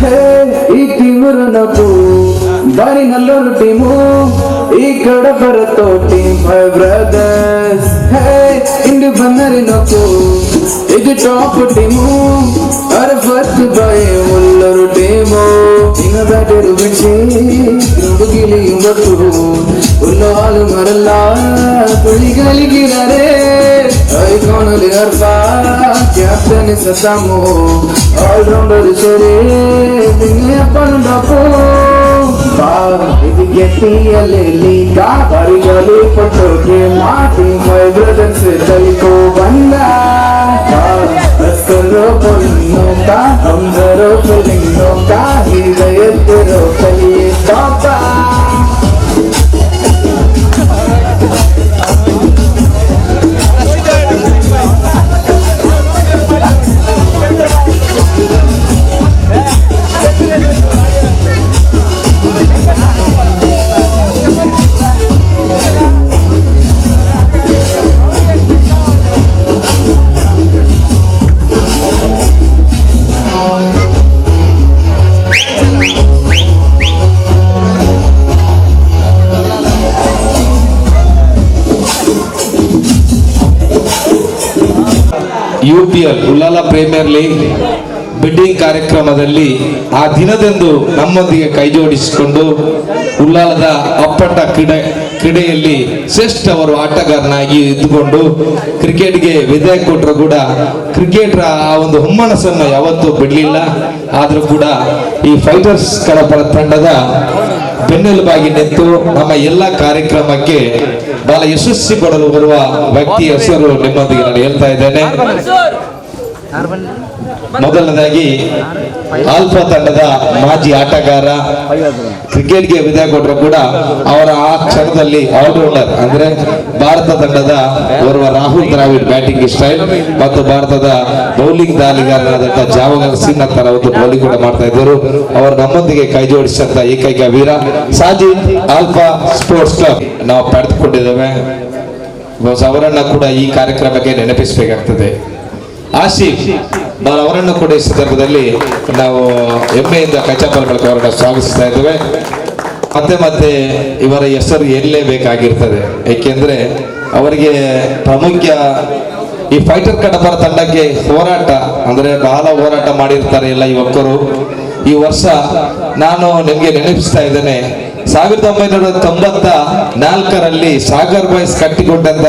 ಈ ಟೀಮರು ನಗು ಬಾರಿ ನಲ್ಲೊರು ಟೀಮು ಈ ಕಡಪರತೋ ಟೀಮ್ ಫೈವ್ ಬ್ರದರ್ಸ್ ಇಂದು ಬಂದರೆ ನಗು ಇದು ಟಾಪ್ ಟೀಮು ಅರೆ ಫಸ್ಟ್ ಬಾಯ್ ಮುಲ್ಲರು ಟೀಮು ಇನ್ನ ಬ್ಯಾಟರು ಬಿಚ್ಚಿ ಗಿಲಿಯು ಬಟ್ಟು ಉಲ್ಲು ಹಾಲು ಮರಲ್ಲ ತುಳಿಗಳಿಗಿರರೆ ಐಕಾನಲಿ ಅರ್ಪ ಕ್ಯಾಪ್ಟನ್ ಸತಾಮು ಆಲ್ರೌಂಡರ್ ಸರಿ ನಿನ್ನೆ ಅಪ್ಪನುಂಡಪ್ಪು ಬಾ ಇದು ಗೆಟ್ಟಿಯಲ್ಲಿ ಬಾರಿಗಳು ಪಟ್ಟೋಕೆ ಮಾಟಿ ಮೈ ಬ್ರದರ್ಸ್ ತಲಿಕೋ ಬಂದ ಅಸ್ಕರೋ ಪೊನ್ನು ಕಾ ಅಂದರೋ ಫಿಲಿಂಗೋ ಕಾ ಹೀಗೆತ್ತಿರೋ ಕಲಿಯೇ ಪಾಪ UPL Ullal premier league bidding ಕಾರ್ಯಕ್ರಮದಲ್ಲಿ ಆ ದಿನದಂದು ನಮ್ಮೊಂದಿಗೆ ಕೈಜೋಡಿಸಿಕೊಂಡು ಉಳ್ಳಾಲದ ಅಪ್ಪಟ ಕ್ರೀಡೆಯಲ್ಲಿ ಶ್ರೇಷ್ಠವರು ಆಟಗಾರನಾಗಿ ಇದ್ದುಕೊಂಡು ಕ್ರಿಕೆಟ್ಗೆ ವಿದಾಯ ಕೊಟ್ಟರು ಕೂಡ ಕ್ರಿಕೆಟ್ರ ಆ ಒಂದು ಹುಮ್ಮನಸನ್ನು ಯಾವತ್ತೂ ಬಿಡಲಿಲ್ಲ. ಆದರೂ ಕೂಡ ಈ ಫೈಟರ್ಸ್ ಕಡಪರ ತಂಡದ ಬೆನ್ನೆಲುಬಾಗಿ ನಿಂತು ನಮ್ಮ ಎಲ್ಲ ಕಾರ್ಯಕ್ರಮಕ್ಕೆ ಬಹಳ ಯಶಸ್ವಿ ಕೊಡಲು ಬರುವ ವ್ಯಕ್ತಿ ಹೆಸರು ನಿಮ್ಮೊಂದಿಗೆ ನಾನು ಹೇಳ್ತಾ ಇದ್ದೇನೆ. ಮೊದಲನೇದಾಗಿ ಆಲ್ಫಾ ತಂಡದ ಮಾಜಿ ಆಟಗಾರ, ಕ್ರಿಕೆಟ್ಗೆ ವಿದಾಯ ಕೊಟ್ಟರು ಕೂಡ ಅವರ ಆ ಕ್ಷಣದಲ್ಲಿ ಆಲ್ರೌಂಡರ್ ಅಂದ್ರೆ ಭಾರತ ತಂಡದ ಓರ್ವ ರಾಹುಲ್ ದ್ರಾವಿಡ್ ಬ್ಯಾಟಿಂಗ್ ಸ್ಟೈಲ್ ಮತ್ತು ಭಾರತದ ಬೌಲಿಂಗ್ ದಾಳಿಗಾರರಾದಂತಹ ಜಾವಗಲ್ ಸಿಂಗ್ ತರ ಒಂದು ಬೌಲಿಂಗ್ ಕೂಡ ಮಾಡ್ತಾ ಇದ್ದರು. ಅವರು ನಮ್ಮೊಂದಿಗೆ ಕೈ ಜೋಡಿಸಿದಂತ ಏಕೈಕ ವೀರ ಸಾಜಿದ್ ಆಲ್ಫಾ ಸ್ಪೋರ್ಟ್ಸ್ ಕ್ಲಬ್ ನಾವು ಪಡೆದುಕೊಂಡಿದ್ದೇವೆ. ಅವರನ್ನ ಕೂಡ ಈ ಕಾರ್ಯಕ್ರಮಕ್ಕೆ ನೆನಪಿಸಬೇಕಾಗ್ತದೆ. ಆಸಿಫ್ ಅವರನ್ನು ಕೂಡ ಈ ಸಂದರ್ಭದಲ್ಲಿ ನಾವು ಹೆಮ್ಮೆಯಿಂದ ಕೈಚಾಪಲ್ಗಳಿಗೆ ಅವರನ್ನು ಸ್ವಾಗತಿಸ್ತಾ ಇದ್ದೇವೆ. ಮತ್ತೆ ಇವರ ಹೆಸರು ಎಲ್ಲೇಬೇಕಾಗಿರ್ತದೆ, ಏಕೆಂದ್ರೆ ಅವರಿಗೆ ಪ್ರಾಮುಖ್ಯ ಈ ಫೈಟರ್ ಕಡಪರ ತಂಡಕ್ಕೆ ಹೋರಾಟ ಅಂದ್ರೆ ಬಹಳ ಹೋರಾಟ ಮಾಡಿರ್ತಾರೆ ಎಲ್ಲ ಯುವಕರು. ಈ ವರ್ಷ ನಾನು ನಿಮಗೆ ನೆನಪಿಸ್ತಾ ಇದ್ದೇನೆ, 1994ರಲ್ಲಿ ಸಾಗರ್ ಬಾಯ್ಸ್ ಕಟ್ಟಿಕೊಂಡಂತ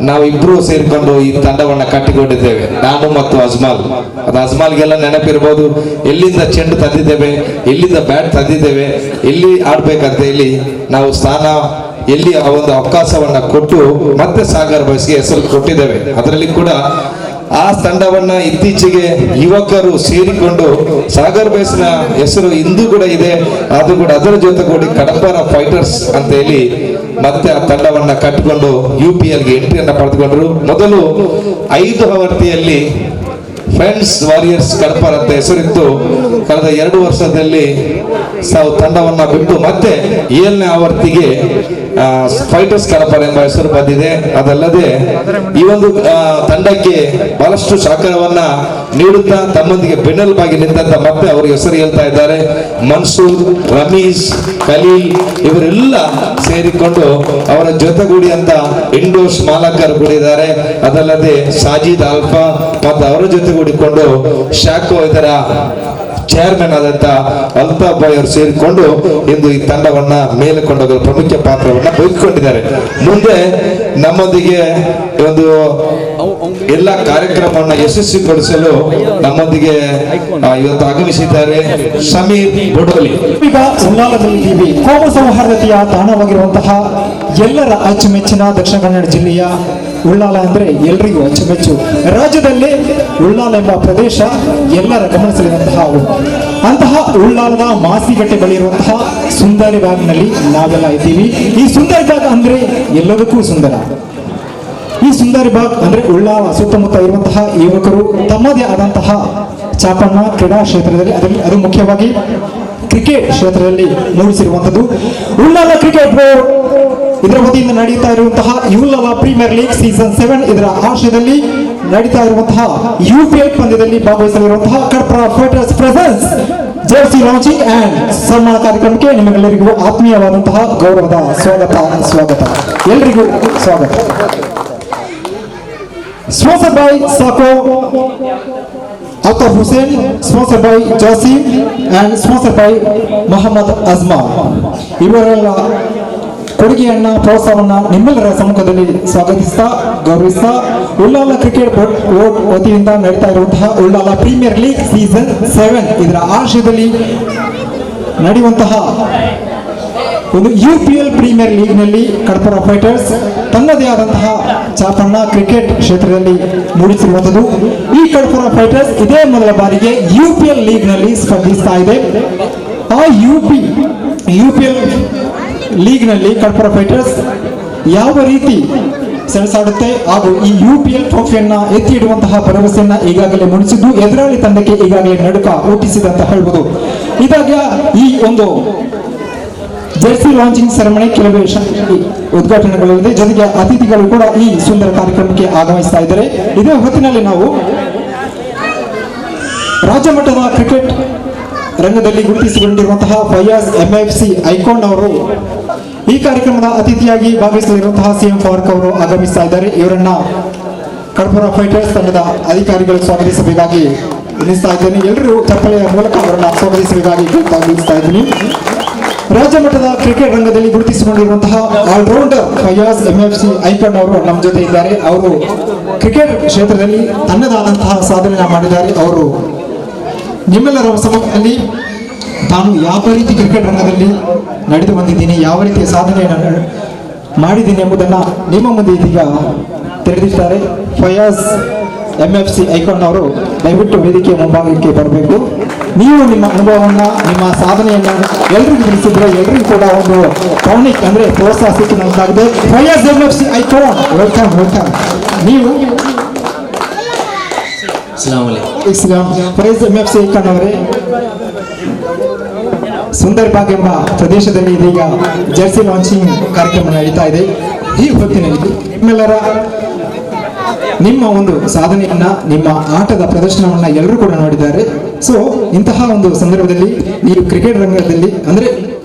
ನಾವಿಬ್ರು ಸೇರ್ಕೊಂಡು ಈ ತಂಡವನ್ನ ಕಟ್ಟಿಕೊಂಡಿದ್ದೇವೆ, ನಾನು ಮತ್ತು ಅಜ್ಮಾಲ್. ಅದು ಅಜ್ಮಾಲ್ಗೆಲ್ಲ ನೆನಪಿರ್ಬೋದು, ಎಲ್ಲಿಂದ ಚೆಂಡು ತಂದಿದ್ದೇವೆ, ಎಲ್ಲಿಂದ ಬ್ಯಾಟ್ ತಂದಿದ್ದೇವೆ, ಎಲ್ಲಿ ಆಡ್ಬೇಕಂತ ಹೇಳಿ ನಾವು ಸ್ಥಾನ ಎಲ್ಲಿ ಆ ಒಂದು ಅವಕಾಶವನ್ನ ಕೊಟ್ಟು ಮತ್ತೆ ಸಾಗರ್ ಬಾಯ್ಸ್ಗೆ ಹೆಸರು ಕೊಟ್ಟಿದ್ದೇವೆ. ಅದರಲ್ಲಿ ಕೂಡ ಆ ತಂಡವನ್ನ ಇತ್ತೀಚೆಗೆ ಯುವಕರು ಸೇರಿಕೊಂಡು ಸಾಗರ್ ಬಾಯ್ಸ್ನ ಹೆಸರು ಇಂದು ಕೂಡ ಇದೆ, ಅದು ಕೂಡ ಅದರ ಜೊತೆ ಕೂಡಿ ಕಡಪರ ಫೈಟರ್ಸ್ ಅಂತ ಹೇಳಿ ಮತ್ತೆ ಆ ತಂಡವನ್ನ ಕಟ್ಟಿಕೊಂಡು UPLಗೆ ಎಂಟ್ರಿಯನ್ನ ಪಡೆದುಕೊಂಡರು. ಮೊದಲು 5 ಆವರ್ತಿಯಲ್ಲಿ ಫ್ರೆಂಡ್ಸ್ ವಾರಿಯರ್ಸ್ ಕಡಪರ ಅಂತ ಹೆಸರಿತ್ತು. ಕಳೆದ 2 ವರ್ಷದಲ್ಲಿ ತಂಡವನ್ನ ಬಿಟ್ಟು ಮತ್ತೆ 7ನೇ ಆವರ್ತಿಗೆ ಫೈಟರ್ಸ್ ಕಡಪರ ಎಂಬ ಹೆಸರು ಬಂದಿದೆ. ಅದಲ್ಲದೆ ಈ ಒಂದು ತಂಡಕ್ಕೆ ಬಹಳಷ್ಟು ಸಹಕಾರವನ್ನ ನೀಡುತ್ತಾ ತಮ್ಮೊಂದಿಗೆ ಬೆನ್ನೆಲುಬಾಗಿ ನಿಂತ ಮತ್ತೆ ಅವರು ಹೆಸರು ಹೇಳ್ತಾ ಇದ್ದಾರೆ. ಮನ್ಸೂರ್, ರಮೀಶ್, ಖಲೀಲ್ ಇವರೆಲ್ಲ ಸೇರಿಕೊಂಡು ಅವರ ಜೊತೆಗೂಡಿ ಅಂತ ಇಂಡೋರ್ಸ್ ಮಾಲಕರು ಕೂಡ ಇದ್ದಾರೆ. ಅದಲ್ಲದೆ ಸಾಜಿದ್ ಆಲ್ಫಾ ಮತ್ತು ಅವರ ಜೊತೆಗೂಡಿಕೊಂಡು ಶಾಕೋ ಇದರ ಚೇರ್ಮನ್ ಆದಂತ ಅಲ್ತಾಫ್ ಬಾಯ್ ಅವರು ಸೇರಿಕೊಂಡು ಇಂದು ಈ ತಂಡವನ್ನ ಮೇಲೆ ಕೊಂಡೋಗಲು ಪ್ರಮುಖ ಪಾತ್ರವನ್ನ ವಹಿಸಿಕೊಂಡಿದ್ದಾರೆ. ಮುಂದೆ ನಮ್ಮೊಂದಿಗೆ ಒಂದು ಎಲ್ಲ ಕಾರ್ಯಕ್ರಮವನ್ನ ಯಶಸ್ವಿಗೊಳಿಸಲು ನಮ್ಮೊಂದಿಗೆ ಇವತ್ತು ಆಗಮಿಸಿದ್ದಾರೆ ಸಮೀರ್ ಬೊಡೋಲಿ. ಈಗ ಉಳ್ಳಾಲದಲ್ಲಿದ್ದೀವಿ. ಕೋಮು ಸೌಹಾರ್ದತೆಯ ತಾಣವಾಗಿರುವಂತಹ ಎಲ್ಲರ ಅಚ್ಚುಮೆಚ್ಚಿನ ದಕ್ಷಿಣ ಕನ್ನಡ ಜಿಲ್ಲೆಯ ಉಳ್ಳಾಲ ಅಂದ್ರೆ ಎಲ್ರಿಗೂ ಅಚ್ಚುಮೆಚ್ಚು. ರಾಜ್ಯದಲ್ಲಿ ಉಳ್ಳಾಲ ಎಂಬ ಪ್ರದೇಶ ಎಲ್ಲರ ಗಮನಿಸಲಿರುವಂತಹ ಅಂತಹ ಉಳ್ಳಾಲದ ಮಾಸಿಗಟ್ಟೆ ಬಳಿ ಇರುವಂತಹ ಸುಂದರಿ ಬಾಗ್ನಲ್ಲಿ ನಾವೆಲ್ಲ ಇದ್ದೀವಿ. ಈ ಸುಂದರಿ ಬಾಗ್ ಅಂದ್ರೆ ಎಲ್ಲದಕ್ಕೂ ಸುಂದರ. ಈ ಸುಂದರಿ ಬಾಗ್ ಅಂದ್ರೆ ಉಳ್ಳಾಲ ಸುತ್ತಮುತ್ತ ಇರುವಂತಹ ಯುವಕರು ತಮ್ಮದೇ ಆದಂತಹ ಚಾಪಣ್ಣ ಕ್ರೀಡಾ ಕ್ಷೇತ್ರದಲ್ಲಿ ಅದು ಮುಖ್ಯವಾಗಿ ಕ್ರಿಕೆಟ್ ಕ್ಷೇತ್ರದಲ್ಲಿ ಮೂಡಿಸಿರುವಂತದ್ದು. ಉಳ್ಳಾಲ ಕ್ರಿಕೆಟ್ ಬೋರ್ಡ್ ಇದರ ವತಿಯಿಂದ ನಡೀತಾ ಇರುವಂತಹ ಉಳ್ಳಾಲ ಪ್ರೀಮಿಯರ್ ಲೀಗ್ ಸೀಸನ್ 7 ಇದರ ಆಶ್ರಯದಲ್ಲಿ ನಡೀತಾ ಇರುವಂತಹ UPL ಪಂದ್ಯದಲ್ಲಿ ಭಾಗವಹಿಸಲಿರುವಂತಹ Kadapara fighters presents jersey launching and ಸನ್ಮಾನ ಕಾರ್ಯಕ್ರಮಕ್ಕೆ ನಿಮಗೆಲ್ಲರಿಗೂ ಆತ್ಮೀಯವಾದಂತಹ ಗೌರವದ ಸ್ವಾಗತ ಎಲ್ರಿಗೂ ಸ್ವಾಗತ. ಸ್ಪಾನ್ಸರ್ ಬೈ ಸಾಕೋ Altaf Hussain, sponsor by Jasim and sponsor by Mohammed Ajmal. ಇವರೆಲ್ಲ ಕೊಡುಗೆಯನ್ನ ಪ್ರೋತ್ಸಾಹವನ್ನ ನಿಮ್ಮೆಲ್ಲರ ಸಮ್ಮುಖದಲ್ಲಿ ಸ್ವಾಗತಿಸ್ತಾ ಗೌರವಿಸ್ತಾ ಉಳ್ಳಾಲ ಕ್ರಿಕೆಟ್ ಬೋರ್ಡ್ ವತಿಯಿಂದ ನಡೀತಾ ಇರುವಂತಹ ಉಳ್ಳಾಲ ಪ್ರೀಮಿಯರ್ ಲೀಗ್ ಸೀಸನ್ 7 ಇದರ ಆಶಯದಲ್ಲಿ ನಡೆಯುವಂತಹ ಒಂದು UPL ಪ್ರೀಮಿಯರ್ ಲೀಗ್ ನಲ್ಲಿ ಕಡಪರ ಫೈಟರ್ಸ್ ತನ್ನದೇ ಆದಂತಹ ಛಾಪನ್ನ ಕ್ರಿಕೆಟ್ ಕ್ಷೇತ್ರದಲ್ಲಿ ಮೂಡಿಸಿರುವಂಥದ್ದು. ಈ ಕಡಪರ ಫೈಟರ್ಸ್ ಇದೇ ಮೊದಲ ಬಾರಿಗೆ UPL ಲೀಗ್ ನಲ್ಲಿ ಸ್ಪರ್ಧಿಸ್ತಾ ಇದೆ. ಆ UPL ಲೀಗ್ ನಲ್ಲಿ ಕಡಪರ ಫೈಟರ್ಸ್ ಯಾವ ರೀತಿ ಸೆಣಸಾಡುತ್ತೆ ಹಾಗೂ ಈ UPL ಟ್ರೋಫಿಯನ್ನ ಎತ್ತಿ ಇಡುವಂತಹ ಭರವಸೆಯನ್ನ ಈಗಾಗಲೇ ಮೂಡಿಸಿದ್ದು ಎದುರಾಳಿ ತಂಡಕ್ಕೆ ಈಗಾಗಲೇ ನಡುಕ ಹುಟ್ಟಿಸಿದೆ ಅಂತ ಹೇಳ್ಬೋದು. ಇದಾಗ ಈ ಒಂದು ಜೆರ್ಸಿ ಲಾಂಚಿಂಗ್ ಸೆರೆಮನಿ ಕೆಲವೇ ಉದ್ಘಾಟನೆಗಳಿದೆ, ಜೊತೆಗೆ ಅತಿಥಿಗಳು ಕೂಡ ಈ ಸುಂದರ ಕಾರ್ಯಕ್ರಮಕ್ಕೆ ಆಗಮಿಸ್ತಾ ಇದ್ದಾರೆ. ಇದೇ ಹೊತ್ತಿನಲ್ಲಿ ನಾವು ರಾಜ್ಯ ಮಟ್ಟದ ಕ್ರಿಕೆಟ್ ರಂಗದಲ್ಲಿ ಗುರುತಿಸಿಕೊಂಡಿರುವಂತಹ ಫಯಾಜ್ MFC ಐಕಾನ್ ಅವರು ಈ ಕಾರ್ಯಕ್ರಮದ ಅತಿಥಿಯಾಗಿ ಭಾಗವಹಿಸಲಿರುವಂತಹ CM ಫಾರೂಕ್ ಅವರು ಆಗಮಿಸ್ತಾ ಇದ್ದಾರೆ. ಇವರನ್ನ ಕಡಪರ ಫೈಟರ್ಸ್ ತಂಡದ ಅಧಿಕಾರಿಗಳು ಸ್ವಾಗತಿಸಬೇಕಾಗಿ ವಿನಿಸ್ತಾ ಇದ್ದೇನೆ. ಎಲ್ಲರೂ ಚಪ್ಪಲೆಯ ಮೂಲಕ ಅವರನ್ನ ಸ್ವಾಗತಿಸಬೇಕಾಗಿ ಭಾಗವಹಿಸ್ತಾ ಇದ್ದೀನಿ. ರಾಜ್ಯ ಮಟ್ಟದ ಕ್ರಿಕೆಟ್ ರಂಗದಲ್ಲಿ ಗುರುತಿಸಿಕೊಂಡಿರುವಂತಹ ಆಲ್ರೌಂಡರ್ ಫಯಾಜ್ MFC ಐಕಾನ್ ಅವರು ನಮ್ಮ ಜೊತೆ ಇದ್ದಾರೆ. ಅವರು ಕ್ರಿಕೆಟ್ ಕ್ಷೇತ್ರದಲ್ಲಿ ತನ್ನದಾದಂತಹ ಸಾಧನೆ ಮಾಡಿದ್ದಾರೆ. ಅವರು ನಿಮ್ಮೆಲ್ಲರ ಸಮ್ಮುಖದಲ್ಲಿ ತಾನು ಯಾವ ರೀತಿ ಕ್ರಿಕೆಟ್ ರಂಗದಲ್ಲಿ ನಡೆದು ಬಂದಿದ್ದೀನಿ, ಯಾವ ರೀತಿಯ ಸಾಧನೆಯನ್ನು ಮಾಡಿದ್ದೀನಿ ಎಂಬುದನ್ನು ನಿಮ್ಮ ಮುಂದೆ ಇದೀಗ ತಿಳಿದಿದ್ದಾರೆ. ಫಯಾಜ್ MFC ಐಕಾನ್ ಅವರು ದಯವಿಟ್ಟು ವೇದಿಕೆ ಮುಂಭಾಗಕ್ಕೆ ಬರಬೇಕು. ನೀವು ನಿಮ್ಮ ಅನುಭವವನ್ನು, ನಿಮ್ಮ ಸಾಧನೆಯನ್ನು ಎಲ್ರಿಗೂ ತಿಳಿಸಿದ್ರೆ ಎಲ್ರಿಗೂ ಕೂಡ ಒಂದು ಟೌನಿಕ್ ಅಂದ್ರೆ ಪ್ರೋತ್ಸಾಹ ಸಿಕ್ಕಿದಂತಾಗಿದೆ. Fayaz MFC icon welcome. ನೀವು ಫಯಾಜ್ MFC ಐಕಾನ್ ಅವರೇ, ಸುಂದರ್ ಬಾಗ್ ಎಂಬ ಪ್ರದೇಶದಲ್ಲಿ ಇದೀಗ ಜೆರ್ಸಿ ಲಾಂಚಿಂಗ್ ಕಾರ್ಯಕ್ರಮ ನಡೀತಾ ಇದೆ. ಈ ಹೊತ್ತಿನಲ್ಲಿ ನಿಮ್ಮ ಒಂದು ಸಾಧನೆಯನ್ನ, ನಿಮ್ಮ ಆಟದ ಪ್ರದರ್ಶನವನ್ನ ಎಲ್ಲರೂ ಕೂಡ ನೋಡಿದ್ದಾರೆ. ಸೊ ಇಂತಹ ಒಂದು ಸಂದರ್ಭದಲ್ಲಿ ನೀವು ಕ್ರಿಕೆಟ್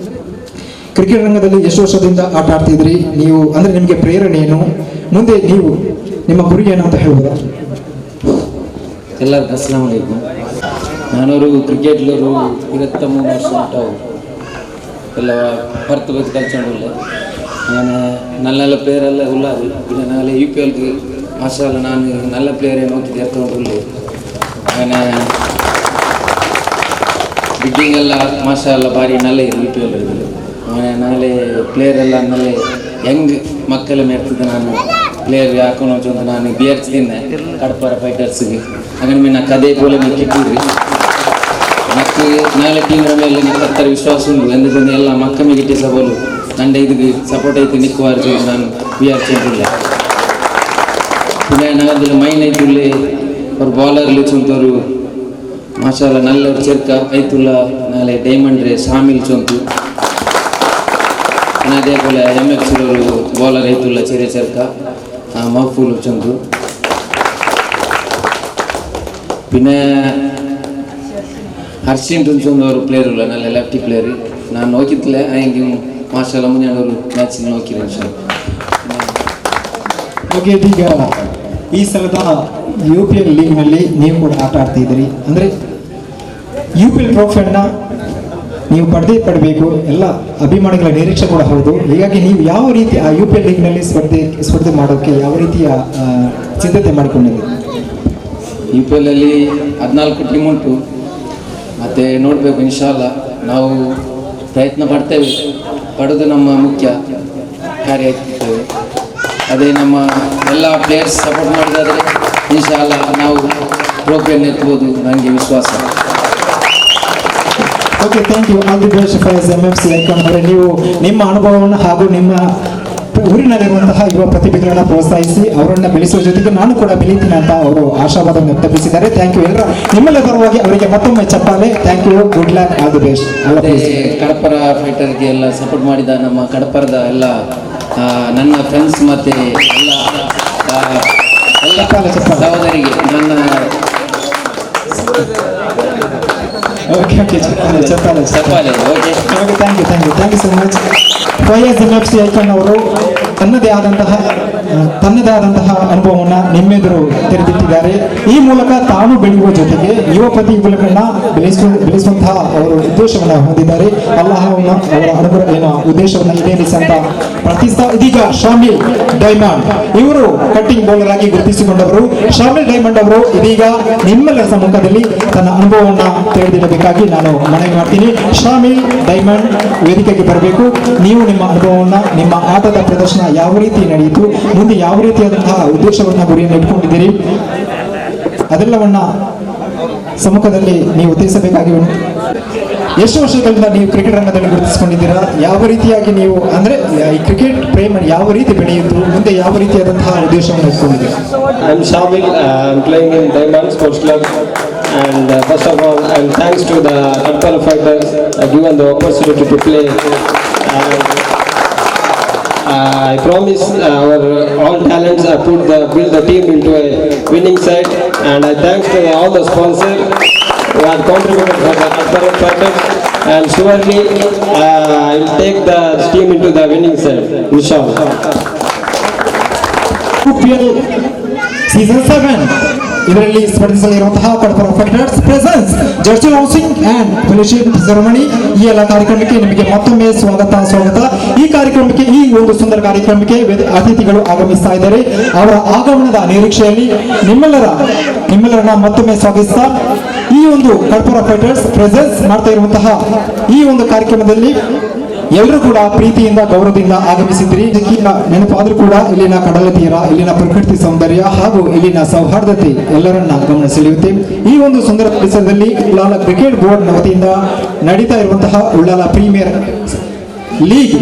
ರಂಗದಲ್ಲಿ ಎಷ್ಟು ವರ್ಷದಿಂದ ಆಟ ಆಡ್ತಿದ್ರಿ ನೀವು, ಅಂದ್ರೆ ನಿಮಗೆ ಪ್ರೇರಣೆ ಏನು, ಮುಂದೆ ನೀವು ನಿಮ್ಮ ಗುರಿ ಏನು ಅಂತ ಹೇಳ್ಬೋದಾ? ಎಲ್ಲರಿಗೂ ಅಸ್ಸಲಾಮು ಅಲೈಕುಂ. ನಾನೊരു ಕ್ರಿಕೆಟ್ಲರು 23 ವರ್ಷ ఉంటావు ಎಲ್ಲ ಹೊರತು ಬದು ಕಲ್ಚೊಂಡುಲ್ಲೆ ನಾನು നല്ല ಪ್ಲೇಯರೆಲ್ಲ ಉಳ್ಳಾರು പിന്നെ നാളെ UPLക്ക് മാഷാല്ല ನಾನು നല്ല ಪ್ಲೇಯರೇ നോക്കി ചേർത്തുകൊണ്ടുള്ളേ അങ്ങനെ ಬಿಡ್ಡಿಂಗ್ ಎಲ್ಲ ಮಾಷಾಲ್ಲ ಭಾರಿ ನಲ್ಲ ಇದೆ UPL അങ്ങനെ ನಾಳೆ ಪ್ಲೇಯರ್ ಎಲ್ಲ ನಲ್ಲ ಯಂಗ್ ಮಕ್ಕಳ ಮೇರ್ತಿದ್ದೆ ನಾನು ಪ್ಲೇಯರ್ ಹಾಕೊಂಡು ಅಂತ ನಾನು ಬಿಯರ್ಸ್ತಿದ್ದೆ ಕಡಪರ ಫೈಟರ್ಸ್ಗೆ അങ്ങനെ പിന്നെ കഥയെ പോലെ കിട്ടിയിട്ടുണ്ട്. నాకు నాಳೆ ಟೀಮ್ ಮೇಲೆ ಕತ್ತರ ವಿಶ್ವಾಸ ಉಂಟು. ಎಂದ್ರೆ ಎಲ್ಲ ಮಕ್ಕಳಿಗೆ ಗಿಟ್ಟಿ ಸಬೋಲು ನಂಡೆ ಇದಕ್ಕೆ ಸಪೋರ್ಟ್ ಐತೆ ನಿಕ್ಕುವಾರು ನಾನು ಬಿಆರ್ ಚೆಂದಿಲ್ಲ. പിന്നെ ನಾಗದಲ್ಲಿ ಮೈನ್ ಐತುಳ್ಳಿ ಅವ್ರು ಬೌಲರ್ಲಿ ಚೊಂತವರು ಮಾಷಾಲ್ಲ ನಲ್ಲವ್ರು ಚೆರ್ಕ ಐತುಲ್ಲ ನಾಳೆ ಡೈಮಂಡ್ ರೇ ಶಾಮಿಲ್ ಚೊಂತು ಅದೇ പോലെ MFC ಅವರು ಬೌಲರ್ ಐತುಲ್ಲ ಚೆರೆ ಚೆರ್ಕ ಮಹಫೂಲ್ ಚೊಂತು. പിന്നെ ಹರ್ಷಿನ್ ಟುನ್ಸೊಂದು ಅವರು ಪ್ಲೇಯರ್ ಇಲ್ಲ, ನಲ್ಲ ಲೆಫ್ಟಿ ಪ್ಲೇಯರ್. ನಾನು ನೋಕಿದ್ದಿಲ್ಲ ಹಂಗೆ ಮಾಷಾಲ್ಲ ಮುಂಜಾನವರು ಮ್ಯಾಚ್ ನೋಕಿರಿ. ಓಕೆ, ಈಗ ಈ ಸಲದ UPL ಲೀಗ್ನಲ್ಲಿ ನೀವು ಕೂಡ ಆಟ ಆಡ್ತಿದ್ದೀರಿ. ಅಂದರೆ UPL ಟ್ರೋಫಿಯನ್ನು ನೀವು ಪಡಬೇಕು, ಎಲ್ಲ ಅಭಿಮಾನಿಗಳ ನಿರೀಕ್ಷೆ ಕೂಡ ಹೌದು. ಹೀಗಾಗಿ ನೀವು ಯಾವ ರೀತಿ ಆ UPL ಲೀಗ್ನಲ್ಲಿ ಸ್ಪರ್ಧೆ ಮಾಡೋಕ್ಕೆ ಯಾವ ರೀತಿಯ ಸಿದ್ಧತೆ ಮಾಡಿಕೊಂಡಿದ್ದೀರಿ? UPL ಅಲ್ಲಿ 14 ಟೀಮ್ ಉಂಟು. ಮತ್ತು ನೋಡಬೇಕು, ಇನ್ಶಾಲ್ಲ ನಾವು ಪ್ರಯತ್ನ ಪಡೋದು ನಮ್ಮ ಮುಖ್ಯ ಕಾರ್ಯ ಆಗ್ತಿರ್ತೇವೆ. ಅದೇ ನಮ್ಮ ಎಲ್ಲ ಪ್ಲೇಯರ್ಸ್ ಸಪೋರ್ಟ್ ಮಾಡಿದಾದರೆ ಇನ್ಶಾಲ್ಲ ನಾವು ಟ್ರೋಫಿಯನ್ನು ಎತ್ತಬಹುದು, ನನಗೆ ವಿಶ್ವಾಸ. Okay, thank you. All the best Fayaz MFC icon ಅವರೇ. ನೀವು ನಿಮ್ಮ ಅನುಭವವನ್ನು ಹಾಗೂ ನಿಮ್ಮ ಊರಿನಲ್ಲಿರುವಂತಹ ಯುವ ಪ್ರತಿಭೆಗಳನ್ನ ಪ್ರೋತ್ಸಾಹಿಸಿ ಅವರನ್ನ ಬೆಳೆಸುವ ಜೊತೆಗೆ ನಾನು ಕೂಡ ಬೆಳೀತೀನಿ ಅಂತ ಅವರು ಆಶಾವಾದವನ್ನು ವ್ಯಕ್ತಪಡಿಸಿದ್ದಾರೆ. Thank you. ಎಲ್ಲರ ನಿಮ್ಮೆಲ್ಲ ಪರವಾಗಿ ಅವರಿಗೆ ಮತ್ತೊಮ್ಮೆ ಚಪ್ಪಾಳೆ. Thank you, good luck, all the best. Kadapara ಫೈಟರ್ಗೆ ಎಲ್ಲ ಸಪೋರ್ಟ್ ಮಾಡಿದ ನಮ್ಮ ಕಡಪರದ ಎಲ್ಲ ನನ್ನ ಫ್ರೆಂಡ್ಸ್ ಮತ್ತೆ ಎಲ್ಲ ಸಹೋದರಿಗೆ ನನ್ನ ಓಕೆ ಓಕೆ ಚಪ್ಪಾಳೆ ಚಪ್ಪಾಳೆ okay. Okay thank you so much. Fayaz MFC icon ಅವರು ತನ್ನದೇ ಆದಂತಹ ಅನುಭವವನ್ನು ನಿಮ್ಮೆದುರು ತೆರೆದಿಟ್ಟಿದ್ದಾರೆ. ಈ ಮೂಲಕ ತಾನು ಬೆಳೆಯುವ ಜೊತೆಗೆ ಯುವ ಪ್ರತಿಭೆಗಳನ್ನ ಬೆಳೆಸುವಂತಹ ಅವರು ಉದ್ದೇಶವನ್ನು ಹೊಂದಿದ್ದಾರೆ. ಅಲ್ಲಾಹನ ಅವರ ಅನುಗ್ರಹ ಉದ್ದೇಶವನ್ನು ಈಡೇರಿಸಂತ ಪ್ರಾರ್ಥಿಸ್ತಾ ಇದೀಗ ಶಾಮಿಲ್ ಡೈಮಂಡ್ ಇವರು ಕಟ್ಟಿಂಗ್ ಬೌಲರ್ ಆಗಿ ಗುರುತಿಸಿಕೊಂಡವರು. ಶಾಮಿಲ್ ಡೈಮಂಡ್ ಅವರು ಇದೀಗ ನಿಮ್ಮೆಲ್ಲರ ಸಮ್ಮುಖದಲ್ಲಿ ತನ್ನ ಅನುಭವವನ್ನು ತೆರೆದಿಡಬೇಕಾಗಿ ನಾನು ಮನವಿ ಮಾಡ್ತೀನಿ. ಶಾಮಿಲ್ ಡೈಮಂಡ್ ವೇದಿಕೆಗೆ ಬರಬೇಕು. ನೀವು ನಿಮ್ಮ ಅನುಭವವನ್ನು, ನಿಮ್ಮ ಆಟದ ಪ್ರದರ್ಶನ ಯಾವ ರೀತಿ ನಡೆಯಿತು, ಮುಂದೆ ಯಾವ ರೀತಿಯಾದಂತಹ ಉದ್ದೇಶವನ್ನ ಗುರಿಯನ್ನು ಇಟ್ಕೊಂಡಿದ್ದೀರಿ, ಅದೆಲ್ಲವನ್ನ ಸಮ್ಮುಖದಲ್ಲಿ ನೀವು ತಿಳಿಸಬೇಕಾಗಿ. ಎಷ್ಟು ವರ್ಷಗಳಿಂದ ನೀವು ಕ್ರಿಕೆಟ್ ರಂಗದಲ್ಲಿ ಗುರುತಿಸಿಕೊಂಡಿದ್ದೀರಾ? ಯಾವ ರೀತಿಯಾಗಿ ನೀವು ಅಂದ್ರೆ ಈ ಕ್ರಿಕೆಟ್ ಪ್ರೇಮ ಯಾವ ರೀತಿ ಬೆಳೆಯಿತು, ಮುಂದೆ ಯಾವ ರೀತಿಯಾದಂತಹ ಉದ್ದೇಶವನ್ನು ಇಟ್ಕೊಂಡಿದ್ದೀರಾ? I'm Shamil. I'm playing in Diamond Sports Club. And first of all, and thanks to the Kadpara Fighters given the opportunity to play. And, I promise our all talents build the team into a winning side. And I thanks to all the sponsors who have contributed for the Kadpara Fighters. And surely I will take the team into the winning side, inshallah. UPL season 7 ಇದರಲ್ಲಿ ಸ್ಪರ್ಧಿಸಲಿರುವಂತಹ Kadapara fighters presents jersey launching and fellowship ceremony ಈ ಎಲ್ಲ ಕಾರ್ಯಕ್ರಮಕ್ಕೆ ನಿಮಗೆ ಮತ್ತೊಮ್ಮೆ ಸ್ವಾಗತ. ಈ ಕಾರ್ಯಕ್ರಮಕ್ಕೆ, ಈ ಒಂದು ಸುಂದರ ಕಾರ್ಯಕ್ರಮಕ್ಕೆ ಅತಿಥಿಗಳು ಆಗಮಿಸ್ತಾ ಇದ್ದಾರೆ. ಅವರ ಆಗಮನದ ನಿರೀಕ್ಷೆಯಲ್ಲಿ ನಿಮ್ಮೆಲ್ಲರನ್ನ ಮತ್ತೊಮ್ಮೆ ಸ್ವಾಗತಿಸ್ತಾ ಈ ಒಂದು ಕಡಪರ ಫೈಟರ್ಸ್ ಪ್ರೆಸೆನ್ಸ್ ಮಾಡ್ತಾ ಇರುವಂತಹ ಈ ಒಂದು ಕಾರ್ಯಕ್ರಮದಲ್ಲಿ ಎಲ್ಲರೂ ಕೂಡ ಪ್ರೀತಿಯಿಂದ ಗೌರವದಿಂದ ಆಗಮಿಸಿದ್ರಿ. ನೆನಪಾದ್ರೂ ಕೂಡ ಇಲ್ಲಿನ ಕಡಲ ತೀರ, ಇಲ್ಲಿನ ಪ್ರಕೃತಿ ಸೌಂದರ್ಯ ಹಾಗೂ ಇಲ್ಲಿನ ಸೌಹಾರ್ದತೆ ಎಲ್ಲರನ್ನ ಗಮನ ಸೆಳೆಯುತ್ತೆ. ಈ ಒಂದು ಸುಂದರ ಪರಿಸರದಲ್ಲಿ ಉಳ್ಳಾಲ ಕ್ರಿಕೆಟ್ ಬೋರ್ಡ್ ವತಿಯಿಂದ ನಡೀತಾ ಇರುವಂತಹ ಉಳ್ಳಾಲ ಪ್ರೀಮಿಯರ್ ಲೀಗ್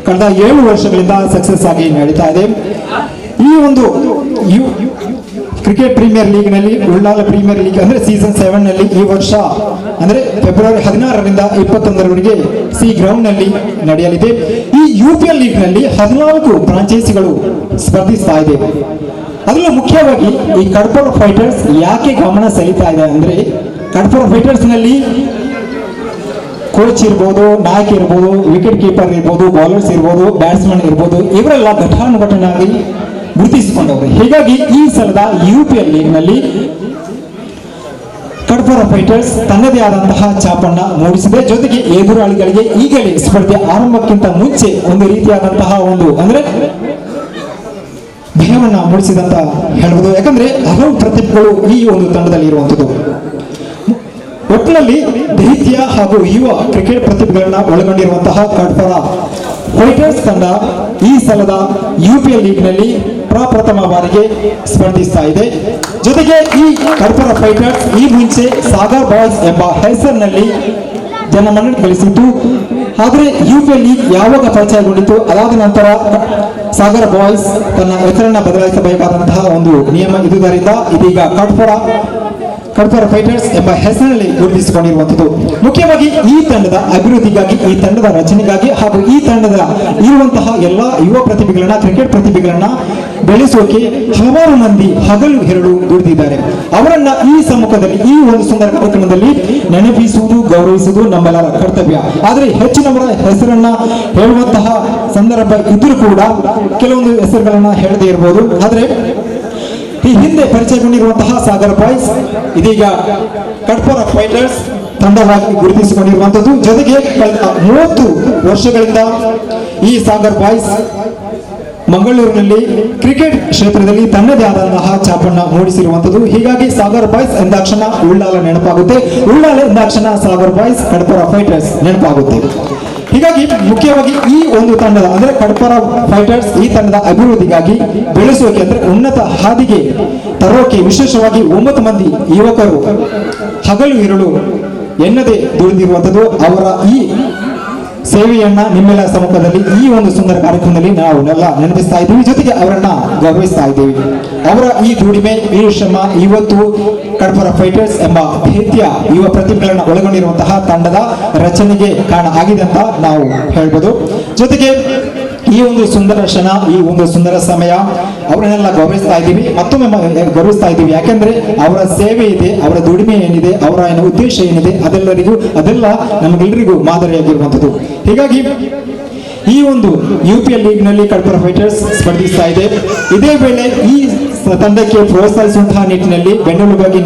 ಕಳೆದ 7 ವರ್ಷಗಳಿಂದ ಸಕ್ಸಸ್ ಆಗಿ ನಡೀತಾ ಇದೆ. ಈ ಒಂದು ಕ್ರಿಕೆಟ್ ಪ್ರೀಮಿಯರ್ ಲೀಗ್ ನಲ್ಲಿ ಉಳ್ಳಾಲ ಪ್ರೀಮಿಯರ್ ಲೀಗ್ ಅಂದ್ರೆ ಸೀಸನ್ 7 ನಲ್ಲಿ ಈ ವರ್ಷ ಅಂದ್ರೆ ಫೆಬ್ರವರಿ 16ರಿಂದ 21ರವರೆಗೆ ಸಿ ಗ್ರೌಂಡ್ ನಲ್ಲಿ ನಡೆಯಲಿದೆ. ಈ UPL ಲೀಗ್ ನಲ್ಲಿ 14 ಫ್ರಾಂಚೈಸಿಗಳು ಸ್ಪರ್ಧಿಸ್ತಾ ಇದೆ. ಅದರಲ್ಲೂ ಮುಖ್ಯವಾಗಿ ಈ ಕಡಪರ ಫೈಟರ್ಸ್ ಯಾಕೆ ಗಮನ ಸೆಳೀತಾ ಇದೆ ಅಂದ್ರೆ, ಕಡಪರ ಫೈಟರ್ಸ್ ನಲ್ಲಿ ಕೋಚ್ ಇರ್ಬೋದು, ನಾಯಕ ಇರ್ಬೋದು, ವಿಕೆಟ್ ಕೀಪರ್ ಇರ್ಬೋದು, ಬೌಲರ್ಸ್ ಇರ್ಬೋದು, ಬ್ಯಾಟ್ಸ್ಮನ್ ಇರ್ಬೋದು, ಇವರೆಲ್ಲ ಘಟಾನುಘಟನಾಗಿ ಗುರುತಿಸಿಕೊಂಡವರು. ಹೀಗಾಗಿ ಈ ಸಲದ UPL ಲೀಗ್ ನಲ್ಲಿ ಕಡಪರ ಫೈಟರ್ಸ್ ತನ್ನದೇ ಆದಂತಹ ಛಾಪನ್ನ ಮೂಡಿಸಿದೆ. ಜೊತೆಗೆ ಎದುರಾಳಿಗಳಿಗೆ ಈಗಲೇ ಸ್ಪರ್ಧೆ ಆರಂಭಕ್ಕಿಂತ ಮುಂಚೆ ಒಂದು ರೀತಿಯಾದಂತಹ ಒಂದು ಅಂದ್ರೆ ಭಯವನ್ನ ಮೂಡಿಸಿದಂತ ಹೇಳ್ಬೋದು. ಯಾಕಂದ್ರೆ ಹಲವು ಪ್ರತಿಭೆಗಳು ಈ ಒಂದು ತಂಡದಲ್ಲಿ ಇರುವಂತದ್ದು. ಒಟ್ಟಿನಲ್ಲಿ ದೈತ್ಯ ಹಾಗೂ ಯುವ ಕ್ರಿಕೆಟ್ ಪ್ರತಿಭೆಗಳನ್ನ ಒಳಗೊಂಡಿರುವಂತಹ ಕಡಪರ ಫೈಟರ್ಸ್ ತಂಡ ಈ ಸಲದ UPL ಲೀಗ್ ನಲ್ಲಿ ಪ್ರಪ್ರಥಮ ಬಾರಿಗೆ ಸ್ಪರ್ಧಿಸ್ತಾ ಇದೆ. ಜೊತೆಗೆ ಈ ಕಡಪರ ಫೈಟರ್ಸ್ ಈ ಮುಂಚೆ ಸಾಗರ್ ಬಾಯ್ಸ್ ಎಂಬ ಹೆಸರಿನಲ್ಲಿ ಜನಮನ್ನಣೆ ಗಳಿಸಿತ್ತು. ಆದರೆ UPL ಲೀಗ್ ಯಾವಾಗ ಪರಿಚಯಗೊಂಡಿತು, ಅದಾದ ನಂತರ ಸಾಗರ್ ಬಾಯ್ಸ್ ತನ್ನ ಹೆಸರನ್ನ ಬದಲಾಯಿಸಬೇಕಾದಂತಹ ಒಂದು ನಿಯಮ ಇದ್ದುದರಿಂದ ಇದೀಗ ಕಡಪರ ಫೈಟರ್ಸ್ ಎಂಬ ಹೆಸರಿನಲ್ಲಿ ಗುರುತಿಸಿಕೊಂಡಿರುವಂಥದ್ದು. ಮುಖ್ಯವಾಗಿ ಈ ತಂಡದ ಅಭಿವೃದ್ಧಿಗಾಗಿ, ಈ ತಂಡದ ರಚನೆಗಾಗಿ ಹಾಗೂ ಈ ತಂಡದ ಇರುವಂತಹ ಎಲ್ಲ ಯುವ ಪ್ರತಿಭೆಗಳನ್ನ, ಕ್ರಿಕೆಟ್ ಪ್ರತಿಭೆಗಳನ್ನ ಬೆಳೆಸೋಕೆ ಹಲವಾರು ಮಂದಿ ಹಗಲು ಹೆರಳು ದುಡಿದಿದ್ದಾರೆ. ಅವರನ್ನ ಈ ಸಮ್ಮುಖದಲ್ಲಿ, ಈ ಒಂದು ಸುಂದರ ಕಾರ್ಯಕ್ರಮದಲ್ಲಿ ನೆನಪಿಸುವುದು, ಗೌರವಿಸುವುದು ನಮ್ಮೆಲ್ಲರ ಕರ್ತವ್ಯ. ಆದರೆ ಹೆಚ್ಚಿನವರ ಹೆಸರನ್ನ ಹೇಳುವಂತಹ ಸಂದರ್ಭ ಇದ್ರೂ ಕೂಡ ಕೆಲವೊಂದು ಹೆಸರುಗಳನ್ನ ಹೇಳದೇ ಇರಬಹುದು. ಆದರೆ ಈ ಹಿಂದೆ ಪರಿಚಯಗೊಂಡಿರುವಂತಹ ಸಾಗರ್ ಬಾಯ್ಸ್ ಇದೀಗ ಕಡಪರ ಫೈಟರ್ಸ್ ತಂಡವಾಗಿ ಗುರುತಿಸಿಕೊಂಡಿರುವಂತದ್ದು. ಜೊತೆಗೆ ಕಳೆದ 30 ವರ್ಷಗಳಿಂದ ಈ ಸಾಗರ್ ಬಾಯ್ಸ್ ಮಂಗಳೂರಿನಲ್ಲಿ ಕ್ರಿಕೆಟ್ ಕ್ಷೇತ್ರದಲ್ಲಿ ತನ್ನದೇ ಆದಂತಹ ಛಾಪನ್ನ ಮೂಡಿಸಿರುವಂತದ್ದು. ಹೀಗಾಗಿ ಸಾಗರ್ ಬಾಯ್ಸ್ ಎಂದಾಕ್ಷಣ ಉಳ್ಳಾಲ ನೆನಪಾಗುತ್ತೆ, ಉಳ್ಳಾಲ ಎಂದಾಕ್ಷಣ ಸಾಗರ್ ಬಾಯ್ಸ್ ಕಡಪರ ಫೈಟರ್ಸ್ ನೆನಪಾಗುತ್ತೆ. ಹೀಗಾಗಿ ಮುಖ್ಯವಾಗಿ ಈ ಒಂದು ತಂಡದ ಅಂದ್ರೆ ಕಡಪರ ಫೈಟರ್ಸ್ ಈ ತಂಡದ ಅಭಿವೃದ್ಧಿಗಾಗಿ ಬೆಳೆಸೋಕೆ ಅಂದ್ರೆ ಉನ್ನತ ಹಾದಿಗೆ ತರೋಕೆ ವಿಶೇಷವಾಗಿ 9 ಮಂದಿ ಯುವಕರು ಹಗಲು ಇರಳು ಎನ್ನದೇ ದುಡಿದಿರುವಂಥದ್ದು. ಅವರ ಈ ಸೇವೆಯನ್ನ ನಿಮ್ಮೆಲ್ಲ ಸಮ್ಮುಖದಲ್ಲಿ ಈ ಒಂದು ಸುಂದರ ಕಾರ್ಯಕ್ರಮದಲ್ಲಿ ನಾವು ಎಲ್ಲ ನೆನಪಿಸ್ತಾ ಇದ್ದೀವಿ. ಜೊತೆಗೆ ಅವರನ್ನ ಗೌರವಿಸ್ತಾ ಇದ್ದೀವಿ. ಅವರ ಈ ದುಡಿಮೆ, ಈ ಶ್ರಮ ಇವತ್ತು ಕಡಪರ ಫೈಟರ್ಸ್ ಎಂಬ ದೈತ್ಯ ಯುವ ಪ್ರತಿಭೆಗಳನ್ನ ಒಳಗೊಂಡಿರುವಂತಹ ತಂಡದ ರಚನೆಗೆ ಕಾರಣ ಆಗಿದೆ ಅಂತ ನಾವು ಹೇಳ್ಬೋದು. ಜೊತೆಗೆ ಈ ಒಂದು ಸುಂದರ ಕ್ಷಣ, ಈ ಒಂದು ಸುಂದರ ಸಮಯ ಅವರನ್ನೆಲ್ಲ ಗೌರವಿಸ್ತಾ ಇದ್ದೀವಿ, ಮತ್ತೊಮ್ಮೆ ಗೌರವಿಸ್ತಾ ಇದ್ದೀವಿ. ಯಾಕೆಂದ್ರೆ ಅವರ ಸೇವೆ ಇದೆ, ಅವರ ದುಡಿಮೆ ಏನಿದೆ, ಅವರ ಉದ್ದೇಶ ಏನಿದೆ, ಅದೆಲ್ಲ ನಮಗೆಲ್ಲರಿಗೂ ಮಾದರಿಯಾಗಿರುವಂಥದ್ದು. ಹೀಗಾಗಿ ಈ ಒಂದು UPL ಲೀಗ್ನಲ್ಲಿ ಕಡಪರ ಫೈಟರ್ಸ್ ಸ್ಪರ್ಧಿಸ್ತಾ ಇದೆ. ಇದೇ ವೇಳೆ ಈ ತಂಡಕ್ಕೆ ಪ್ರೋತ್ಸಾಹಿಸುವಂತಹ ನಿಟ್ಟಿನಲ್ಲಿ, ಬೆನ್ನೆಲುಬಾಗಿ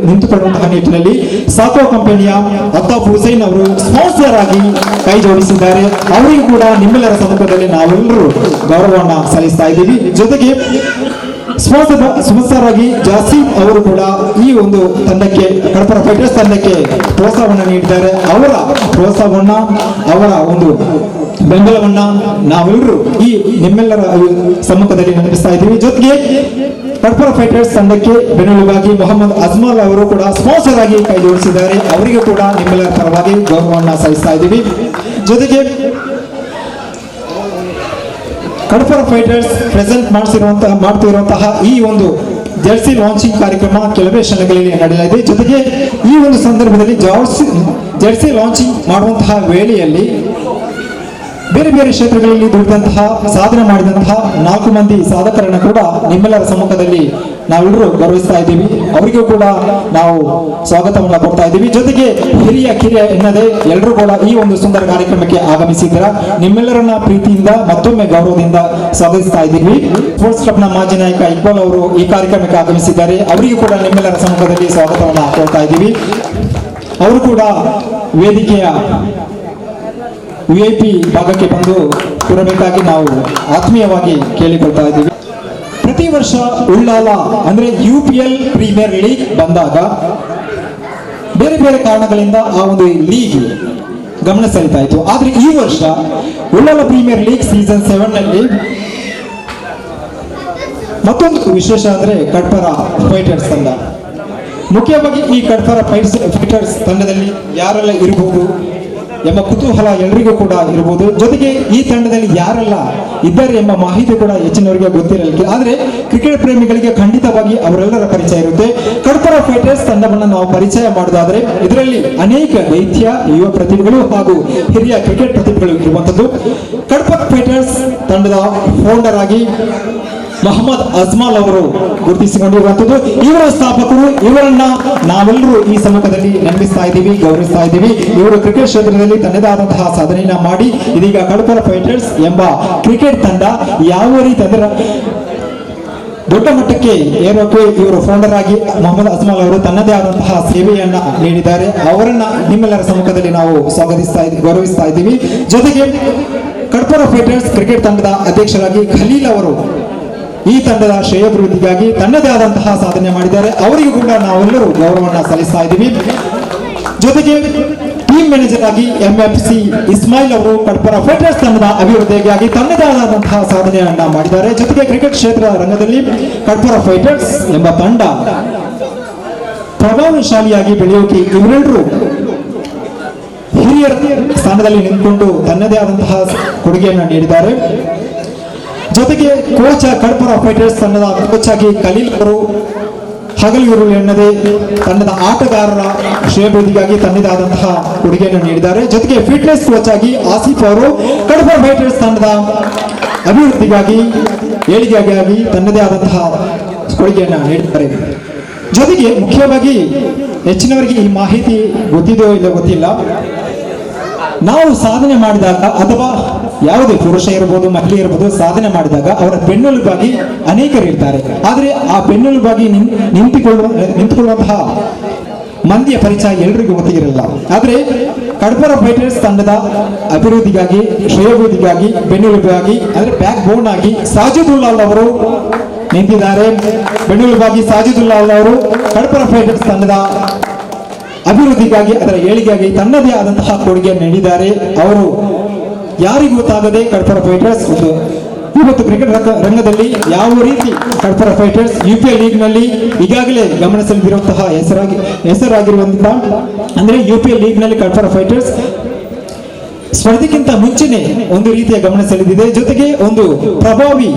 ನಿಂತುಕೊಳ್ಳುವಂತಹ ನಿಟ್ಟಿನಲ್ಲಿ ಸಾಕೋ ಕಂಪನಿಯ ಅತ್ತಾಫ್ ಹುಸೈನ್ ಅವರು ಸ್ಪಾನ್ಸರ್ ಆಗಿ ಕೈ ಜೋಡಿಸಿದ್ದಾರೆ. ಅವರಿಗೂ ಕೂಡ ನಿಮ್ಮೆಲ್ಲರ ಸಮ್ಮುಖದಲ್ಲಿ ನಾವೆಲ್ಲರೂ ಗೌರವವನ್ನು ಸಲ್ಲಿಸ್ತಾ ಇದ್ದೀವಿ. ಜೊತೆಗೆ ಸ್ಪಾನ್ಸರ್ ಆಗಿ ಜಾಸೀಂ ಅವರು ಕೂಡ ಈ ಒಂದು ತಂಡಕ್ಕೆ, ಕಡಪರ ಫೈಟರ್ಸ್ ತಂಡಕ್ಕೆ ಪ್ರೋತ್ಸಾಹವನ್ನು ನೀಡಿದ್ದಾರೆ. ಅವರ ಪ್ರೋತ್ಸಾಹವನ್ನ, ಅವರ ಒಂದು ಬೆಂಬಲವನ್ನ ನಾವೆಲ್ಲರೂ ಈ ನಿಮ್ಮೆಲ್ಲರ ಸಮ್ಮುಖದಲ್ಲಿ ನೆನಪಿಸ್ತಾ ಇದ್ದೀವಿ. ಜೊತೆಗೆ ಕಡಪರ ಫೈಟರ್ಸ್ ತಂಡಕ್ಕೆ ಬೆನ್ನೆಲುಬಾಗಿ ಮೊಹಮ್ಮದ್ ಅಜ್ಮಲ್ ಅವರು ಕೂಡ ಸ್ಪಾನ್ಸರ್ ಆಗಿ ಕೈ ಜೋಡಿಸಿದ್ದಾರೆ. ಅವರಿಗೂ ಕೂಡ ನಿಮ್ಮೆಲ್ಲರ ಪರವಾಗಿ ಗೌರವವನ್ನು ಸಲ್ಲಿಸ್ತಾ ಇದ್ದೀವಿ. ಜೊತೆಗೆ ಕಡಪರ ಫೈಟರ್ಸ್ ಪ್ರೆಸೆಂಟ್ ಮಾಡ್ತಿರುವಂತಹ ಈ ಒಂದು ಜರ್ಸಿ ಲಾಂಚಿಂಗ್ ಕಾರ್ಯಕ್ರಮ ಕೆಲವೇ ಕ್ಷಣಗಳಲ್ಲಿ ನಡೆಯಲಿದೆ. ಜೊತೆಗೆ ಈ ಒಂದು ಸಂದರ್ಭದಲ್ಲಿ ಜರ್ಸಿ ಲಾಂಚಿಂಗ್ ಮಾಡುವಂತಹ ವೇಳೆಯಲ್ಲಿ ಬೇರೆ ಬೇರೆ ಕ್ಷೇತ್ರಗಳಲ್ಲಿ ದುಡಿದಂತಹ, ಸಾಧನೆ ಮಾಡಿದಂತಹ 4 ಮಂದಿ ಸಾಧಕರನ್ನು ಕೂಡ ನಿಮ್ಮೆಲ್ಲರ ಸಮ್ಮುಖದಲ್ಲಿ ನಾವೆಲ್ಲರೂ ಗೌರವಿಸ್ತಾ ಇದ್ದೀವಿ. ಅವರಿಗೂ ಕೂಡ ನಾವು ಸ್ವಾಗತವನ್ನು ಕೊಡ್ತಾ ಇದ್ದೀವಿ. ಜೊತೆಗೆ ಹಿರಿಯ ಕಿರಿಯ ಎನ್ನದೆ ಎಲ್ಲರೂ ಕೂಡ ಈ ಒಂದು ಸುಂದರ ಕಾರ್ಯಕ್ರಮಕ್ಕೆ ಆಗಮಿಸಿದ್ದೀರಾ. ನಿಮ್ಮೆಲ್ಲರನ್ನ ಪ್ರೀತಿಯಿಂದ ಮತ್ತೊಮ್ಮೆ ಗೌರವದಿಂದ ಸ್ವಾಗತಿಸ್ತಾ ಇದ್ದೀವಿ. ಸ್ಪೋರ್ಟ್ಸ್ ಕ್ಲಬ್ನ ಮಾಜಿ ನಾಯಕ ಇಕ್ಬಾಲ್ ಅವರು ಈ ಕಾರ್ಯಕ್ರಮಕ್ಕೆ ಆಗಮಿಸಿದ್ದಾರೆ. ಅವರಿಗೂ ಕೂಡ ನಿಮ್ಮೆಲ್ಲರ ಸಮ್ಮುಖದಲ್ಲಿ ಸ್ವಾಗತವನ್ನು ಕೊಡ್ತಾ ಇದ್ದೀವಿ. ಅವರು ಕೂಡ ವೇದಿಕೆಯ VIP ಭಾಗಕ್ಕೆ ಬಂದು ಕೂರಬೇಕಾಗಿ ನಾವು ಆತ್ಮೀಯವಾಗಿ ಕೇಳಿಕೊಳ್ತಾ ಇದ್ದೀವಿ. ಪ್ರತಿ ವರ್ಷ ಉಳ್ಳಾಲ ಅಂದ್ರೆ UPL ಪ್ರೀಮಿಯರ್ ಲೀಗ್ ಬಂದಾಗ ಬೇರೆ ಬೇರೆ ಕಾರಣಗಳಿಂದ ಆ ಒಂದು ಲೀಗ್ ಗಮನ ಸೆಳೀತಾ ಇತ್ತು. ಆದ್ರೆ ಈ ವರ್ಷ ಉಳ್ಳಾಲ ಪ್ರೀಮಿಯರ್ ಲೀಗ್ ಸೀಸನ್ 7 ನಲ್ಲಿ ಮತ್ತೊಂದು ವಿಶೇಷ ಅಂದ್ರೆ ಕಡಪರ ಫೈಟರ್ಸ್ ತಂಡ. ಮುಖ್ಯವಾಗಿ ಈ ಕಡಪರ ಫೈಟರ್ಸ್ ತಂಡದಲ್ಲಿ ಯಾರೆಲ್ಲ ಇರಬಹುದು ಎಂಬ ಕುತೂಹಲ ಎಲ್ಲರಿಗೂ ಕೂಡ ಇರಬಹುದು. ಜೊತೆಗೆ ಈ ತಂಡದಲ್ಲಿ ಯಾರೆಲ್ಲ ಇದ್ದಾರೆ ಎಂಬ ಮಾಹಿತಿ ಕೂಡ ಹೆಚ್ಚಿನವರಿಗೆ ಗೊತ್ತಿರಲಿಕ್ಕೆ, ಆದರೆ ಕ್ರಿಕೆಟ್ ಪ್ರೇಮಿಗಳಿಗೆ ಖಂಡಿತವಾಗಿ ಅವರೆಲ್ಲರ ಪರಿಚಯ ಇರುತ್ತೆ. ಕಡಪರ ಫೈಟರ್ಸ್ ತಂಡವನ್ನು ನಾವು ಪರಿಚಯ ಮಾಡೋದಾದ್ರೆ ಇದರಲ್ಲಿ ಅನೇಕ ದೈತ್ಯ ಯುವ ಪ್ರತಿಭೆಗಳು ಹಾಗೂ ಹಿರಿಯ ಕ್ರಿಕೆಟ್ ಪ್ರತಿಭೆಗಳು ಇರುವಂತದ್ದು. ಕಡಪರ ಫೈಟರ್ಸ್ ತಂಡದ ಫೌಂಡರ್ ಆಗಿ ಮೊಹಮ್ಮದ್ ಅಜ್ಮಲ್ ಅವರು ಗುರುತಿಸಿಕೊಂಡಿರುವಂತದ್ದು. ಇವರ ಸ್ಥಾಪಕರು, ಇವರನ್ನ ನಾವೆಲ್ಲರೂ ಈ ಸಮ್ಮುಖದಲ್ಲಿ ನೆನಪಿಸ್ತಾ ಇದ್ದೀವಿ, ಗೌರವಿಸ್ತಾ ಇದ್ದೀವಿ. ಇವರು ಕ್ರಿಕೆಟ್ ಕ್ಷೇತ್ರದಲ್ಲಿ ತನ್ನದೇ ಆದಂತಹ ಸಾಧನೆಯನ್ನ ಮಾಡಿ ಇದೀಗ ಕಡಪರ ಫೈಟರ್ಸ್ ಎಂಬ ಕ್ರಿಕೆಟ್ ತಂಡ ಯಾವ ರೀತಿ ಅಂದ್ರೆ ದೊಡ್ಡ ಮಟ್ಟಕ್ಕೆ ಏರೋಕೆ ಇವರು ಫೌಂಡರ್ ಆಗಿ ಮೊಹಮ್ಮದ್ ಅಜ್ಮಲ್ ಅವರು ತನ್ನದೇ ಆದಂತಹ ಸೇವೆಯನ್ನ ನೀಡಿದ್ದಾರೆ. ಅವರನ್ನ ನಿಮ್ಮೆಲ್ಲರ ಸಮ್ಮುಖದಲ್ಲಿ ನಾವು ಗೌರವಿಸ್ತಾ ಇದ್ದೀವಿ. ಜೊತೆಗೆ ಕಡಪರ ಫೈಟರ್ಸ್ ಕ್ರಿಕೆಟ್ ತಂಡದ ಅಧ್ಯಕ್ಷರಾಗಿ ಖಲೀಲ್ ಅವರು ಈ ತಂಡದ ಶ್ರೇಯೋಭಿವೃದ್ಧಿಗಾಗಿ ತನ್ನದೇ ಆದಂತಹ ಸಾಧನೆ ಮಾಡಿದ್ದಾರೆ. ಅವರಿಗೂ ಕೂಡ ನಾವೆಲ್ಲರೂ ಗೌರವವನ್ನು ಸಲ್ಲಿಸ್ತಾ ಇದ್ದೀವಿ. ಜೊತೆಗೆ ಟೀಮ್ ಮ್ಯಾನೇಜರ್ ಆಗಿ MFC ಇಸ್ಮಾಯಿಲ್ ಅವರು ಕಡಪರ ಫೈಟರ್ಸ್ ತಂಡದ ಅಭಿವೃದ್ಧಿಗಾಗಿ ತನ್ನದೇ ಆದಂತಹ ಸಾಧನೆಯನ್ನ ಮಾಡಿದ್ದಾರೆ. ಜೊತೆಗೆ ಕ್ರಿಕೆಟ್ ಕ್ಷೇತ್ರದ ರಂಗದಲ್ಲಿ ಕಡಪರ ಫೈಟರ್ಸ್ ಎಂಬ ತಂಡ ಪ್ರಭಾವಶಾಲಿಯಾಗಿ ಬೆಳೆಯೋಕೆ ಇವರೆಲ್ಲರೂ ಹಿರಿಯರ ಸ್ಥಾನದಲ್ಲಿ ನಿಂತುಕೊಂಡು ತನ್ನದೇ ಆದಂತಹ ಕೊಡುಗೆಯನ್ನು ನೀಡಿದ್ದಾರೆ. ಜೊತೆಗೆ ಕೋಚ್ ಕಡಪರ ಫೈಟರ್ಸ್ ತಂಡದ ಕೋಚ್ ಆಗಿ ಖಲೀಲ್ ಅವರು ಹಗಲು ಎನ್ನದೇ ತಂಡದ ಆಟಗಾರರ ಶ್ರೇಯೋಭಿವೃದ್ಧಿಗಾಗಿ ತನ್ನದೇ ಆದಂತಹ ಕೊಡುಗೆಯನ್ನು ನೀಡಿದ್ದಾರೆ. ಜೊತೆಗೆ ಫಿಟ್ನೆಸ್ ಕೋಚ್ ಆಗಿ ಆಸಿಫ್ ಅವರು ಕಡಪರ ಫೈಟರ್ಸ್ ತಂಡದ ಅಭಿವೃದ್ಧಿಗಾಗಿ ಏಳಿಗೆಗಾಗಿ ತನ್ನದೇ ಆದಂತಹ ಕೊಡುಗೆಯನ್ನು ನೀಡಿದ್ದಾರೆ. ಜೊತೆಗೆ ಮುಖ್ಯವಾಗಿ ಹೆಚ್ಚಿನವರಿಗೆ ಈ ಮಾಹಿತಿ ಗೊತ್ತಿದೆಯೋ ಇಲ್ಲ ಗೊತ್ತಿಲ್ಲ, ನಾವು ಸಾಧನೆ ಮಾಡಿದಾಗ ಅಥವಾ ಯಾವುದೇ ಪುರುಷ ಇರಬಹುದು ಮಹಿಳೆ ಇರಬಹುದು ಸಾಧನೆ ಮಾಡಿದಾಗ ಅವರ ಬೆನ್ನೆಲುಬಾಗಿ ಅನೇಕರು ಇರ್ತಾರೆ. ಆದರೆ ಆ ಬೆನ್ನೆಲುಬಾಗಿ ನಿಂತುಕೊಳ್ಳುವಂತಹ ಮಂದಿಯ ಪರಿಚಯ ಎಲ್ರಿಗೂ ಗೊತ್ತಿರಲ್ಲ. ಆದರೆ ಕಡಪರ ಫೈಟರ್ಸ್ ತಂಡದ ಅಭಿವೃದ್ಧಿಗಾಗಿ ಶ್ರೇಯೋಭಿವೃದ್ಧಿಗಾಗಿ ಬೆನ್ನೆಲುಬಾಗಿ ಅಂದ್ರೆ ಬ್ಯಾಕ್ ಬೋನ್ ಆಗಿ ಸಾಜಿದುಲ್ಲಾಲ್ ಅವರು ನಿಂತಿದ್ದಾರೆ. ಬೆನ್ನೆಲುಬಾಗಿ ಸಾಜಿದುಲ್ಲಾಲ್ ಅವರು ಕಡಪರ ಫೈಟರ್ಸ್ ತಂಡದ ಅಭಿವೃದ್ಧಿಗಾಗಿ ಅದರ ಏಳಿಗೆಗಾಗಿ ತನ್ನದೇ ಆದಂತಹ ಕೊಡುಗೆಯನ್ನು ನೀಡಿದ್ದಾರೆ. ಅವರು ಯಾರಿಗೂ ಗೊತ್ತಾಗದೆ ಕಡಪರ ಫೈಟರ್ಸ್ ಇವತ್ತು ಕ್ರಿಕೆಟ್ ರಂಗದಲ್ಲಿ ಯಾವ ರೀತಿ ಕಡಪರ ಫೈಟರ್ಸ್ UPL ಲೀಗ್ ನಲ್ಲಿ ಈಗಾಗಲೇ ಗಮನ ಸೆಳೆದಿರುವಂತಹ ಹೆಸರಾಗಿರುವಂತಹ ಅಂದ್ರೆ UPL ಲೀಗ್ ನಲ್ಲಿ ಕಡಪರ ಫೈಟರ್ಸ್ ಸ್ಪರ್ಧೆಗಿಂತ ಮುಂಚೆನೆ ಒಂದು ರೀತಿಯ ಗಮನ ಸೆಳೆದಿದೆ. ಜೊತೆಗೆ ಒಂದು ಪ್ರಭಾವಿ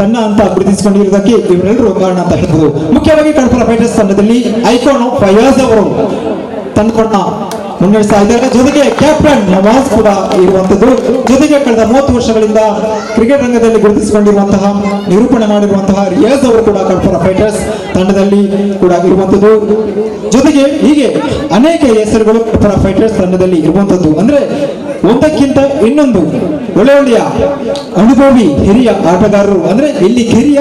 ತನ್ನ ಅಂತ ಗುರುತಿಸಿಕೊಂಡಿರುವುದಕ್ಕೆ ಇವರೆಲ್ಲರೂ ಕಾರಣ ಅಂತ ಹೇಳ್ಬೋದು. ಮುಖ್ಯವಾಗಿ ಕಡಪರ ಫೈಟರ್ಸ್ ತಂಡದಲ್ಲಿ ಐಕಾನ್ ಫಯಾಜ್ ಅವರು ತಂದುಕೊಂಡ ಮುನ್ನಡೆಸ್ತಾ ಇದ್ದಾರೆ. ಜೊತೆಗೆ ಕ್ಯಾಪ್ಟನ್ ನವಾಜ್ ಕೂಡ ಇರುವಂತದ್ದು. ಜೊತೆಗೆ ಕಳೆದ 30 ವರ್ಷಗಳಿಂದ ಕ್ರಿಕೆಟ್ ರಂಗದಲ್ಲಿ ಗುರುತಿಸಿಕೊಂಡಿರುವಂತಹ, ನಿರೂಪಣೆ ಮಾಡಿರುವಂತಹ ರಿಯಾಜ್ ಅವರು ಕೂಡ ಕಡ್ಪರ ಫೈಟರ್ಸ್ ತಂಡದಲ್ಲಿ ಕೂಡ ಇರುವಂತದ್ದು. ಜೊತೆಗೆ ಹೀಗೆ ಅನೇಕ ಹೆಸರುಗಳು ಕಡ್ಪರ ಫೈಟರ್ಸ್ ತಂಡದಲ್ಲಿ ಇರುವಂತದ್ದು. ಅಂದ್ರೆ ಒಂದಕ್ಕಿಂತ ಇನ್ನೊಂದು ಒಳ್ಳೆಯ ಅನುಭವಿ ಹಿರಿಯ ಆಟಗಾರರು. ಅಂದ್ರೆ ಇಲ್ಲಿ ಹಿರಿಯ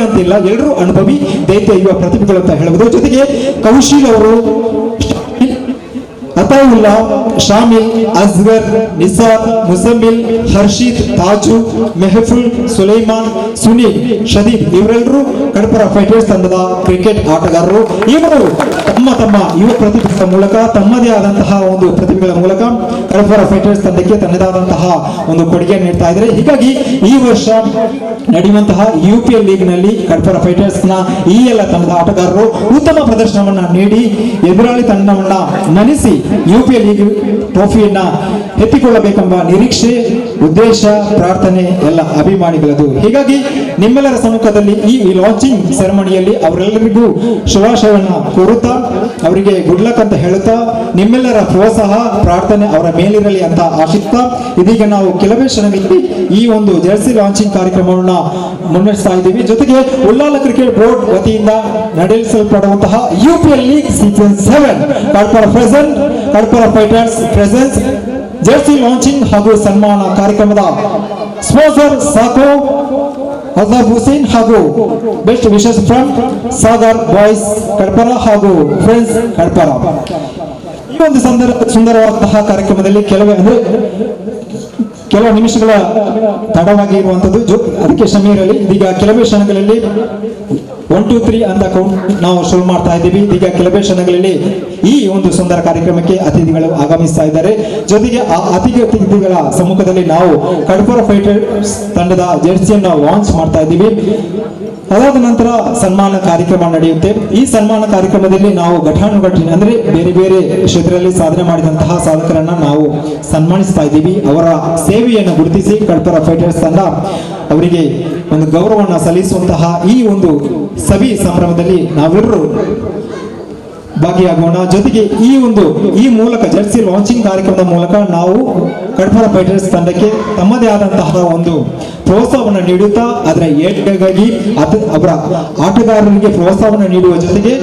ಅಂತಿಲ್ಲ, ಎಲ್ಲರೂ ಅನುಭವಿ ದೈತ್ಯ ಯುವ ಪ್ರತಿಭೆಗಳು ಅಂತ ಹೇಳಬಹುದು. ಜೊತೆಗೆ ಕೌಶಿಕ್ ಅವರು, ಅತಾವುಲ್ಲಾ, ಶಾಮಿಲ್, ಅಸ್ಗರ್, ನಿಸಾರ್, ಮುಸಮ್ಮಿಲ್, ಹರ್ಷಿತ್, ತಾಜು, ಮೆಹಫುಲ್, ಸುಲೈಮಾನ್, ಸುನೀಲ್, ಶದೀದ್ ಇವರೆಲ್ಲರೂ ಕಡ್ಪರ ಫೈಟರ್ಸ್ ತಂಡದ ಕ್ರಿಕೆಟ್ ಆಟಗಾರರು. ಇವರು ತಮ್ಮ ಯುವ ಪ್ರತಿಭೆಗಳ ಮೂಲಕ, ತಮ್ಮದೇ ಆದಂತಹ ಒಂದು ಪ್ರತಿಭೆಗಳ ಮೂಲಕ ಕಡ್ಪರ ಫೈಟರ್ಸ್ ತಂಡಕ್ಕೆ ತನ್ನದಾದಂತಹ ಒಂದು ಕೊಡುಗೆ ನೀಡ್ತಾ ಇದ್ದಾರೆ. ಹೀಗಾಗಿ ಈ ವರ್ಷ ನಡೆಯುವಂತಹ UPL ಲೀಗ್ ನಲ್ಲಿ ಕಡ್ಪರ ಫೈಟರ್ಸ್ ನ ಈ ಎಲ್ಲ ತಂಡದ ಆಟಗಾರರು ಉತ್ತಮ ಪ್ರದರ್ಶನವನ್ನ ನೀಡಿ ಎದುರಾಳಿ ತಂಡವನ್ನ ಮಣಿಸಿ UPL ಲೀಗ್ ಟ್ರೋಫಿಯನ್ನ ಎತ್ತಿಕೊಳ್ಳಬೇಕೆಂಬ ನಿರೀಕ್ಷೆ, ಉದ್ದೇಶ, ಪ್ರಾರ್ಥನೆ ಎಲ್ಲ ಅಭಿಮಾನಿಗಳದು. ಹೀಗಾಗಿ ನಿಮ್ಮೆಲ್ಲರ ಸಮ್ಮುಖದಲ್ಲಿ ಈ ಲಾಂಚಿಂಗ್ ಸೆರೆಮನಿಯಲ್ಲಿ ಅವರೆಲ್ಲರಿಗೂ ಶುಭಾಶಯವನ್ನ ಕೋರುತ್ತಾ, ಅವರಿಗೆ ಗುಡ್ ಲಕ್ ಅಂತ ಹೇಳುತ್ತಾ, ನಿಮ್ಮೆಲ್ಲರ ಪ್ರೋತ್ಸಾಹ ಪ್ರಾರ್ಥನೆ ಅವರ ಮೇಲಿರಲಿ ಅಂತ ಆಶಿಸ್ತಾ, ಇದೀಗ ನಾವು ಕೆಲವೇ ಕ್ಷಣಗಳಲ್ಲಿ ಈ ಒಂದು ಜೆರ್ಸಿ ಲಾಂಚಿಂಗ್ ಕಾರ್ಯಕ್ರಮವನ್ನು ಮುನ್ನಡೆಸ್ತಾ ಇದ್ದೀವಿ. ಜೊತೆಗೆ ಉಳ್ಳಾಲ ಕ್ರಿಕೆಟ್ ಬೋರ್ಡ್ ವತಿಯಿಂದ ನಡೆಸಲ್ಪಡುವಂತಹ UPL league season 7 Kadpara fighters presents jersey launching ಹಾಗೂ ಸನ್ಮಾನ ಕಾರ್ಯಕ್ರಮದ ಸ್ಪಾನ್ಸರ್ ಸಾಕೋ ಅಜಾಬ್ ಹುಸೇನ್ ಹಾಗೂ best wishes from Sagar boys Kadpara ಹಾಗೂ ಫ್ರೆಂಡ್ಸ್ ಕಡ್ಪರ. ಈ ಒಂದು ಸುಂದರವಾದಂತಹ ಕಾರ್ಯಕ್ರಮದಲ್ಲಿ ಕೆಲವು ನಿಮಿಷಗಳ ತಡವಾಗಿ ಇರುವಂತದ್ದು, ಅದಕ್ಕೆ ಕ್ಷಮೆ ಇರಲಿ. ಇದೀಗ ಕೆಲವೇ ಕ್ಷಣಗಳಲ್ಲಿ 1, 2, 3 ಅಂತ ಕೌಂಟ್ ನಾವು ಶುರು ಮಾಡ್ತಾ ಇದ್ದೀವಿ. ಈಗ ಕೆಲವೇ ಕ್ಷಣಗಳಲ್ಲಿ ಈ ಒಂದು ಸುಂದರ ಕಾರ್ಯಕ್ರಮಕ್ಕೆ ಅತಿಥಿಗಳು ಆಗಮಿಸ್ತಾ ಇದ್ದಾರೆ. ಜೊತೆಗೆ ಆ ಅತಿಥಿಗಳ ಸಮ್ಮುಖದಲ್ಲಿ ನಾವು ಕಡ್ಪರ ಫೈಟರ್ಸ್ ತಂಡದ ಜೆರ್ಸಿಯನ್ನು ಲಾಂಚ್ ಮಾಡ್ತಾ ಇದ್ದೀವಿ. ಅದಾದ ನಂತರ ಸನ್ಮಾನ ಕಾರ್ಯಕ್ರಮ ನಡೆಯುತ್ತೆ. ಈ ಸನ್ಮಾನ ಕಾರ್ಯಕ್ರಮದಲ್ಲಿ ನಾವು ಘಟಾನುಘಟಿ ಅಂದ್ರೆ ಬೇರೆ ಬೇರೆ ಕ್ಷೇತ್ರದಲ್ಲಿ ಸಾಧನೆ ಮಾಡಿದಂತಹ ಸಾಧಕರನ್ನ ನಾವು ಸನ್ಮಾನಿಸ್ತಾ ಇದ್ದೀವಿ. ಅವರ ಸೇವೆಯನ್ನು ಗುರುತಿಸಿ ಕಡ್ಪರ ಫೈಟರ್ಸ್ ತಂಡ ಅವರಿಗೆ ಒಂದು ಗೌರವವನ್ನು ಸಲ್ಲಿಸುವಂತಹ ಈ ಒಂದು ಸಭಿ ಸಂಭ್ರಮದಲ್ಲಿ ನಾವೆಲ್ಲರೂ ಭಾಗಿಯಾಗೋಣ. ಜೊತೆಗೆ ಈ ಮೂಲಕ ಜೆರ್ಸಿ ಲಾಂಚಿಂಗ್ ಕಾರ್ಯಕ್ರಮದ ಮೂಲಕ ನಾವು ಕಡ್ಪರ ಫೈಟರ್ಸ್ ತಂಡಕ್ಕೆ ತಮ್ಮದೇ ಆದಂತಹ ಒಂದು ಪ್ರೋತ್ಸಾಹವನ್ನು ನೀಡುತ್ತಾ, ಅದರ ಏಟಿಗಾಗಿ ಅವರ ಆಟಗಾರರಿಗೆ ಪ್ರೋತ್ಸಾಹವನ್ನು ನೀಡುವ ಜೊತೆಗೆ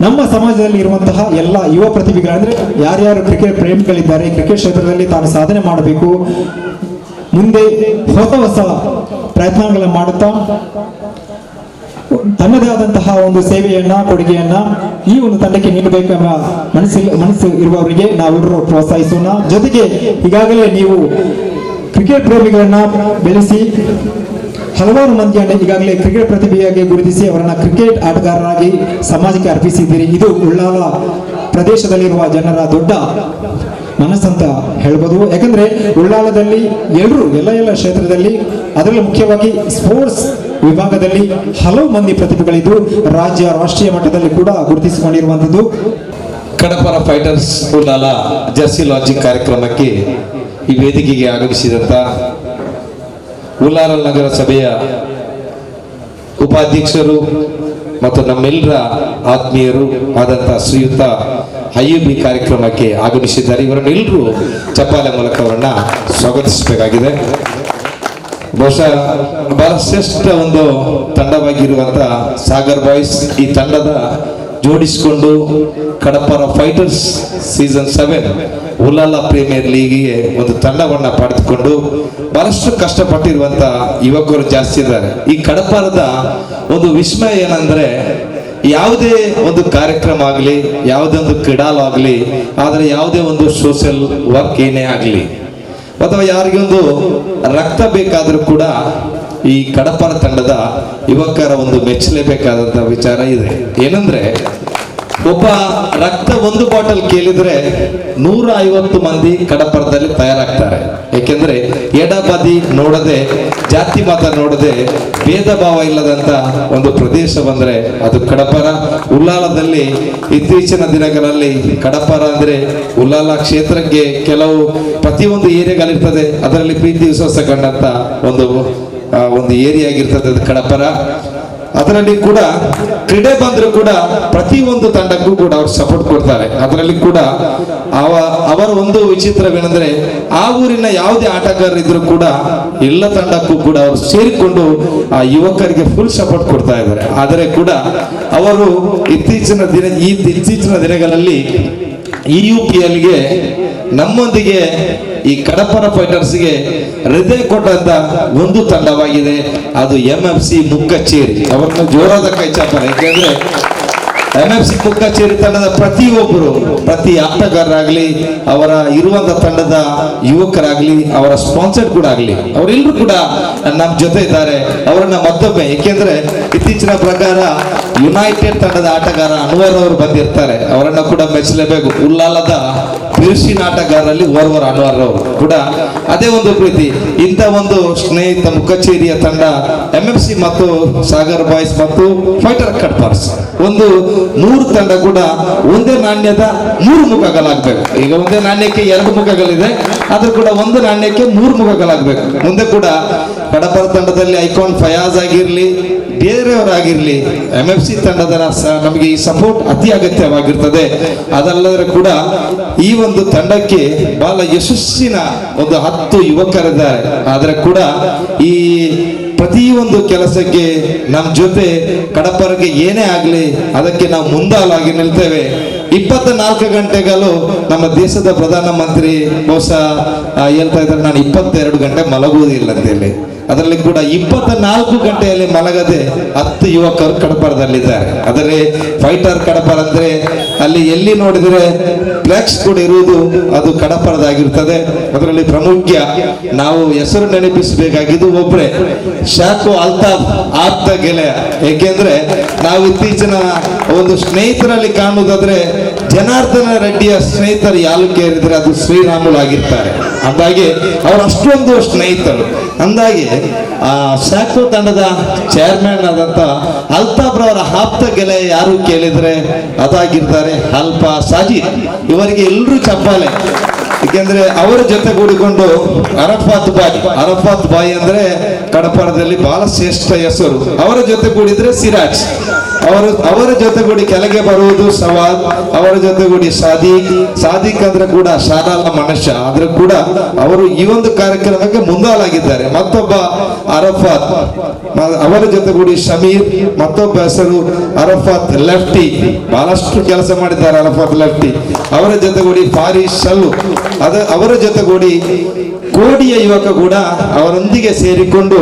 ನಮ್ಮ ಸಮಾಜದಲ್ಲಿ ಇರುವಂತಹ ಎಲ್ಲ ಯುವ ಪ್ರತಿಭೆಗಳು ಅಂದ್ರೆ ಯಾರ್ಯಾರು ಕ್ರಿಕೆಟ್ ಪ್ರೇಮಿಗಳಿದ್ದಾರೆ, ಕ್ರಿಕೆಟ್ ಕ್ಷೇತ್ರದಲ್ಲಿ ತಾನು ಸಾಧನೆ ಮಾಡಬೇಕು, ಮುಂದೆ ಹೊಸ ಪ್ರಯತ್ನಗಳನ್ನು ಮಾಡುತ್ತಾ ತನ್ನದೇ ಆದಂತಹ ಒಂದು ಸೇವೆಯನ್ನ, ಕೊಡುಗೆಯನ್ನ ಈ ಒಂದು ತಂಡಕ್ಕೆ ನೀಡಬೇಕೆಂಬ ಮನಸ್ಸು ಇರುವವರಿಗೆ ನಾವೆಲ್ಲರೂ ಪ್ರೋತ್ಸಾಹಿಸೋಣ. ಜೊತೆಗೆ ಈಗಾಗಲೇ ನೀವು ಕ್ರಿಕೆಟ್ ಪ್ರೇಮಿಗಳನ್ನ ಬೆಳೆಸಿ ಹಲವಾರು ಮಂದಿಯನ್ನು ಈಗಾಗಲೇ ಕ್ರಿಕೆಟ್ ಪ್ರತಿಭೆಯಾಗಿ ಗುರುತಿಸಿ ಅವರನ್ನ ಕ್ರಿಕೆಟ್ ಆಟಗಾರರಾಗಿ ಸಮಾಜಕ್ಕೆ ಅರ್ಪಿಸಿದ್ದೀರಿ. ಇದು ಉಳ್ಳಾಲ ಪ್ರದೇಶದಲ್ಲಿರುವ ಜನರ ದೊಡ್ಡ ಮನಸ್ಸಂತ ಹೇಳ್ಬೋದು. ಯಾಕಂದ್ರೆ ಉಳ್ಳಾಲದಲ್ಲಿ ಎಲ್ಲ ಕ್ಷೇತ್ರದಲ್ಲಿ, ಅದರಲ್ಲೂ ಮುಖ್ಯವಾಗಿ ಸ್ಪೋರ್ಟ್ಸ್ ವಿಭಾಗದಲ್ಲಿ ಹಲವು ಮಂದಿ ಪ್ರತಿಭೆಗಳಿದ್ದು ರಾಜ್ಯ ರಾಷ್ಟ್ರೀಯ ಮಟ್ಟದಲ್ಲಿ ಕೂಡ ಗುರುತಿಸಿಕೊಂಡಿರುವಂತದ್ದು. ಕಡಪರ ಫೈಟರ್ಸ್ ಉಳ್ಳಾಲ ಜೆರ್ಸಿ ಲಾಂಚಿಂಗ್ ಕಾರ್ಯಕ್ರಮಕ್ಕೆ ಈ ವೇದಿಕೆಗೆ ಆಗಮಿಸಿದಂತ ಉಳ್ಳಾಲ ನಗರ ಸಭೆಯ ಉಪಾಧ್ಯಕ್ಷರು ಮತ್ತು ನಮ್ಮೆಲ್ಲರ ಆತ್ಮೀಯರು ಆದಂತಹ ಶ್ರೀಯುತ IUB ಕಾರ್ಯಕ್ರಮಕ್ಕೆ ಆಗಮಿಸಿದ್ದಾರೆ. ಇವರನ್ನೆಲ್ಲರೂ ಚಪ್ಪಾಳೆ ಮೂಲಕ ಅವರನ್ನ ಸ್ವಾಗತಿಸಬೇಕಾಗಿದೆ. ಬಹುಶಃ ಬಹಳ ಶ್ರೇಷ್ಠ ಒಂದು ತಂಡವಾಗಿರುವಂತ ಸಾಗರ್ ಬಾಯ್ಸ್ ಈ ತಂಡದ ಜೋಡಿಸಿಕೊಂಡು ಕಡಪರ ಫೈಟರ್ಸ್ ಸೀಸನ್ 7 ಉಳ್ಳಾಲ ಪ್ರೀಮಿಯರ್ ಲೀಗಿಗೆ ಒಂದು ತಂಡವನ್ನ ಪಡೆದುಕೊಂಡು ಬಹಳಷ್ಟು ಕಷ್ಟಪಟ್ಟಿರುವಂತ ಯುವಕರು ಜಾಸ್ತಿ ಇದ್ದಾರೆ. ಈ ಕಡಪರದ ಒಂದು ವಿಸ್ಮಯ ಏನಂದ್ರೆ, ಯಾವುದೇ ಒಂದು ಕಾರ್ಯಕ್ರಮ ಆಗಲಿ, ಯಾವುದೇ ಒಂದು ಕ್ರೀಡಾಲು ಆಗಲಿ, ಆದರೆ ಯಾವುದೇ ಒಂದು ಸೋಷಿಯಲ್ ವರ್ಕ್ ಏನೇ ಆಗಲಿ ಅಥವಾ ಯಾರಿಗೊಂದು ರಕ್ತ ಬೇಕಾದರೂ ಕೂಡ ಈ ಕಡಪರ ತಂಡದ ಯುವಕರ ಒಂದು ಮೆಚ್ಚಲೇಬೇಕಾದಂತಹ ವಿಚಾರ ಇದೆ. ಏನಂದ್ರೆ, ಒಬ್ಬ ರಕ್ತ ಒಂದು ಬಾಟಲ್ ಕೇಳಿದ್ರೆ 150 ಮಂದಿ ಕಡಪರದಲ್ಲಿ ತಯಾರಾಗ್ತಾರೆ. ಏಕೆಂದ್ರೆ ಎಡಬದಿ ನೋಡದೆ, ಜಾತಿ ಮತ ನೋಡದೆ, ಭೇದ ಭಾವ ಇಲ್ಲದಂತ ಒಂದು ಪ್ರದೇಶ ಬಂದ್ರೆ ಅದು ಕಡಪರ. ಉಳ್ಳಾಲದಲ್ಲಿ ಇತ್ತೀಚಿನ ದಿನಗಳಲ್ಲಿ ಕಡಪರ ಅಂದ್ರೆ ಉಳ್ಳಾಲ ಕ್ಷೇತ್ರಕ್ಕೆ ಕೆಲವು ಪ್ರತಿಯೊಂದು ಏರಿಯಾಗಳಿರ್ತದೆ, ಅದರಲ್ಲಿ ಪ್ರೀತಿ ವಿಶ್ವಾಸ ಕಂಡಂತ ಒಂದು ಏರಿಯಾ ಆಗಿರ್ತದೆ ಅದು ಕಡಪರ. ಅದರಲ್ಲಿ ಕೂಡ ಕ್ರೀಡೆ ಬಂದರೂ ಕೂಡ ಪ್ರತಿಯೊಂದು ತಂಡಕ್ಕೂ ಕೂಡ ಅವರು ಸಪೋರ್ಟ್ ಕೊಡ್ತಾರೆ. ಅದರಲ್ಲಿ ಕೂಡ ಅವರ ಒಂದು ವಿಚಿತ್ರವೇನೆಂದ್ರೆ ಆ ಊರಿನ ಯಾವುದೇ ಆಟಗಾರರಿದ್ರು ಕೂಡ ಎಲ್ಲ ತಂಡಕ್ಕೂ ಕೂಡ ಅವರು ಸೇರಿಕೊಂಡು ಆ ಯುವಕರಿಗೆ ಫುಲ್ ಸಪೋರ್ಟ್ ಕೊಡ್ತಾ ಇದ್ದಾರೆ. ಆದರೆ ಕೂಡ ಅವರು ಇತ್ತೀಚಿನ ದಿನಗಳಲ್ಲಿ EUPLಗೆ ನಮ್ಮೊಂದಿಗೆ ಈ ಕಡಪರ ಫೈಟರ್ಸ್ಗೆ ಹೃದಯ ಕೊಟ್ಟಂತ ಒಂದು ತಂಡವಾಗಿದೆ, ಅದು MFC ಮುಕ್ಕಚ್ಚೇರಿ. ಅವರನ್ನು ಜೋರಾದ ಕೈ ಚಾಪನೆ. ಯಾಕೆಂದ್ರೆ MFC ಮುಕ್ಕಚ್ಚೇರಿ ತಂಡದ ಪ್ರತಿ ಆಟಗಾರರಾಗ್ಲಿ, ಅವರ ಇರುವಂತ ತಂಡದ ಯುವಕರಾಗ್ಲಿ, ಅವರ ಸ್ಪಾನ್ಸರ್ ಕೂಡ ಆಗ್ಲಿ, ಅವರೆಲ್ಲರೂ ಕೂಡ ನಮ್ಮ ಜೊತೆ ಇದ್ದಾರೆ. ಅವರನ್ನ ಮತ್ತೊಮ್ಮೆ, ಏಕೆಂದ್ರೆ ಇತ್ತೀಚಿನ ಪ್ರಕಾರ ಯುನೈಟೆಡ್ ತಂಡದ ಆಟಗಾರ ಅನ್ವರ್ ಅವರು ಬಂದಿರ್ತಾರೆ, ಅವರನ್ನ ಕೂಡ ಮೆಚ್ಚಲೇಬೇಕು. ಉಲ್ಲಾಲದ ಬಿರುಸಿನ ಆಟಗಾರರಲ್ಲಿ ಓರ್ವರ್ ಅನ್ವರ್ ಅವರು ಕೂಡ ಅದೇ ಒಂದು ಪ್ರೀತಿ. ಇಂಥ ಒಂದು ಸ್ನೇಹಿತ ಮುಕ್ಕಚ್ಚೇರಿಯ ತಂಡ MFC ಮತ್ತು ಸಾಗರ್ ಬಾಯ್ಸ್ ಮತ್ತು ಫೈಟರ್ ಕಡ್ಪರ್ಸ್ ಒಂದು 3 ತಂಡ ಕೂಡ ಒಂದೇ ನಾಣ್ಯದ 3 ಮುಖಗಳಾಗಬೇಕು. ಈಗ ಒಂದೇ ನಾಣ್ಯಕ್ಕೆ 2 ಮುಖಗಳಿದೆ, ಆದ್ರೂ ಕೂಡ ಒಂದು ನಾಣ್ಯಕ್ಕೆ 3 ಮುಖಗಳಾಗಬೇಕು. ಮುಂದೆ ಕೂಡ ಕಡಪರ ತಂಡದಲ್ಲಿ ಐಕಾನ್ ಫಯಾಜ್ ಆಗಿರ್ಲಿ, ಬೇರೆಯವರಾಗಿರ್ಲಿ, MFC ತಂಡದ ನಮಗೆ ಈ ಸಪೋರ್ಟ್ ಅತಿ ಅಗತ್ಯವಾಗಿರ್ತದೆ. ಅದಲ್ಲದೆ ಕೂಡ ಈ ಒಂದು ತಂಡಕ್ಕೆ ಬಹಳ ಯಶಸ್ಸಿನ ಒಂದು 10 ಯುವಕರಿದ್ದಾರೆ. ಆದರೆ ಕೂಡ ಈ ಪ್ರತಿಯೊಂದು ಕೆಲಸಕ್ಕೆ ನಮ್ಮ ಜೊತೆ ಕಡಪರಿಗೆ ಏನೇ ಆಗಲಿ ಅದಕ್ಕೆ ನಾವು ಮುಂದಾಲಾಗಿ ನಿಲ್ತೇವೆ. 24 ಗಂಟೆಗಳು ನಮ್ಮ ದೇಶದ ಪ್ರಧಾನಮಂತ್ರಿ ಬಹುಶಃ ಹೇಳ್ತಾ ಇದ್ದಾರೆ, ನಾನು 22 ಗಂಟೆ ಮಲಗುವುದಿಲ್ಲ ಅಂತೇಳಿ. ಅದರಲ್ಲಿ ಕೂಡ 24 ಗಂಟೆಯಲ್ಲಿ ಮಲಗದೆ 10 ಯುವಕರು ಕಡಪರದಲ್ಲಿದ್ದಾರೆ. ಆದರೆ ಫೈಟರ್ ಕಡಪರ ಅಂದ್ರೆ ಅಲ್ಲಿ ಎಲ್ಲಿ ನೋಡಿದರೆ ಫ್ಲೆಕ್ಸ್ ಕೂಡ ಇರುವುದು ಅದು ಕಡಪರದಾಗಿರ್ತದೆ. ಅದರಲ್ಲಿ ಪ್ರಮುಖ ನಾವು ಹೆಸರು ನೆನಪಿಸಬೇಕಾಗಿದ್ದು ಒಬ್ಬರೇ, ಶಾಕೋ ಅಲ್ತಾಫ್ ಆಪ್ತ ಗೆಳೆಯ. ಏಕೆಂದ್ರೆ ನಾವು ಇತ್ತೀಚಿನ ಒಂದು ಸ್ನೇಹಿತರಲ್ಲಿ ಕಾಣುವುದಾದ್ರೆ ಜನಾರ್ದನ ರೆಡ್ಡಿಯ ಸ್ನೇಹಿತರು ಯಾರು ಕೇಳಿದ್ರೆ ಅದು ಶ್ರೀರಾಮುಲು ಆಗಿರ್ತಾರೆ. ಅಂದಾಗೆ ಅವರು ಅಷ್ಟೊಂದು ಸ್ನೇಹಿತರು. ಅಂದಾಗೆ ಆ ಶಾಕೋ ತಂಡದ ಚೇರ್ಮನ್ ಆದಂತ ಅಲ್ತಾಫ್ ರವರ ಆಪ್ತ ಗೆಳೆಯ ಯಾರು ಕೇಳಿದ್ರೆ ಅದಾಗಿರ್ತಾರೆ ಅಲ್ಫಾ ಸಾಜಿದ್. ಇವರಿಗೆ ಎಲ್ಲರೂ ಚಪ್ಪಾಳೆ. ಏಕೆಂದ್ರೆ ಅವರ ಜೊತೆ ಕೂಡಿಕೊಂಡು ಅರಫಾತ್ ಬಾಯಿ ಅಂದ್ರೆ ಕಡಪರದಲ್ಲಿ ಬಹಳ ಶ್ರೇಷ್ಠ ಹೆಸರು. ಅವರ ಜೊತೆ ಕೂಡಿದ್ರೆ ಸಿರಾಜ್, ಅವರ ಜೊತೆಗೂಡಿ ಕೆಳಗೆ ಬರುವುದು ಸವಾದ್, ಅವರ ಜೊತೆಗೂಡಿ ಸಾದಿಕ್ ಅಂದ್ರೆ ಕೂಡ ಶಾಲಾಲ ಮನುಷ್ಯ. ಆದ್ರೂ ಕೂಡ ಅವರು ಈ ಒಂದು ಕಾರ್ಯಕ್ರಮಕ್ಕೆ ಮುಂದಾಲಾಗಿದ್ದಾರೆ. ಮತ್ತೊಬ್ಬ ಅರಫಾತ್, ಅವರ ಜೊತೆಗೂಡಿ ಶಮೀರ್, ಮತ್ತೊಬ್ಬ ಹೆಸರು ಅರಫಾತ್ ಲೆಫ್ಟಿ, ಬಹಳಷ್ಟು ಕೆಲಸ ಮಾಡಿದ್ದಾರೆ ಅರಫಾತ್ ಲೆಫ್ಟಿ. ಅವರ ಜೊತೆಗೂಡಿ ಫಾರಿಸ್ ಶಲ್ಲು, ಅವರ ಜೊತೆಗೂಡಿ ಕೋಡಿಯ ಯುವಕ ಕೂಡ ಅವರೊಂದಿಗೆ ಸೇರಿಕೊಂಡು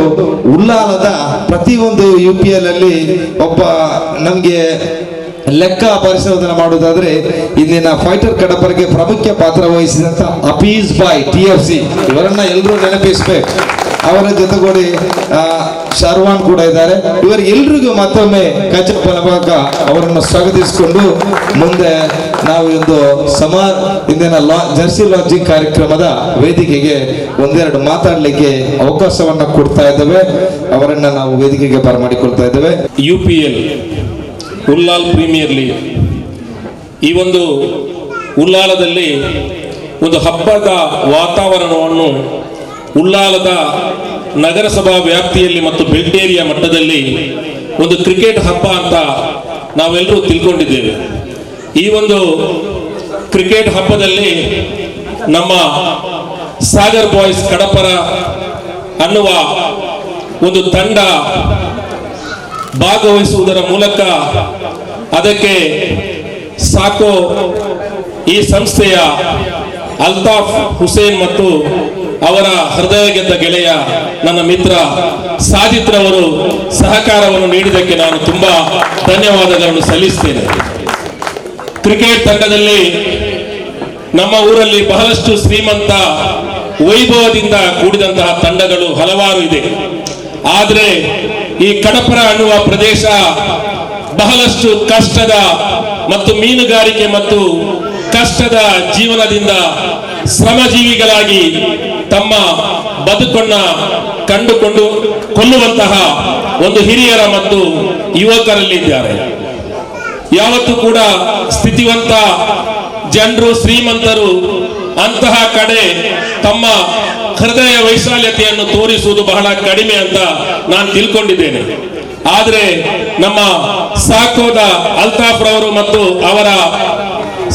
ಉಲ್ಲಾಲದ ಪ್ರತಿಯೊಂದು UPL ಅಲ್ಲಿ ಒಬ್ಬ ನಮ್ಗೆ ಲೆಕ್ಕ ಪರಿಶೋಧನೆ ಮಾಡುವುದಾದ್ರೆ ಇಂದಿನ ಫೈಟರ್ ಕಡಪರಿಗೆ ಪ್ರಮುಖ ಪಾತ್ರ ವಹಿಸಿದಂತ ಅಫೀಜ್ ಬಾಯ್ TFC, ಇವರನ್ನ ಎಲ್ಲರೂ ನೆನಪಿಸಬೇಕು. ಅವರ ಜೊತೆಗೂಡಿ ಶರ್ವಾನ್ ಕೂಡ ಇದ್ದಾರೆ. ಇವರೆಲ್ಲರಿಗೂ ಮತ್ತೊಮ್ಮೆ ಕಚ್ಚಪ್ಪನವಾಗ ಅವರನ್ನು ಸ್ವಾಗತಿಸಿಕೊಂಡು ಮುಂದೆ ನಾವು ಒಂದು ಇಂದಿನ ಜರ್ಸಿ ಲಾಂಚಿಂಗ್ ಕಾರ್ಯಕ್ರಮದ ವೇದಿಕೆಗೆ ಒಂದೆರಡು ಮಾತಾಡಲಿಕ್ಕೆ ಅವಕಾಶವನ್ನ ಕೊಡ್ತಾ ಇದ್ದೇವೆ. ಅವರನ್ನ ನಾವು ವೇದಿಕೆಗೆ ಬರಮಾಡಿಕೊಳ್ತಾ ಇದ್ದೇವೆ. UPL ಉಲ್ಲಾಲ್ ಪ್ರೀಮಿಯರ್ ಲೀಗ್, ಈ ಒಂದು ಉಲ್ಲಾಲದಲ್ಲಿ ಒಂದು ಹಬ್ಬದ ವಾತಾವರಣವನ್ನು ಉಲ್ಲಾಲದ ನಗರಸಭಾ ವ್ಯಾಪ್ತಿಯಲ್ಲಿ ಮತ್ತು ಬೆಲ್ಟೇರಿಯಾ ಮಟ್ಟದಲ್ಲಿ ಒಂದು ಕ್ರಿಕೆಟ್ ಹಬ್ಬ ಅಂತ ನಾವೆಲ್ಲರೂ ತಿಳ್ಕೊಂಡಿದ್ದೇವೆ. ಈ ಒಂದು ಕ್ರಿಕೆಟ್ ಹಬ್ಬದಲ್ಲಿ ನಮ್ಮ ಸಾಗರ್ ಬಾಯ್ಸ್ ಕಡಪರ ಅನ್ನುವ ಒಂದು ತಂಡ ಭಾಗವಹಿಸುವುದರ ಮೂಲಕ ಅದಕ್ಕೆ ಸಾಕೋ ಈ ಸಂಸ್ಥೆಯ ಅಲ್ತಾಫ್ ಹುಸೇನ್ ಮತ್ತು ಅವರ ಹೃದಯ ಗೆದ್ದ ಗೆಳೆಯ ನನ್ನ ಮಿತ್ರ ಸಾಜಿತ್ರವರು ಸಹಕಾರವನ್ನು ನೀಡಿದ್ದಕ್ಕೆ ನಾನು ತುಂಬಾ ಧನ್ಯವಾದಗಳನ್ನು ಸಲ್ಲಿಸ್ತೇನೆ. ಕ್ರಿಕೆಟ್ ತಂಡದಲ್ಲಿ ನಮ್ಮ ಊರಲ್ಲಿ ಬಹಳಷ್ಟು ಶ್ರೀಮಂತ ವೈಭವದಿಂದ ಕೂಡಿದಂತಹ ತಂಡಗಳು ಹಲವಾರು ಇದೆ. ಆದರೆ ಈ ಕಡಪರ ಅನ್ನುವ ಪ್ರದೇಶ ಬಹಳಷ್ಟು ಕಷ್ಟದ ಮತ್ತು ಮೀನುಗಾರಿಕೆ ಮತ್ತು ಕಷ್ಟದ ಜೀವನದಿಂದ ಶ್ರಮಜೀವಿಗಳಾಗಿ ತಮ್ಮ ಬದುಕನ್ನ ಕಂಡುಕೊಂಡು ಕೊಲ್ಲುವಂತಹ ಒಂದು ಹಿರಿಯರ ಮತ್ತು ಯುವಕರಲ್ಲಿದ್ದಾರೆ. ಯಾವತ್ತೂ ಕೂಡ ಸ್ಥಿತಿವಂತ ಜನರು, ಶ್ರೀಮಂತರು ಅಂತಹ ಕಡೆ ತಮ್ಮ ಹೃದಯ ವೈಶಾಲ್ಯತೆಯನ್ನು ತೋರಿಸುವುದು ಬಹಳ ಕಡಿಮೆ ಅಂತ ನಾನು ತಿಳ್ಕೊಂಡಿದ್ದೇನೆ. ಆದರೆ ನಮ್ಮ ಸಾಕೋದ ಅಲ್ತಾಫ್ ರವರು ಮತ್ತು ಅವರ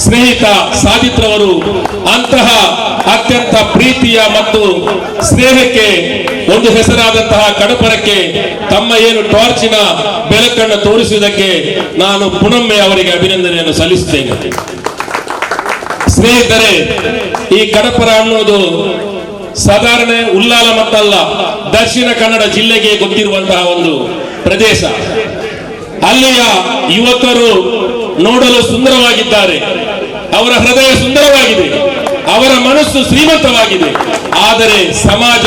ಸ್ನೇಹಿತ ಸಾದಿತ್ ರವರು ಅಂತಹ ಅತ್ಯಂತ ಪ್ರೀತಿಯ ಮತ್ತು ಸ್ನೇಹಕ್ಕೆ ಒಂದು ಹೆಸರಾದಂತಹ ಕಡಪರಕ್ಕೆ ತಮ್ಮ ಏನು ಟಾರ್ಚಿನ ಬೆಳಕನ್ನು ತೋರಿಸುವುದಕ್ಕೆ ನಾನು ಪುನೊಮ್ಮೆ ಅವರಿಗೆ ಅಭಿನಂದನೆಯನ್ನು ಸಲ್ಲಿಸುತ್ತೇನೆ. ಸ್ನೇಹಿತರೆ, ಈ ಕಡಪರ ಅನ್ನೋದು ಸಾಧಾರಣ ಉಲ್ಲಾಲ ಮತ್ತಲ್ಲ, ದಕ್ಷಿಣ ಕನ್ನಡ ಜಿಲ್ಲೆಗೆ ಗೊತ್ತಿರುವಂತಹ ಒಂದು ಪ್ರದೇಶ. ಅಲ್ಲಿಯ ಯುವಕರು ನೋಡಲು ಸುಂದರವಾಗಿದ್ದಾರೆ, ಅವರ ಹೃದಯ ಸುಂದರವಾಗಿದೆ, ಅವರ ಮನಸ್ಸು ಶ್ರೀಮಂತವಾಗಿದೆ. ಆದರೆ ಸಮಾಜ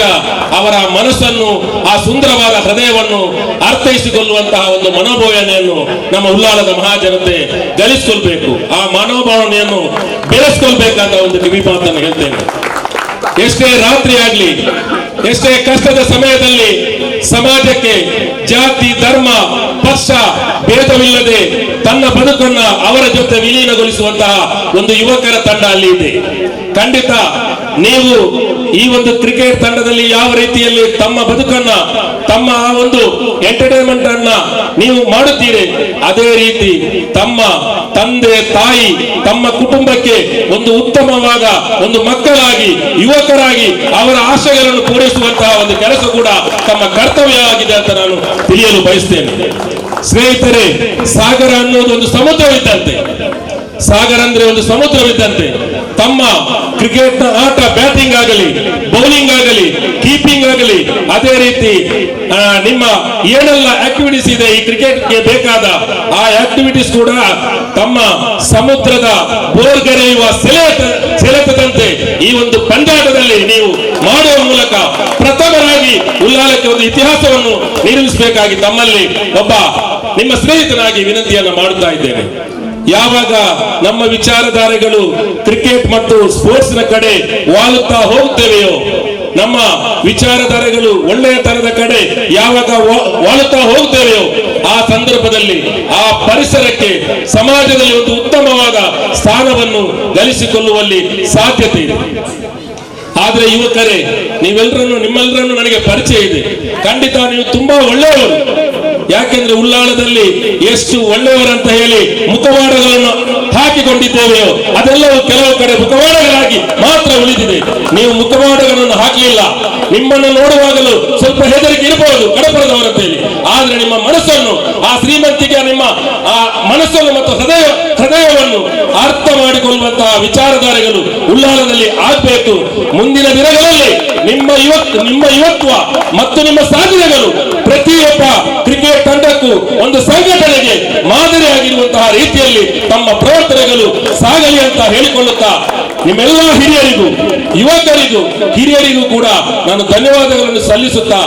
ಅವರ ಮನಸ್ಸನ್ನು, ಆ ಸುಂದರವಾದ ಹೃದಯವನ್ನು ಅರ್ಥೈಸಿಕೊಳ್ಳುವಂತಹ ಒಂದು ಮನೋಭಾವನೆಯನ್ನು ನಮ್ಮ ಉಲ್ಲಾಲದ ಮಹಾಜನತೆ ಗಳಿಸಿಕೊಳ್ಬೇಕು. ಆ ಮನೋಭಾವನೆಯನ್ನು ಬೆಳೆಸ್ಕೊಳ್ಬೇಕಂತ ಒಂದು ಕಿವಿ ಮಾತನ್ನು ಹೇಳ್ತೇನೆ. ಎಷ್ಟೇ ರಾತ್ರಿ ಆಗ್ಲಿ, ಎಷ್ಟೇ ಕಷ್ಟದ ಸಮಯದಲ್ಲಿ ಸಮಾಜಕ್ಕೆ ಜಾತಿ, ಧರ್ಮ, ಪಕ್ಷ ಭೇದವಿಲ್ಲದೆ ತನ್ನ ಬದುಕನ್ನ ಅವರ ಜೊತೆ ವಿಲೀನಗೊಳಿಸುವಂತಹ ಒಂದು ಯುವಕರ ತಂಡ ಅಲ್ಲಿ ಇದೆ. ಖಂಡಿತ ನೀವು ಈ ಒಂದು ಕ್ರಿಕೆಟ್ ತಂಡದಲ್ಲಿ ಯಾವ ರೀತಿಯಲ್ಲಿ ತಮ್ಮ ಬದುಕನ್ನ, ತಮ್ಮ ಆ ಒಂದು ಎಂಟರ್ಟೈನ್ಮೆಂಟ್ ಅನ್ನ ನೀವು ಮಾಡುತ್ತೀರಿ, ಅದೇ ರೀತಿ ತಮ್ಮ ತಂದೆ ತಾಯಿ, ತಮ್ಮ ಕುಟುಂಬಕ್ಕೆ ಒಂದು ಉತ್ತಮವಾದ ಒಂದು ಮಕ್ಕಳಾಗಿ, ಯುವಕರಾಗಿ ಅವರ ಆಶಯಗಳನ್ನು ಪೂರೈಸುವಂತಹ ಒಂದು ಕೆಲಸ ಕೂಡ ತಮ್ಮ ಕರ್ತವ್ಯವಾಗಿದೆ ಅಂತ ನಾನು ತಿಳಿಯಲು ಬಯಸ್ತೇನೆ. ಸ್ನೇಹಿತರೆ, ಸಾಗರ ಅನ್ನೋದು ಒಂದು ಸಮುದ್ರವಿದ್ದಂತೆ. ಸಾಗರ ಅಂದ್ರೆ ಒಂದು ಸಮುದ್ರವಿದ್ದಂತೆ. ತಮ್ಮ ಕ್ರಿಕೆಟ್ ಆಟ ಬ್ಯಾಟಿಂಗ್ ಆಗಲಿ, ಬೌಲಿಂಗ್ ಆಗಲಿ, ಕೀಪಿಂಗ್ ಆಗಲಿ, ಅದೇ ರೀತಿ ನಿಮ್ಮ ಏನೆಲ್ಲ ಆಕ್ಟಿವಿಟೀಸ್ ಇದೆ ಈ ಕ್ರಿಕೆಟ್ಗೆ ಬೇಕಾದ ಆ ಆಕ್ಟಿವಿಟೀಸ್ ಕೂಡ ತಮ್ಮ ಸಮುದ್ರದ ಬೋರ್ಗರೆಯುವ ಸೆಳೆತದಂತೆ ಈ ಒಂದು ಪಂದ್ಯಾಟದಲ್ಲಿ ನೀವು ಮಾಡುವ ಮೂಲಕ ಪ್ರಥಮರಾಗಿ ಉಲ್ಲಾಲಕ್ಕೆ ಒಂದು ಇತಿಹಾಸವನ್ನು ನಿರ್ಮಿಸಬೇಕಾಗಿ ತಮ್ಮಲ್ಲಿ ಒಬ್ಬ ನಿಮ್ಮ ಸ್ನೇಹಿತನಾಗಿ ವಿನಂತಿಯನ್ನು ಮಾಡುತ್ತಾ ಇದ್ದೇನೆ. ಯಾವಾಗ ನಮ್ಮ ವಿಚಾರಧಾರೆಗಳು ಕ್ರಿಕೆಟ್ ಮತ್ತು ಸ್ಪೋರ್ಟ್ಸ್ ನ ಕಡೆ ವಾಲುತ್ತಾ ಹೋಗುತ್ತವೆಯೋ, ನಮ್ಮ ವಿಚಾರಧಾರೆಗಳು ಒಳ್ಳೆಯ ತರದ ಕಡೆ ಯಾವಾಗ ವಾಲುತ್ತಾ ಹೋಗುತ್ತವೆಯೋ, ಆ ಸಂದರ್ಭದಲ್ಲಿ ಆ ಪರಿಸರಕ್ಕೆ, ಸಮಾಜದಲ್ಲಿ ಒಂದು ಉತ್ತಮವಾದ ಸ್ಥಾನವನ್ನು ಗಳಿಸಿಕೊಳ್ಳುವಲ್ಲಿ ಸಾಧ್ಯತೆ ಇದೆ. ಆದ್ರೆ ಯುವಕರೇ, ನಿಮ್ಮೆಲ್ಲರನ್ನು ನನಗೆ ಪರಿಚಯ ಇದೆ. ಖಂಡಿತ ನೀವು ತುಂಬಾ ಒಳ್ಳೆಯವರು. ಯಾಕೆಂದ್ರೆ ಉಲ್ಲಾಳದಲ್ಲಿ ಎಷ್ಟು ಒಳ್ಳೆಯವರಂತ ಹೇಳಿ ಮುಖವಾಡಗಳನ್ನು ಹಾಕಿಕೊಂಡಿದ್ದೇವೆಯೋ ಅದೆಲ್ಲವೂ ಕೆಲವು ಕಡೆ ಮುಖವಾಡಗಳಾಗಿ ಮಾತ್ರ ಉಳಿದಿದೆ. ನೀವು ಮುಖವಾಡಗಳನ್ನು ಹಾಕಲಿಲ್ಲ. ನಿಮ್ಮನ್ನು ನೋಡುವಾಗಲೂ ಸ್ವಲ್ಪ ಹೆದರಿಕೆ ಇರಬಹುದು ಕಡಪರದವರಂತೇಳಿ, ಆದ್ರೆ ನಿಮ್ಮ ಮನಸ್ಸನ್ನು, ಆ ಶ್ರೀಮಂತಿಗೆ ನಿಮ್ಮ ಆ ಮನಸ್ಸನ್ನು ಮತ್ತು ಹೃದಯವನ್ನು ಅರ್ಥ ಮಾಡಿಕೊಳ್ಳುವಂತಹ ವಿಚಾರಧಾರೆಗಳು ಉಲ್ಲಾಳದಲ್ಲಿ ಆಗಬೇಕು. ಮುಂದಿನ ದಿನಗಳಲ್ಲಿ ನಿಮ್ಮ ಯುವತ್ವ ಮತ್ತು ನಿಮ್ಮ ಸಾಧನೆಗಳು ಪ್ರತಿಯೊಬ್ಬ ಕ್ರಿಕೆಟ್ ತಂಡಕ್ಕೂ ಒಂದು ಸಂಘಟನೆಗೆ ಮಾದರಿಯಾಗಿರುವಂತಹ ರೀತಿಯಲ್ಲಿ ತಮ್ಮ ಪ್ರವರ್ತನೆಗಳು ಸಾಗಲಿ ಅಂತ ಹೇಳಿಕೊಳ್ಳುತ್ತಾ, ನಿಮ್ಮೆಲ್ಲ ಹಿರಿಯರಿಗೂ, ಯುವಕರಿಗೂ, ಹಿರಿಯರಿಗೂ ಕೂಡ ನಾನು ಧನ್ಯವಾದಗಳನ್ನು ಸಲ್ಲಿಸುತ್ತಾ,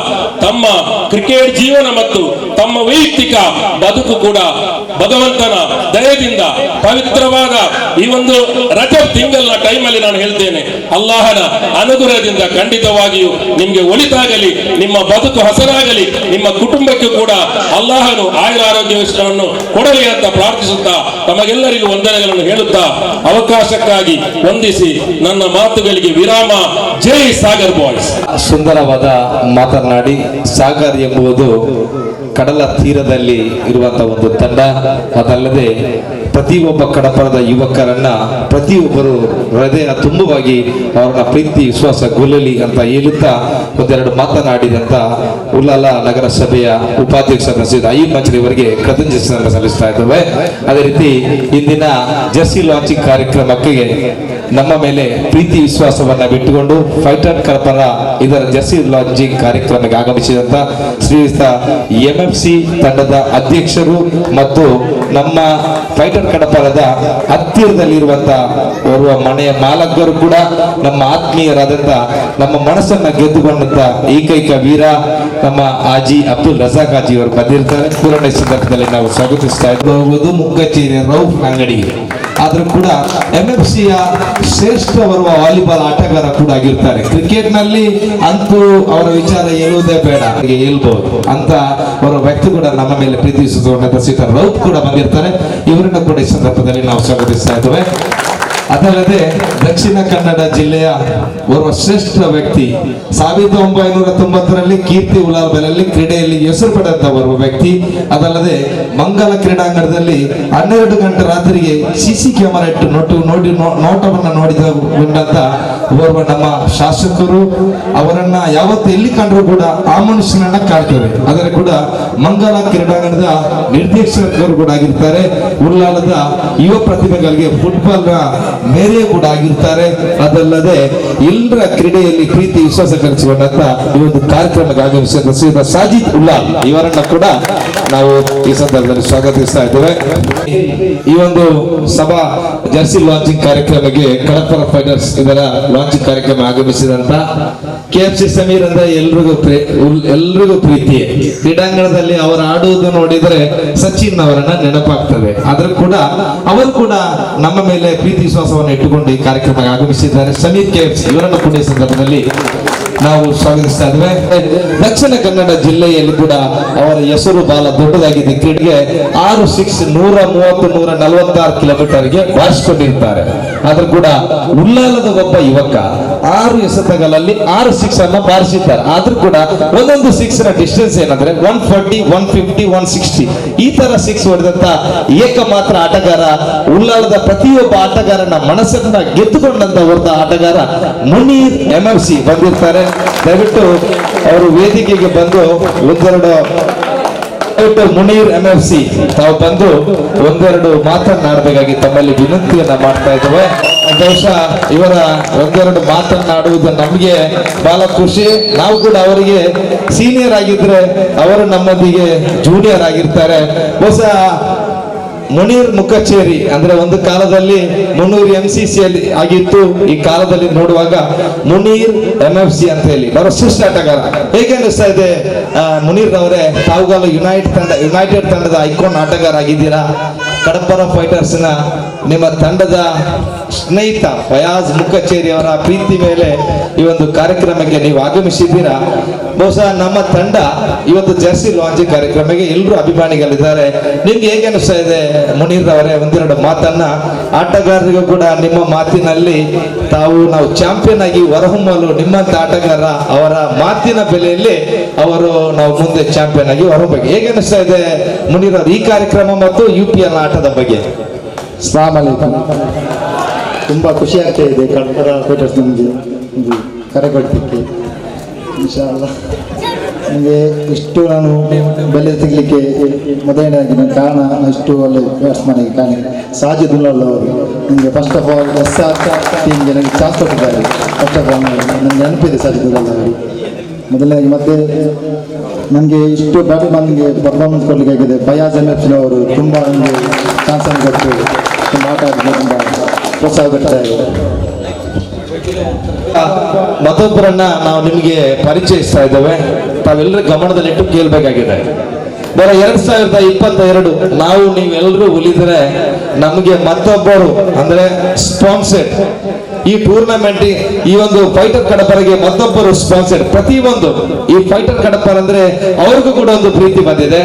ತಮ್ಮ ಕ್ರಿಕೆಟ್ ಜೀವನ ಮತ್ತು ತಮ್ಮ ವೈಯಕ್ತಿಕ ಬದುಕು ಕೂಡ ಭಗವಂತನ ದಯದಿಂದ ಪವಿತ್ರವಾದ ಈ ಒಂದು ರಜಬ್ ತಿಂಗಳ ಟೈಮಲ್ಲಿ ನಾನು ಹೇಳ್ತೇನೆ, ಅಲ್ಲಾಹನ ಅನುಗ್ರಹದಿಂದ ಖಂಡಿತವಾಗಿಯೂ ನಿಮಗೆ ಒಳಿತಾಗಲಿ, ನಿಮ್ಮ ಬದುಕು ಹಸನಾಗಲಿ, ನಿಮ್ಮ ಕುಟುಂಬಕ್ಕೂ ಕೂಡ ಅಲ್ಲಾಹನು ಆಯುರ ಆರೋಗ್ಯವನ್ನು ಕೊಡಲಿ ಅಂತ ಪ್ರಾರ್ಥಿಸುತ್ತಾ ತಮಗೆಲ್ಲರಿಗೂ ವಂದನೆಗಳನ್ನು ಹೇಳುತ್ತಾ ಅವಕಾಶಕ್ಕಾಗಿ ವಂದಿಸಿ ನನ್ನ ಮಾತುಗಳಿಗೆ ವಿರಾಮ. ಜೈ ಸಾಗರ್ ಬಾಯ್ಸ್. ಸುಂದರವಾದ ಮಾತನಾಡಿ, ಸಾಗರ್ ಎಂಬುದು ಕಡಲ ತೀರದಲ್ಲಿ ಇರುವಂತಹ ಒಂದು ತಂಡ. ಅದಲ್ಲದೆ ಪ್ರತಿಯೊಬ್ಬ ಕಡಪರದ ಯುವಕರನ್ನ ಪ್ರತಿಯೊಬ್ಬರು ಹೃದಯ ತುಂಬವಾಗಿ ಅವರನ್ನ ಪ್ರೀತಿ ವಿಶ್ವಾಸ ಗೊಲ್ಲಲಿ ಅಂತ ಹೇಳುತ್ತಾ ಒಂದೆರಡು ಮಾತನಾಡಿದಂತ ಉಲ್ಲಾಲ ನಗರಸಭೆಯ ಉಪಾಧ್ಯಕ್ಷ ನಸೀದ್ ಅಯ್ಯಬ್ ಮಂಚರಿ ಅವರಿಗೆ ಕೃತಜ್ಞತೆಯನ್ನು ಸಲ್ಲಿಸ್ತಾ ಇದ್ದೇವೆ. ಅದೇ ರೀತಿ ಇಂದಿನ ಜರ್ಸಿ ಲಾಂಚಿಂಗ್ ಕಾರ್ಯಕ್ರಮಕ್ಕೆ ನಮ್ಮ ಮೇಲೆ ಪ್ರೀತಿ ವಿಶ್ವಾಸವನ್ನ ಬಿಟ್ಟುಕೊಂಡು ಫೈಟರ್ ಕಡಪರ ಇದರ ಜರ್ಸಿ ಲಾಂಚಿಂಗ್ ಕಾರ್ಯಕ್ರಮಕ್ಕೆ ಆಗಮಿಸಿದಂತ ಶ್ರೀಯುತ MFC ತಂಡದ ಅಧ್ಯಕ್ಷರು ಮತ್ತು ನಮ್ಮ ಫೈಟರ್ ಕಡಪರದ ಹತ್ತಿರದಲ್ಲಿರುವಂತಹ ಓರ್ವ ಮನೆಯ ಮಾಲಕರು ಕೂಡ ನಮ್ಮ ಆತ್ಮೀಯರಾದಂತ, ನಮ್ಮ ಮನಸ್ಸನ್ನ ಗೆದ್ದುಕೊಂಡಂತ ಏಕೈಕ ವೀರ ನಮ್ಮ ಆಜಿ ಅಬ್ದುಲ್ ರಜಾಕ್ ಆಜಿ ಅವರು ಬಂದಿರ್ತಾರೆ. ಪೂರ್ಣ ಸಂದರ್ಭದಲ್ಲಿ ನಾವು ಸ್ವಾಗತಿಸ್ತಾ ಇದ್ದು ಮುಗ್ಗಚೇರಿ ರೌಫ್ ಅಂಗಡಿ ಆದ್ರೂ ಕೂಡ MFCಯ ಶ್ರೇಷ್ಠ ಬರುವ ವಾಲಿಬಾಲ್ ಆಟಗಾರ ಕೂಡ ಆಗಿರ್ತಾರೆ. ಕ್ರಿಕೆಟ್ ನಲ್ಲಿ ಅಂತೂ ಅವರ ವಿಚಾರ ಹೇಳುವುದೇ ಬೇಡ, ಹೇಳ್ಬಹುದು ಅಂತ ಅವರ ವ್ಯಕ್ತಿ ಕೂಡ ನಮ್ಮ ಮೇಲೆ ಪ್ರೀತಿಸುವಂತ ರೌಫ್ ಕೂಡ ಬಂದಿರ್ತಾರೆ. ಇವರನ್ನು ಕೂಡ ಈ ಸಂದರ್ಭದಲ್ಲಿ ನಾವು ಸ್ವಾಗತಿಸ್ತಾ ಇದ್ದೇವೆ. ಅದಲ್ಲದೆ ದಕ್ಷಿಣ ಕನ್ನಡ ಜಿಲ್ಲೆಯ ಓರ್ವ ಶ್ರೇಷ್ಠ ವ್ಯಕ್ತಿ 1990ರಲ್ಲಿ ಕೀರ್ತಿ ಉಲಾಲ್ಬೆಲಲ್ಲಿ ಕ್ರೀಡೆಯಲ್ಲಿ ಹೆಸರು ಪಡೆದಂತ ಓರ್ವ ವ್ಯಕ್ತಿ. ಅದಲ್ಲದೆ ಮಂಗಲ ಕ್ರೀಡಾಂಗಣದಲ್ಲಿ 12 ಗಂಟೆ ರಾತ್ರಿಗೆ ಸಿಸಿ ಕ್ಯಾಮೆರಾ ಇಟ್ಟು ನೋಟವನ್ನು ನೋಡಿದಂತ ಓರ್ವ ನಮ್ಮ ಶಾಸಕರು. ಅವರನ್ನ ಯಾವತ್ತು ಎಲ್ಲಿ ಕಂಡ್ರು ಕೂಡ ಆ ಮನುಷ್ಯನನ್ನ ಕಾಡ್ತೇವೆ. ಅದರ ಕೂಡ ಮಂಗಲ ಕ್ರೀಡಾಂಗಣದ ನಿರ್ದೇಶಕರು ಕೂಡ ಆಗಿರ್ತಾರೆ. ಉಳ್ಳಾಲದ ಯುವ ಪ್ರತಿಭೆಗಳಿಗೆ ಫುಟ್ಬಾಲ್ ನ ಮೇರೆ ಕೂಡ ಆಗಿರ್ತಾರೆ. ಅದಲ್ಲದೆ ಎಲ್ಲರ ಕ್ರೀಡೆಯಲ್ಲಿ ಪ್ರೀತಿ ವಿಶ್ವಾಸ ಕಲಿಸಿಕೊಂಡಂತ ಈ ಒಂದು ಕಾರ್ಯಕ್ರಮಕ್ಕೆ ಆಗಮಿಸಿದ ಶ್ರೀಯುತ ಸಾಜಿದ್ ಉಲ್ಲಾಲ್ ಇವರನ್ನ ಕೂಡ ನಾವು ಈ ಸಂದರ್ಭದಲ್ಲಿ ಸ್ವಾಗತಿಸ್ತಾ ಇದ್ದೇವೆ. ಈ ಒಂದು ಸಭಾ ಜರ್ಸಿ ಲಾಂಚಿಂಗ್ ಕಾರ್ಯಕ್ರಮಕ್ಕೆ ಕಡಪರ ಫೈಟರ್ಸ್ ಇದರ ಲಾಂಚಿಂಗ್ ಕಾರ್ಯಕ್ರಮ ಆಗಮಿಸಿದಂತ KFC ಸಮೀರ್ ಅಂದ್ರೆ ಎಲ್ರಿಗೂ ಪ್ರೀತಿ. ಕ್ರೀಡಾಂಗಣದಲ್ಲಿ ಅವರು ಆಡುವುದು ನೋಡಿದರೆ ಸಚಿನ್ ಅವರನ್ನ ನೆನಪಾಗ್ತದೆ. ಆದ್ರೂ ಕೂಡ ಅವರು ಕೂಡ ನಮ್ಮ ಮೇಲೆ ಪ್ರೀತಿ ವಿಶ್ವಾಸವನ್ನು ಇಟ್ಟುಕೊಂಡು ಈ ಕಾರ್ಯಕ್ರಮಕ್ಕೆ ಆಗಮಿಸಿದ್ದಾರೆ. ಸಮೀರ್ KFC ಇವರನ್ನು ಕೂಡ ಈ ಸಂದರ್ಭದಲ್ಲಿ ನಾವು ಸ್ವಾಗತಿಸ್ತಾ ಇದ್ದೇವೆ. ದಕ್ಷಿಣ ಕನ್ನಡ ಜಿಲ್ಲೆಯಲ್ಲಿ ಕೂಡ ಅವರ ಹೆಸರು ಬಹಳ ದೊಡ್ಡದಾಗಿದೆ. ಕ್ರೀಡೆಗೆ 6 6 146 ಕಿಲೋಮೀಟರ್ಗೆ ಬಾರಿಸಿಕೊಂಡಿರ್ತಾರೆ. ಆದ್ರೂ ಕೂಡ ಉಳ್ಳಾಲದ ಒಬ್ಬ ಯುವಕ 6 ಎಸೆತಗಳಲ್ಲಿ 6 6 ಅನ್ನು ಬಾರಿಸಿದ್ದಾರೆ. ಆದ್ರೂ ಕೂಡ ಒಂದೊಂದು 6 ನ ಡಿಸ್ಟೆನ್ಸ್ ಏನಂದ್ರೆ 140 150 160 ಈ ತರ 6 ಹೊಡೆದಂತ ಏಕಮಾತ್ರ ಆಟಗಾರ, ಉಳ್ಳಾಲದ ಪ್ರತಿಯೊಬ್ಬ ಆಟಗಾರನ ಮನಸ್ಸನ್ನ ಗೆದ್ದುಕೊಂಡಂತ ಹೊರತ ಆಟಗಾರ ಮುನೀರ್ MFC ಬಂದಿರ್ತಾರೆ. ದಯವಿಟ್ಟು ಅವರು ವೇದಿಕೆಗೆ ಬಂದು ಮುನೀರ್ MFC ತಾವು ಬಂದು ಒಂದೆರಡು ಮಾತನಾಡಬೇಕಾಗಿ ತಮ್ಮಲ್ಲಿ ವಿನಂತಿಯನ್ನ ಮಾಡ್ತಾ ಇದ್ದೇವೆ. ಬಹುಶಃ ಇವರ ಒಂದೆರಡು ಮಾತನಾಡುವುದು ನಮಗೆ ಬಹಳ ಖುಷಿ. ನಾವು ಕೂಡ ಅವರಿಗೆ ಸೀನಿಯರ್ ಆಗಿದ್ರೆ ಅವರು ನಮ್ಮೊಂದಿಗೆ ಜೂನಿಯರ್ ಆಗಿರ್ತಾರೆ. ಬಹುಶಃ ಮುನೀರ್ ಮುಖಚೇರಿ ಅಂದ್ರೆ ಒಂದು ಕಾಲದಲ್ಲಿ ಮುನ್ನೂರು MCC ಅಲ್ಲಿ ಆಗಿತ್ತು. ಈ ಕಾಲದಲ್ಲಿ ನೋಡುವಾಗ ಮುನೀರ್ MFC ಅಂತ ಹೇಳಿ ಬರೋ ಶ್ರೇಷ್ಠ ಆಟಗಾರ. ಹೇಗೆ ಅನಿಸ್ತಾ ಇದೆ ಮುನೀರ್ ಅವರೇ, ತಾವುಗಾಲ ಯುನೈಟೆಡ್ ತಂಡದ ಐಕಾನ್ ಆಟಗಾರ ಆಗಿದ್ದೀರಾ. ಕಡಪರ ಫೈಟರ್ಸ್ ನ ನಿಮ್ಮ ತಂಡದ ಸ್ನೇಹಿತ ಫಯಾಜ್ ಮುಖಚೇರಿ ಅವರ ಪ್ರೀತಿ ಮೇಲೆ ಈ ಒಂದು ಕಾರ್ಯಕ್ರಮಕ್ಕೆ ನೀವು ಆಗಮಿಸಿದ್ದೀರಾ. ಬಹುಶಃ ನಮ್ಮ ತಂಡ ಇವತ್ತು ಜರ್ಸಿ ಲಾಂಚಿಂಗ್ ಕಾರ್ಯಕ್ರಮಕ್ಕೆ ಎಲ್ಲರೂ ಅಭಿಮಾನಿಗಳಿದ್ದಾರೆ. ನಿಮ್ಗೆ ಹೇಗೆ ಅನಿಸ್ತಾ ಇದೆ ಮುನೀರ್ ಅವರೇ? ಒಂದೆರಡು ಮಾತನ್ನ ಆಟಗಾರರಿಗೂ ಕೂಡ ನಿಮ್ಮ ಮಾತಿನಲ್ಲಿ ನಾವು ಚಾಂಪಿಯನ್ ಆಗಿ ಹೊರಹೊಮ್ಮಲು ನಿಮ್ಮಂತ ಆಟಗಾರ ಅವರ ಮಾತಿನ ಬೆಲೆಯಲ್ಲಿ ನಾವು ಮುಂದೆ ಚಾಂಪಿಯನ್ ಆಗಿ ಹೊರಬೇಕು. ಹೇಗೆ ಅನಿಸ್ತಾ ಇದೆ ಮುನೀರ್ ಅವರು ಈ ಕಾರ್ಯಕ್ರಮ ಮತ್ತು UPL ಆಟದ ಬಗ್ಗೆ? ಅಸ್ಸಲಾಮು ಅಲೈಕುಂ. ತುಂಬ ಖುಷಿ ಆಗ್ತಾ ಇದೆ ಕಡಪರ ಫೈಟರ್ಸ್ ನಮಗೆ ಒಂದು ಕರೆ ಕೊಡ್ಲಿಕ್ಕೆ. ಇನ್ಶಾ ಅಲ್ಲಾಹ್ ನನಗೆ ಇಷ್ಟು ನಾನು ಬೆಲೆ ತೆಗಲಿಕ್ಕೆ ಮೊದಲನೇದಾಗಿ ನನ್ನ ಕಾರಣ ಇಷ್ಟು ಒಳ್ಳೆ ಬ್ಯಾಟ್ಸ್ಮನ್ಗೆ ಕಾರಣ ಸಾಜಿದ್ ಉಲ್ಲಾಲ್ ಅವರು. ನನಗೆ ಫಸ್ಟ್ ಆಫ್ ಆಲ್ SR ಟೀಮ್ಗೆ ನನಗೆ ಚಾನ್ಸ್ ಕೊಟ್ಟಿದ್ದಾರೆ. ಫಸ್ಟ್ ಆಫ್ ಆಲ್ ನನಗೆ ನೆನಪಿದೆ ಸಾಜಿದ್ ಉಲ್ಲಾಲ್ ಅವರು ಮೊದಲನೇದಾಗಿ. ಮತ್ತೆ ನನಗೆ ಇಷ್ಟು ಬ್ಯಾಟ್ಸ್ಮನ್ಗೆ ಪರ್ಫಾರ್ಮೆನ್ಸ್ ಕೊಡಲಿಕ್ಕೆ ಆಗಿದೆ ಫಯಾಜ್ MFC ಅವರು ತುಂಬ ನನಗೆ ಚಾನ್ಸನ್ನು ಕೊಟ್ಟು ತುಂಬ ಆಟ ಆಡಿದೆ, ತುಂಬ ಪ್ರೋತ್ಸಾಹ ಕೊಡ್ತಾ ಇದ್ದಾರೆ. ಮತ್ತೊಬ್ಬರನ್ನ ನಾವು ನಿಮಗೆ ಪರಿಚಯಿಸ್ತಾ ಇದ್ದೇವೆ. ತಾವೆಲ್ಲರ ಗಮನದಲ್ಲಿಟ್ಟು ಕೇಳಬೇಕಾಗಿದೆ. ಬರ 2022 ನಾವು ನೀವೆಲ್ಲರೂ ಉಳಿದ್ರೆ ನಮಗೆ ಮತ್ತೊಬ್ಬರು ಅಂದ್ರೆ ಸ್ಪಾನ್ಸರ್ ಈ ಟೂರ್ನಮೆಂಟ್ ಈ ಒಂದು ಫೈಟರ್ ಕಡಪರಿಗೆ ಮತ್ತೊಬ್ಬರು ಸ್ಪಾನ್ಸರ್. ಪ್ರತಿಯೊಂದು ಈ ಫೈಟರ್ ಕಡಪರ್ ಅಂದ್ರೆ ಅವ್ರಿಗೂ ಕೂಡ ಒಂದು ಪ್ರೀತಿ ಬಂದಿದೆ.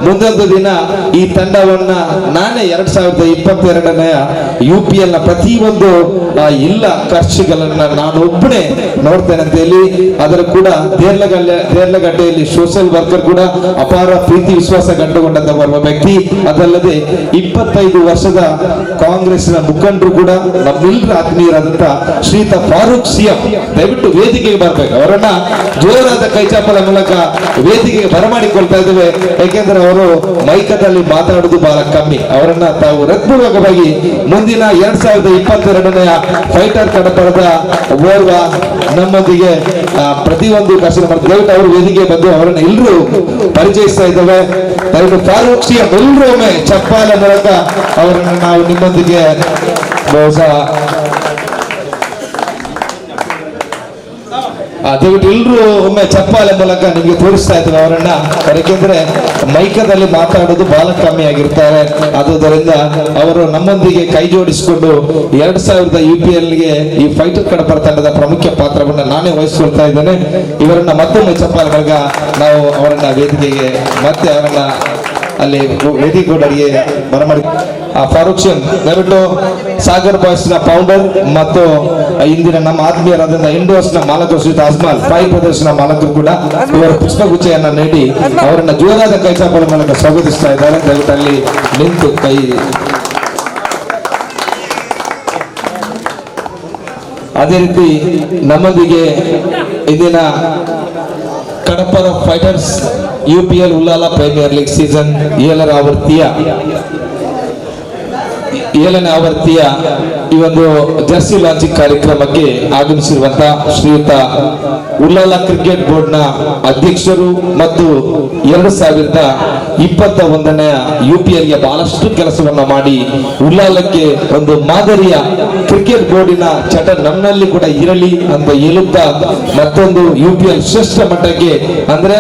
ಮುಂದೊಂದು ದಿನ ಈ ತಂಡವನ್ನ ನಾನೇ 2022ನೇ UPL ನ ಪ್ರತಿಯೊಂದು ಇಲ್ಲ ಖರ್ಚುಗಳನ್ನ ನಾನು ಒಬ್ಬನೇ ನೋಡ್ತೇನೆ ಅಂತ ಹೇಳಿ ಅದರ ಕೂಡ ದೇರ್ಲಗಡ್ಡೆಯಲ್ಲಿ ಸೋಷಿಯಲ್ ವರ್ಕರ್ ಕೂಡ ಅಪಾರ ಪ್ರೀತಿ ವಿಶ್ವಾಸ ಕಂಡುಕೊಂಡಂತ ಬರುವ ವ್ಯಕ್ತಿ. ಅದಲ್ಲದೆ 25 ವರ್ಷದ ಕಾಂಗ್ರೆಸ್ನ ಮುಖಂಡರು ಕೂಡ ನಮ್ಮೆಲ್ಲರ ಆತ್ಮೀಯರಾದಂತ ಶ್ರೀಯುತ ಫಾರೂಕ್ CM ದಯವಿಟ್ಟು ವೇದಿಕೆಗೆ ಬರಬೇಕು. ಅವರನ್ನ ಜೋರಾದ ಕೈಚಾಪದ ಮೂಲಕ ವೇದಿಕೆಗೆ ಬರಮಾಡಿಕೊಳ್ತಾ ಇದ್ದೇವೆ. ಯಾಕೆಂದ್ರೆ ಅವರು ಮೈಕದಲ್ಲಿ ಮಾತಾಡುವುದು ಬಹಳ ಕಮ್ಮಿ. ಅವರನ್ನ ತಾವು ಹೃತ್ಪೂರ್ವಕವಾಗಿ ಮುಂದಿನ 2022ನೇ ಫೈಟರ್ ಕಡಪರದ ಓರ್ವ ನಮ್ಮೊಂದಿಗೆ ಪ್ರತಿಯೊಂದು ಕಷ್ಟ ದಯವಿಟ್ಟು ಅವರು ವೇದಿಕೆ ಬಂದು ಅವರನ್ನ ಎಲ್ಲರೂ ಪರಿಚಯಿಸ್ತಾ ಇದ್ದೇವೆ. ದಯವಿಟ್ಟು ಫಾರೂಕ್ CM ಎಲ್ಲರೂ ಒಮ್ಮೆ ಚಪ್ಪಾಳೆ ಮೂಲಕ ಅವರನ್ನು ನಾವು ನಿಮ್ಮೊಂದಿಗೆ ಬಹುಶಃ ದಯವಿಟ್ಟು ಎಲ್ಲರೂ ಒಮ್ಮೆ ಚಪ್ಪಾಳೆ ಮೂಲಕ ನಿಮಗೆ ತೋರಿಸ್ತಾ ಇದ್ದೇವೆ ಅವರನ್ನ. ಯಾಕೆಂದ್ರೆ ಮೈಕದಲ್ಲಿ ಮಾತಾಡೋದು ಬಹಳ ಕಮ್ಮಿ ಆಗಿರ್ತಾರೆ. ಆದುದರಿಂದ ಅವರು ನಮ್ಮೊಂದಿಗೆ ಕೈ ಜೋಡಿಸಿಕೊಂಡು 2000 UPLಗೆ ಈ ಫೈಟರ್ ಕಡಪರ ತಂಡದ ಪ್ರಮುಖ ಪಾತ್ರವನ್ನು ನಾನೇ ವಹಿಸಿಕೊಳ್ತಾ ಇದ್ದೇನೆ. ಇವರನ್ನ ಮತ್ತೊಮ್ಮೆ ಚಪ್ಪಾಳೆ ಮೂಲಕ ನಾವು ಅವರನ್ನ ವೇದಿಕೆಗೆ ಮತ್ತೆ ಅವರನ್ನ ಅಲ್ಲಿ ವೇದಿಕೆ ಬರಮಾಡಿ ಫಾರೂಕ್ ಸಿಂಗ್ ದಯವಿಟ್ಟು ಸಾಗರ್ ಬಾಯ್ಸ್ ನ ಫೌಂಡರ್ ಮತ್ತು ಇಂದಿನ ನಮ್ಮ ಆತ್ಮೀಯರಾದ ಇಂಡೋಸ್ ನ ಮಾಲಕರು ಶ್ರೀ ಅಜ್ಮಲ್ ಫೈವ್ ಬ್ರದರ್ಸ್ ನ ಮಾಲಕರು ಕೂಡ ಇವರ ಪುಷ್ಪಗುಚ್ಛೆಯನ್ನ ನೀಡಿ ಅವರನ್ನ ಜೋರಾದ ಕೈಚಾಪಲ ಮೂಲಕ ಸ್ವಾಗತಿಸ್ತಾ ಇದ್ದಾರೆ. ದಯವಿಟ್ಟು ಅಲ್ಲಿ ನಿಂತು ಕೈ. ಅದೇ ರೀತಿ ನಮ್ಮೊಂದಿಗೆ ಇಂದಿನ Kadapara fighters UPL Ullal premier league season 7ರ ಆವೃತ್ತಿಯ ಈ ಒಂದು ಜರ್ಸಿ ಲಾಂಚಿಂಗ್ ಕಾರ್ಯಕ್ರಮಕ್ಕೆ ಆಗಮಿಸಿರುವಂತಹ ಶ್ರೀಯುತ ಉಲ್ಲಾಲ ಕ್ರಿಕೆಟ್ ಬೋರ್ಡ್ ನ ಅಧ್ಯಕ್ಷರು ಮತ್ತು 2021ನೇ UPL ಗೆ ಬಹಳಷ್ಟು ಕೆಲಸವನ್ನ ಮಾಡಿ ಉಲ್ಲಾಲಕ್ಕೆ ಒಂದು ಮಾದರಿಯ ಕ್ರಿಕೆಟ್ ಬೋರ್ಡಿನ ಚಟ ನಮ್ಮಲ್ಲಿ ಕೂಡ ಇರಲಿ ಅಂತ ಹೇಳುತ್ತಾ ಮತ್ತೊಂದು UPL ಶ್ರೇಷ್ಠ ಮಟ್ಟಕ್ಕೆ ಅಂದ್ರೆ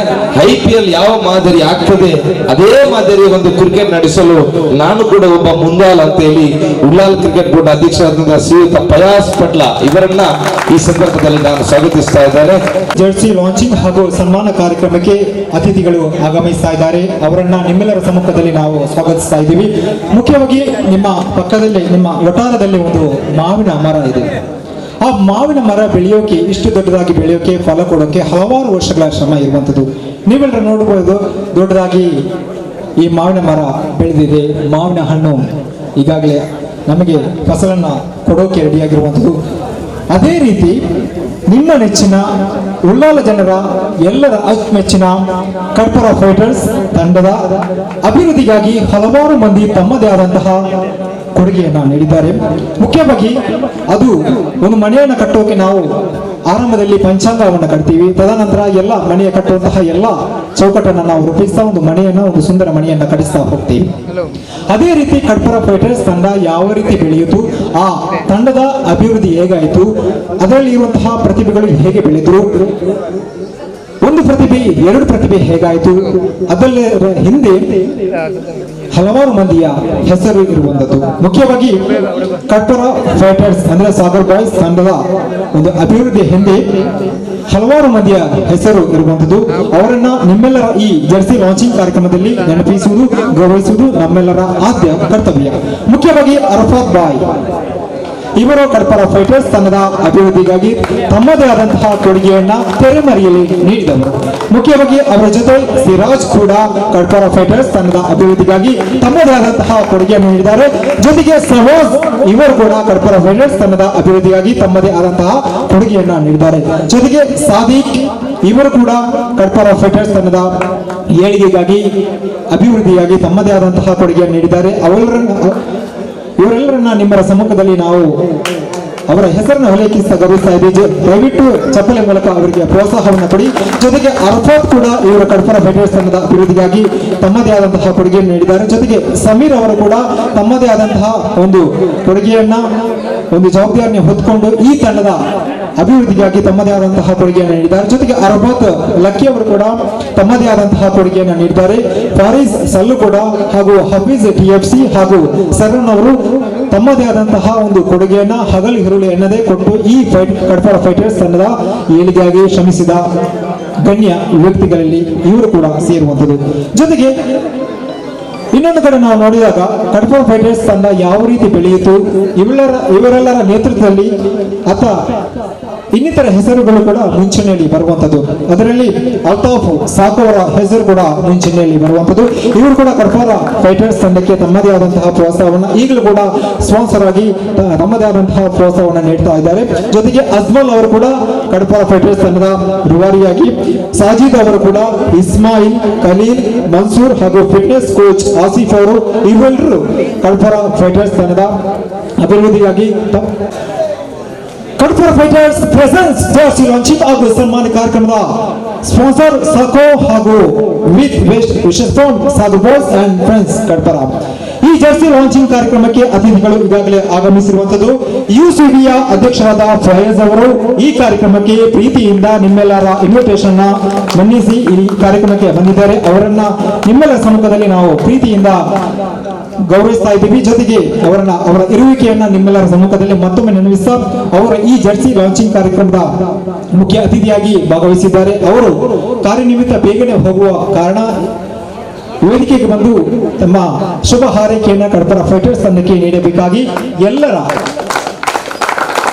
IPL ಯಾವ ಮಾದರಿ ಆಗ್ತದೆ ಅದೇ ಮಾದರಿ ಒಂದು ಕ್ರಿಕೆಟ್ ನಡೆಸಲು ನಾನು ಕೂಡ ಒಬ್ಬ ಮುಂದಾಳ ಅಂತ ಹೇಳಿ ಉಲ್ಲಾಲ್ ಕ್ರಿಕೆಟ್ ಬೋರ್ಡ್ ಅಧ್ಯಕ್ಷರಾದ ಶ್ರೀಯುತ ಪಯಾಸ್ ಪಟ್ಲ ಇವರನ್ನ ಈ ಸಂದರ್ಭದಲ್ಲಿ ನಾನು ಸ್ವಾಗತಿಸ್ತಾ ಇದ್ದೇನೆ. ಜರ್ಸಿ ಲಾಂಚಿಂಗ್ ಹಾಗೂ ಸನ್ಮಾನ ಕಾರ್ಯಕ್ರಮಕ್ಕೆ ಅತಿಥಿಗಳು ಆಗಮಿಸ್ತಾ ಇದ್ದಾರೆ. ಅವರನ್ನ ನಿಮ್ಮೆಲ್ಲರ ಸಮ್ಮುಖದಲ್ಲಿ ನಾವು ಸ್ವಾಗತಿಸ್ತಾ ಇದ್ದೀವಿ. ಮುಖ್ಯವಾಗಿ ನಿಮ್ಮ ಪಕ್ಕದಲ್ಲಿ ನಿಮ್ಮ ವಟಾರದಲ್ಲಿ ಒಂದು ಮಾವಿನ ಮರ ಇದೆ. ಆ ಮಾವಿನ ಮರ ಬೆಳೆಯೋಕೆ ಇಷ್ಟು ದೊಡ್ಡದಾಗಿ ಬೆಳೆಯೋಕೆ ಫಲ ಕೊಡೋಕೆ ಹಲವಾರು ವರ್ಷಗಳ ಶ್ರಮ ಇರುವಂಥದ್ದು. ನೀವೆಲ್ಲರೂ ನೋಡಬಹುದು ದೊಡ್ಡದಾಗಿ ಈ ಮಾವಿನ ಮರ ಬೆಳೆದಿದೆ. ಮಾವಿನ ಹಣ್ಣು ಈಗಾಗಲೇ ನಮಗೆ ಫಸಲನ್ನ ಕೊಡೋಕೆ ರೆಡಿಯಾಗಿರುವಂಥದ್ದು. ಅದೇ ರೀತಿ ನಿಮ್ಮ ನೆಚ್ಚಿನ ಉಲ್ಲಾಲ ಜನರ ಎಲ್ಲರ ಅಚ್ಚುಮೆಚ್ಚಿನ ಕಡಪರ ಫೈಟರ್ಸ್ ತಂಡದ ಅಭಿವೃದ್ಧಿಗಾಗಿ ಹಲವಾರು ಮಂದಿ ತಮ್ಮದೇ ಆದಂತಹ ಕೊಡುಗೆಯನ್ನು ನೀಡಿದ್ದಾರೆ. ಮುಖ್ಯವಾಗಿ ಅದು ಒಂದು ಮನೆಯನ್ನು ಕಟ್ಟೋಕೆ ನಾವು ಆರಂಭದಲ್ಲಿ ಪಂಚಾಂಗವನ್ನು ಕಟ್ತೀವಿ. ತದನಂತರ ಎಲ್ಲ ಮನೆಯ ಕಟ್ಟುವಂತಹ ಎಲ್ಲ ಚೌಕಟ್ಟನ್ನು ನಾವು ರೂಪಿಸ್ತಾ ಒಂದು ಮನೆಯನ್ನು ಒಂದು ಸುಂದರ ಮನೆಯನ್ನು ಕಟ್ಟಿಸ್ತಾ ಹೋಗ್ತೀವಿ. ಅದೇ ರೀತಿ ಕಡಪರ ಫೈಟರ್ಸ್ ತಂಡ ಯಾವ ರೀತಿ ಬೆಳೆಯಿತು, ಆ ತಂಡದ ಅಭಿವೃದ್ಧಿ ಹೇಗಾಯಿತು, ಅದರಲ್ಲಿ ಇರುವಂತಹ ಪ್ರತಿಭೆಗಳು ಹೇಗೆ ಬೆಳೆದ್ರು, ಒಂದು ಪ್ರತಿಭೆ ಎರಡು ಪ್ರತಿಭೆ ಹೇಗಾಯಿತು, ಅದರಲ್ಲಿ ಹಿಂದೆ ಹಲವಾರು ಮಂದಿಯ ಹೆಸರು ಇರುವಂಥದ್ದು. ಮುಖ್ಯವಾಗಿ ಕಡಪರ ಫೈಟರ್ಸ್ ಅಂದ್ರೆ ಸಾಗರ್ ಬಾಯ್ಸ್ ತಂಡದ ಒಂದು ಅಭಿವೃದ್ಧಿ ಹಿಂದೆ ಹಲವಾರು ಮಂದಿಯ ಹೆಸರು ಇರುವಂಥದ್ದು. ಅವರನ್ನ ನಿಮ್ಮೆಲ್ಲರ ಈ ಜರ್ಸಿ ಲಾಂಚಿಂಗ್ ಕಾರ್ಯಕ್ರಮದಲ್ಲಿ ನೆನಪಿಸುವುದು, ಗೌರವಿಸುವುದು ನಮ್ಮೆಲ್ಲರ ಆದ್ಯ ಕರ್ತವ್ಯ. ಮುಖ್ಯವಾಗಿ ಅರಫಾತ್ ಬಾಯ್ ಇವರು ಕಡಪರ ಫೈಟರ್ಸ್ ತಂಡದ ಅಭಿವೃದ್ಧಿಗಾಗಿ ತಮ್ಮದೇ ಆದಂತಹ ಕೊಡುಗೆಯನ್ನ ತೆರೆಮರೆಯಲ್ಲಿ ನೀಡಿದವರು. ಮುಖ್ಯವಾಗಿ ಅವರ ಜೊತೆ ಸಿರಾಜ್ ಕೂಡ ಕಡಪರ ಫೈಟರ್ಸ್ ತಂಡದ ಅಭಿವೃದ್ಧಿಗಾಗಿ ತಮ್ಮದೇ ಆದಂತಹ ಕೊಡುಗೆಯನ್ನು ನೀಡಿದ್ದಾರೆ. ಜೊತೆಗೆ ಸವಾಜ್ ಇವರು ಕೂಡ ಕಡಪರ ಫೈಟರ್ಸ್ ತಂಡದ ಅಭಿವೃದ್ಧಿಗಾಗಿ ತಮ್ಮದೇ ಆದಂತಹ ಕೊಡುಗೆಯನ್ನ ನೀಡಿದ್ದಾರೆ. ಜೊತೆಗೆ ಸಾದಿಕ್ ಇವರು ಕೂಡ ಕಡಪರ ಫೈಟರ್ಸ್ ತಂಡದ ಏಳಿಗೆಗಾಗಿ ಅಭಿವೃದ್ಧಿಯಾಗಿ ತಮ್ಮದೇ ಆದಂತಹ ಕೊಡುಗೆಯನ್ನು ನೀಡಿದ್ದಾರೆ. ಇವರೆಲ್ಲರನ್ನ ನಿಮ್ಮರ ಸಮ್ಮುಖದಲ್ಲಿ ನಾವು ಅವರ ಹೆಸರನ್ನು ಉಲ್ಲೇಖಿಸ್ತಾ ಗೌರವಿಸ್ತಾ ಇದ್ದೀವಿ. ದಯವಿಟ್ಟು ಚಪ್ಪಲೆ ಮೂಲಕ ಅವರಿಗೆ ಪ್ರೋತ್ಸಾಹವನ್ನು ಕೊಡಿ. ಜೊತೆಗೆ ಅರ್ಫಾತ್ ಕೂಡ ಇವರು ಕಡಪರ ಫೈಟರ್ಸ್ ತಂಡದ ಅಭಿವೃದ್ಧಿಗಾಗಿ ತಮ್ಮದೇ ಆದಂತಹ ಕೊಡುಗೆಯನ್ನು ನೀಡಿದ್ದಾರೆ. ಜೊತೆಗೆ ಸಮೀರ್ ಅವರು ಕೂಡ ತಮ್ಮದೇ ಆದಂತಹ ಒಂದು ಕೊಡುಗೆಯನ್ನ ಒಂದು ಜವಾಬ್ದಾರಿಯನ್ನು ಹೊತ್ಕೊಂಡು ಈ ತಂಡದ ಅಭಿವೃದ್ಧಿಗಾಗಿ ತಮ್ಮದೇ ಆದಂತಹ ಕೊಡುಗೆಯನ್ನು ನೀಡಿದ್ದಾರೆ. ಜೊತೆಗೆ ಅರ್ಫಾತ್ ಲಕ್ಕಿ ಅವರು ಕೂಡ ತಮ್ಮದೇ ಆದಂತಹ ಕೊಡುಗೆಯನ್ನು ನೀಡಿದ್ದಾರೆ. ಫಾರೀಸ್ ಸಲ್ಲು ಕೂಡ ಹಾಗೂ ಹಫೀಜ್ TFC ಹಾಗೂ ಸರನ್ ಅವರು ತಮ್ಮದೇ ಆದಂತಹ ಒಂದು ಕೊಡುಗೆಯನ್ನ ಹಗಲು ಹಿರುಳು ಎನ್ನದೇ ಕೊಟ್ಟು ಈ ಕಡಪರ ಫೈಟರ್ಸ್ ತಂಡದ ಏಳಿಗೆಯಾಗಿ ಶ್ರಮಿಸಿದ ಗಣ್ಯ ವ್ಯಕ್ತಿಗಳಲ್ಲಿ ಇವರು ಕೂಡ ಸೇರುವಂಥದ್ದು. ಜೊತೆಗೆ ಇನ್ನೊಂದು ಕಡೆ ನಾವು ನೋಡಿದಾಗ ಕಡಪರ ಫೈಟರ್ಸ್ ತಂಡ ಯಾವ ರೀತಿ ಬೆಳೆಯಿತು, ಇವರೆಲ್ಲರ ನೇತೃತ್ವದಲ್ಲಿ ಅಥವಾ ಇನ್ನಿತರ ಹೆಸರುಗಳು ಕೂಡ ಮುಂಚೂಣಿಯಲ್ಲಿ ಬರುವಂಥದ್ದು. ಅದರಲ್ಲಿ ಅಲ್ತಾಫ್ ಸಾಕೋರ ಹೆಸರು ಕೂಡ ಮುಂಚೂಣಿಯಲ್ಲಿ ಬರುವಂಥದ್ದು. ಇವರು ಕೂಡ ಕಡಪರ ಫೈಟರ್ಸ್ ತಂಡಕ್ಕೆ ತಮ್ಮದೇ ಆದಂತಹ ಪ್ರೋತ್ಸಾಹವನ್ನು ಈಗಲೂ ಕೂಡ ಸ್ಪಾನ್ಸರ್ ಆಗಿ ತಮ್ಮದೇ ಆದಂತಹ ಪ್ರೋತ್ಸಾಹವನ್ನು ನೀಡ್ತಾ ಇದ್ದಾರೆ. ಜೊತೆಗೆ ಅಜ್ಮಲ್ ಅವರು ಕೂಡ ಕಡಪರ ಫೈಟರ್ಸ್ ತಂಡದ ರೂವಾರಿಯಾಗಿ, ಸಾಜಿದ್ ಅವರು ಕೂಡ, ಇಸ್ಮಾಯಿಲ್, ಖಲೀಲ್, ಮನ್ಸೂರ್ ಹಾಗೂ ಫಿಟ್ನೆಸ್ ಕೋಚ್ ಆಸಿಫ್ ಅವರು ಇವೆಲ್ಲರೂ ಕಡಪರ ಫೈಟರ್ಸ್ ತಂಡದ ಅಭಿವೃದ್ಧಿಯಾಗಿ Kadapara fighters presents jersey launching ಹಾಗೂ ಸನ್ಮಾನ ಕಾರ್ಯಕ್ರಮದ ಸ್ಪಾನ್ಸರ್ ಸಾಕೋ ಹಾಗೂ ವಿತ್ ವೆಸ್ಟ್ ವಿಶೇಷ ಫಂಡ್ Sagar boys and friends Kadapara. ಈ ಜರ್ಸಿ ಲಾಂಚಿಂಗ್ ಕಾರ್ಯಕ್ರಮಕ್ಕೆ ಅತಿಥಿಗಳು ಈಗಾಗಲೇ ಆಗಮಿಸಿರುವಂತದ್ದು. UCBಯ ಅಧ್ಯಕ್ಷರಾದ ಫಯಾಜ್ ಅವರು ಈ ಕಾರ್ಯಕ್ರಮಕ್ಕೆ ಪ್ರೀತಿಯಿಂದ ನಿಮ್ಮೆಲ್ಲರ ಇನ್ವಿಟೇಷನ್ ಮನ್ನಿಸಿ ಈ ಕಾರ್ಯಕ್ರಮಕ್ಕೆ ಬಂದಿದ್ದಾರೆ. ಅವರನ್ನ ನಿಮ್ಮೆಲ್ಲರ ಸಮ್ಮುಖದಲ್ಲಿ ನಾವು ಪ್ರೀತಿಯಿಂದ ಗೌರವಿಸ್ತಾ ಇದ್ದೀವಿ. ಜೊತೆಗೆ ಅವರ ಇರುವಿಕೆಯನ್ನ ನಿಮ್ಮೆಲ್ಲರ ಸಮ್ಮುಖದಲ್ಲಿ ಮತ್ತೊಮ್ಮೆ ನೆನಪಿಸ್ತಾ ಅವರ ಈ ಜರ್ಸಿ ಲಾಂಚಿಂಗ್ ಕಾರ್ಯಕ್ರಮದ ಮುಖ್ಯ ಅತಿಥಿಯಾಗಿ ಭಾಗವಹಿಸಿದ್ದಾರೆ. ಅವರು ಕಾರ್ಯನಿಮಿತ್ತ ಬೇಗನೆ ಹೋಗುವ ಕಾರಣ ವೇದಿಕೆಗೆ ಬಂದು ತಮ್ಮ ಶುಭ ಹಾರೈಕೆಯನ್ನು ಕಡಪರ ಫೈಟರ್ಸ್ ತಂಡಕ್ಕೆ ನೀಡಬೇಕಾಗಿ ಎಲ್ಲರ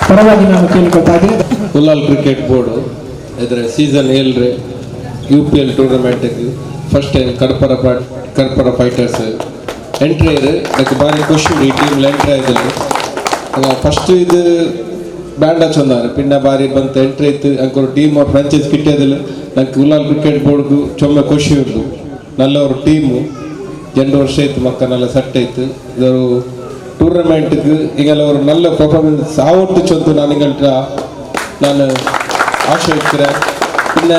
ಪರವಾಗಿ ನಾನು ಕೇಳಿಕೊಳ್ತಾ ಇದ್ದೀನಿ. ಉಲ್ಲಾಲ್ ಕ್ರಿಕೆಟ್ ಬೋರ್ಡು ಇದರ ಸೀಸನ್ 7 UPL ಟೂರ್ನಮೆಂಟ್ಗೆ first time Kadapara fighters entry ಇದೆ. ಅದಕ್ಕೆ ಭಾರಿ ಖುಷಿ ಈ ಟೀಮ್ಲಿ ಎಂಟ್ರಿ ಆಯ್ತಲ್ಲ. ಫಸ್ಟ್ ಇದು ಬ್ಯಾಂಡ್ ಹಚ್ಚೊಂದಾರೆ ಪಿಂಡ ಬಾರಿ ಬಂತು ಎಂಟ್ರಿ ಇತ್ತು ಅಂಕರು ಟೀಮ್ ಫ್ರಾಂಚೈಸ್ ಕಿಟ್ಟಿಯದಿಲ್ಲ. ನಂಗೆ ಉಲ್ಲಾಲ್ ಕ್ರಿಕೆಟ್ ಬೋರ್ಡ್ಗೂ ಚೊಮ್ಮೆ ಖುಷಿ ಉಂಟು. ನಲ್ಲವರು ಟೀಮು 2 ವರ್ಷ ಇತ್ತು ಮಕ್ಕಳೆಲ್ಲ ಸೆಟ್ ಇತ್ತು. ಇವರು ಟೂರ್ನಮೆಂಟ್ಗೆ ಈಗೆಲ್ಲ ಅವರು நல்ல ಪರ್ಫಾರ್ಮೆನ್ಸ್ ಆವತ್ತು ಚೊಂತು ನಾನು ಆಶೆ ಇಕ್ಕಿರೆ. പിന്നെ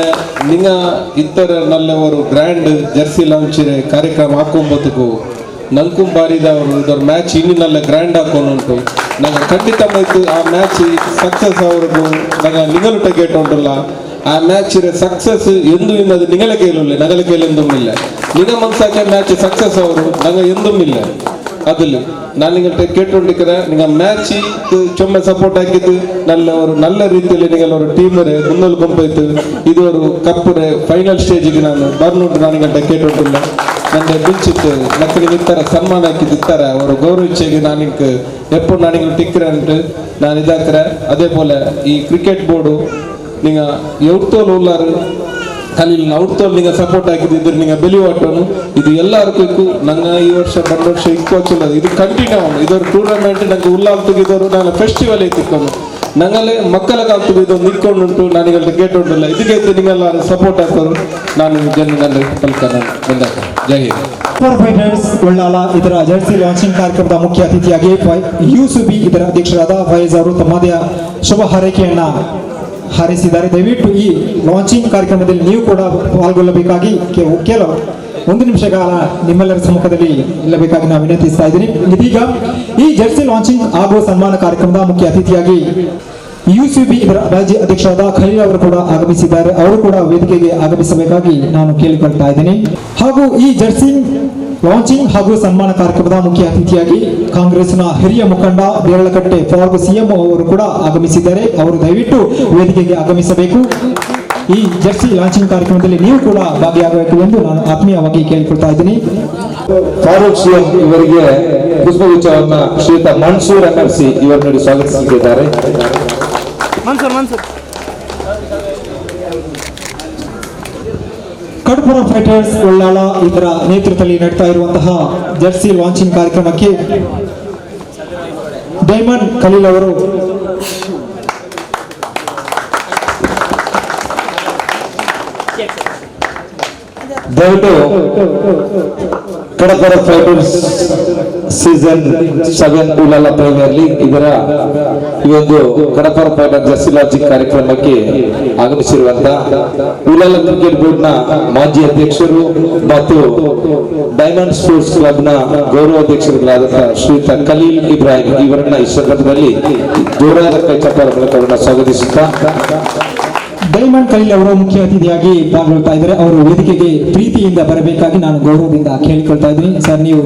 നിങ്ങൾ ഇത്തര നല്ലൊരു ഗ്രാൻഡ് ജെർസി ലോഞ്ച് ಕಾರ್ಯಕ್ರಮ ಹಾಕೊಂಬತ್ತಕ್ಕೂ ನಂಗೂ ಬಾರಿದವರು ಇದರ ಮ್ಯಾಚ್ ಇನ್ನೂ നല്ല ಗ್ರ್ಯಾಂಡ್ ಹಾಕೊಂಡು ನಂಗೆ ಖಂಡಿತ ಆಯ್ತು ಆ ಮ್ಯಾಚ್ ಸಕ್ಸಸ್ ಅವ್ರಿಗೂ ನಂಗೆ ನಿಗಲು ಟಿಕೆಟ್ ಉಂಟಲ್ಲ ಆ ಮ್ಯಾಚ್ ಸಕ್ಸಸ್ ಎಂದು ಇನ್ನದು ನಿಗಲ ಕೈಲಿಲ್ಲ ನಗಲ ಕೈಲಿ ಎಂದೂ ಇಲ್ಲ. ನಿಗ ಮನ್ಸಾಕೆ ಮ್ಯಾಚ್ ಸಕ್ಸಸ್ ಅವರು ನಂಗೆ ಎಂದೂ ಇಲ್ಲ. അതിൽ ನಾನು ನಿങ്ങളുടെ ಕೇಟೊಂಡಿಕ್ಕರೆ ನಿಂಗೆ ಮ್ಯಾಚ್ ಚೊಮ್ಮೆ ಸಪೋರ್ಟ್ ಹಾಕಿದ್ದು നല്ല ರೀತಿಯಲ್ಲಿ ನಿಗಲವರು ಟೀಮರೇ ಮುನ್ನೋಲ್ ಕೊಂಪೋಯ್ತು. ಇದು ಅವರು ಕಪ್ಪರೆ ಫೈನಲ್ ಸ್ಟೇಜಿಗೆ ನಾನು ಬರ್ನುಂಟು. ನಾನು ನಿങ്ങളുടെ ಕೇಟೊಂಡಿಲ್ಲ ನನ್ನ ಬಿಂಚಿತ್ತು ಮಕ್ಕಳಿಗೆ ಇತ್ತರ ಸನ್ಮಾನ ಹಾಕಿದ್ದು ಇತ್ತರ ಅವರು ಗೌರವಿಚ್ಚೆಗೆ ನಾನಿಗೆ ಎಪ್ಪು ನಾನಿಗೆ ಟಿಕ್ಕರೆ ಅಂಟು ನಾನು ಇದಾಕ್ರೆ. ಅದೇ ಪೋಲೆ ಈ ಕ್ರಿಕೆಟ್ ಬೋರ್ಡು ನಿಂಗೆ ಎವ್ತೋಲು ಉಲ್ಲಾರು ಕಲೀಲ್ ಔಟ್ತೋಲ್ ನಿಂಗೆ ಸಪೋರ್ಟ್ ಹಾಕಿದ್ದು ನಿಂಗೆ ಬೆಲಿವಾಟನು ಇದು ಎಲ್ಲರಿಗೂ ನಂಗೆ ಈ ವರ್ಷ ಬಂದ ವರ್ಷ ಇಕ್ಕೋಚಿಲ್ಲ. ಇದು ಕಂಟಿನ್ಯೂ ಅವನು ಇದೊಂದು ಟೂರ್ನಮೆಂಟ್ ನಂಗೆ ಉಲ್ಲಾಲ್ ತೆಗಿದವರು ನಾನು ಫೆಸ್ಟಿವಲ್ ಐತಿಕ್ಕೊಂಡು ನಂಗಲ್ಲೇ ಮಕ್ಕಳ ಕಾಲ್ತು ಇದೊಂದು ನಿಕ್ಕೊಂಡುಂಟು ನಾನೀಗ ಗೇಟ್ ಉಂಟಲ್ಲ ಇದಕ್ಕೆ ನಿಮ್ಮೆಲ್ಲರೂ ಸಪೋರ್ಟ್ ಹಾಕೋರು ನಾನು ಜನ್ನಲ್ಲಿ ಪಲ್ಕನ ಬಂದಾಗ. ಜೈ ಹಿಂದ್. ಫೈಟರ್ಸ್ ಉಳ್ಳಾಲ ಇದರ ಜರ್ಸಿ ಲಾಂಚಿಂಗ್ ಕಾರ್ಯಕ್ರಮದ ಮುಖ್ಯ ಅತಿಥಿಯಾಗಿ UCB ಇದರ ಅಧ್ಯಕ್ಷರಾದ ಫೈಜ್ ಅವರು ತಮ್ಮದೇ ಶುಭ ಹಾರೈಕೆಯನ್ನ ಹಾರೈಸಿದ್ದಾರೆ. ದಯವಿಟ್ಟು ಈ ಲಾಂಚಿಂಗ್ ಕಾರ್ಯಕ್ರಮದಲ್ಲಿ ನೀವು ಕೂಡ ಪಾಲ್ಗೊಳ್ಳಬೇಕಾಗಿ ಕೆಲವು 1 ನಿಮಿಷ ಕಾಲ ನಿಮ್ಮೆಲ್ಲರ ಸಮ್ಮುಖದಲ್ಲಿ ಇಲ್ಲಬೇಕಾಗಿ ನಾನು ವಿನಂತಿಸ್ತಾ ಇದ್ದೀನಿ. ಇದೀಗ ಈ ಜರ್ಸಿ ಲಾಂಚಿಂಗ್ ಹಾಗೂ ಸನ್ಮಾನ ಕಾರ್ಯಕ್ರಮದ ಮುಖ್ಯ ಅತಿಥಿಯಾಗಿ UCB ಇದರ ರಾಜ್ಯ ಅಧ್ಯಕ್ಷರಾದ ಖಲೀಲ್ ಅವರು ಕೂಡ ಆಗಮಿಸಿದ್ದಾರೆ. ಅವರು ಕೂಡ ವೇದಿಕೆಗೆ ಆಗಮಿಸಬೇಕಾಗಿ ನಾನು ಕೇಳಿಕೊಳ್ತಾ ಇದ್ದೀನಿ. ಹಾಗೂ ಈ ಜರ್ಸಿ ಲಾಂಚಿಂಗ್ ಹಾಗೂ ಸನ್ಮಾನ ಕಾರ್ಯಕ್ರಮದ ಮುಖ್ಯ ಅತಿಥಿಯಾಗಿ ಕಾಂಗ್ರೆಸ್ನ ಹಿರಿಯ ಮುಖಂಡ ದೇರಳಕಟ್ಟೆ ಫಾರ್ಗ್ CM ಅವರು ಕೂಡ ಆಗಮಿಸಿದ್ದಾರೆ. ಅವರು ದಯವಿಟ್ಟು ವೇದಿಕೆಗೆ ಆಗಮಿಸಬೇಕು. ಈ ಜರ್ಸಿ ಲಾಂಚಿಂಗ್ ಕಾರ್ಯಕ್ರಮದಲ್ಲಿ ನೀವು ಕೂಡ ಭಾಗಿಯಾಗಬೇಕು ಎಂದು ನಾನು ಆತ್ಮೀಯವಾಗಿ ಕೇಳಿಕೊಳ್ತಾ ಇದ್ದೀನಿ. ಫಾರೂಕ್ CM ಇವರಿಗೆ ಪುಷ್ಪಗುಚ್ಛವನ್ನ ಶ್ರೀಯುತ ಮನ್ಸೂರ್ NRC ಇವರು ನೀಡಿ ಸ್ವಾಗತಿಸುತ್ತಿದ್ದಾರೆ. ಕಡಪುರ ಫೈಟರ್ಸ್ ಉಳ್ಳಾಲ ಇದರ ನೇತೃತ್ವದಲ್ಲಿ ನಡೆತಾ ಇರುವಂತಹ ಜರ್ಸಿ ಲಾಂಚಿಂಗ್ ಕಾರ್ಯಕ್ರಮಕ್ಕೆ ಡೈಮಂಡ್ ಖಲೀಲ್ ಅವರು ದಯವಿಟ್ಟು Kadapara fighters season 7 Ullal premier league ಇದರ ಈ ಒಂದು ಕಡಪರ ಫೈಟರ್ ಜರ್ಸಿ ಲಾಂಚಿಂಗ್ ಕಾರ್ಯಕ್ರಮಕ್ಕೆ ಆಗಮಿಸಿರುವಂತಹ ಉಳ್ಳಾಲ ಕ್ರಿಕೆಟ್ ಬೋರ್ಡ್ ನ ಮಾಜಿ ಅಧ್ಯಕ್ಷರು ಮತ್ತು ಡೈಮಂಡ್ ಸ್ಪೋರ್ಟ್ಸ್ ಕ್ಲಬ್ ನ ಗೌರವಾಧ್ಯಕ್ಷರುಗಳಾದಂತಹ ಶ್ರೀಯುತ ಖಲೀಲ್ ಇಬ್ರಾಹಿಂ ಇವರನ್ನ ಈ ಸಂದರ್ಭದಲ್ಲಿ ಜೋರಾದ ಕೈ ಚಪ್ಪಾಳ ಮೂಲಕ ಅವರನ್ನ ಸ್ವಾಗತಿಸುತ್ತಾ ಡೈಮಂಡ್ ಖಲೀಲ್ ಅವರು ಮುಖ್ಯ ಅತಿಥಿಯಾಗಿ ಭಾಗವಹಿಸ್ತಾ ಇದ್ದಾರೆ. ಅವರು ವೇದಿಕೆಗೆ ಪ್ರೀತಿಯಿಂದ ಬರಬೇಕಾಗಿ ನಾನು ಗೌರವದಿಂದ ಕೇಳಿಕೊಳ್ತಾ ಇದ್ದೀನಿ. ಸರ್, ನೀವು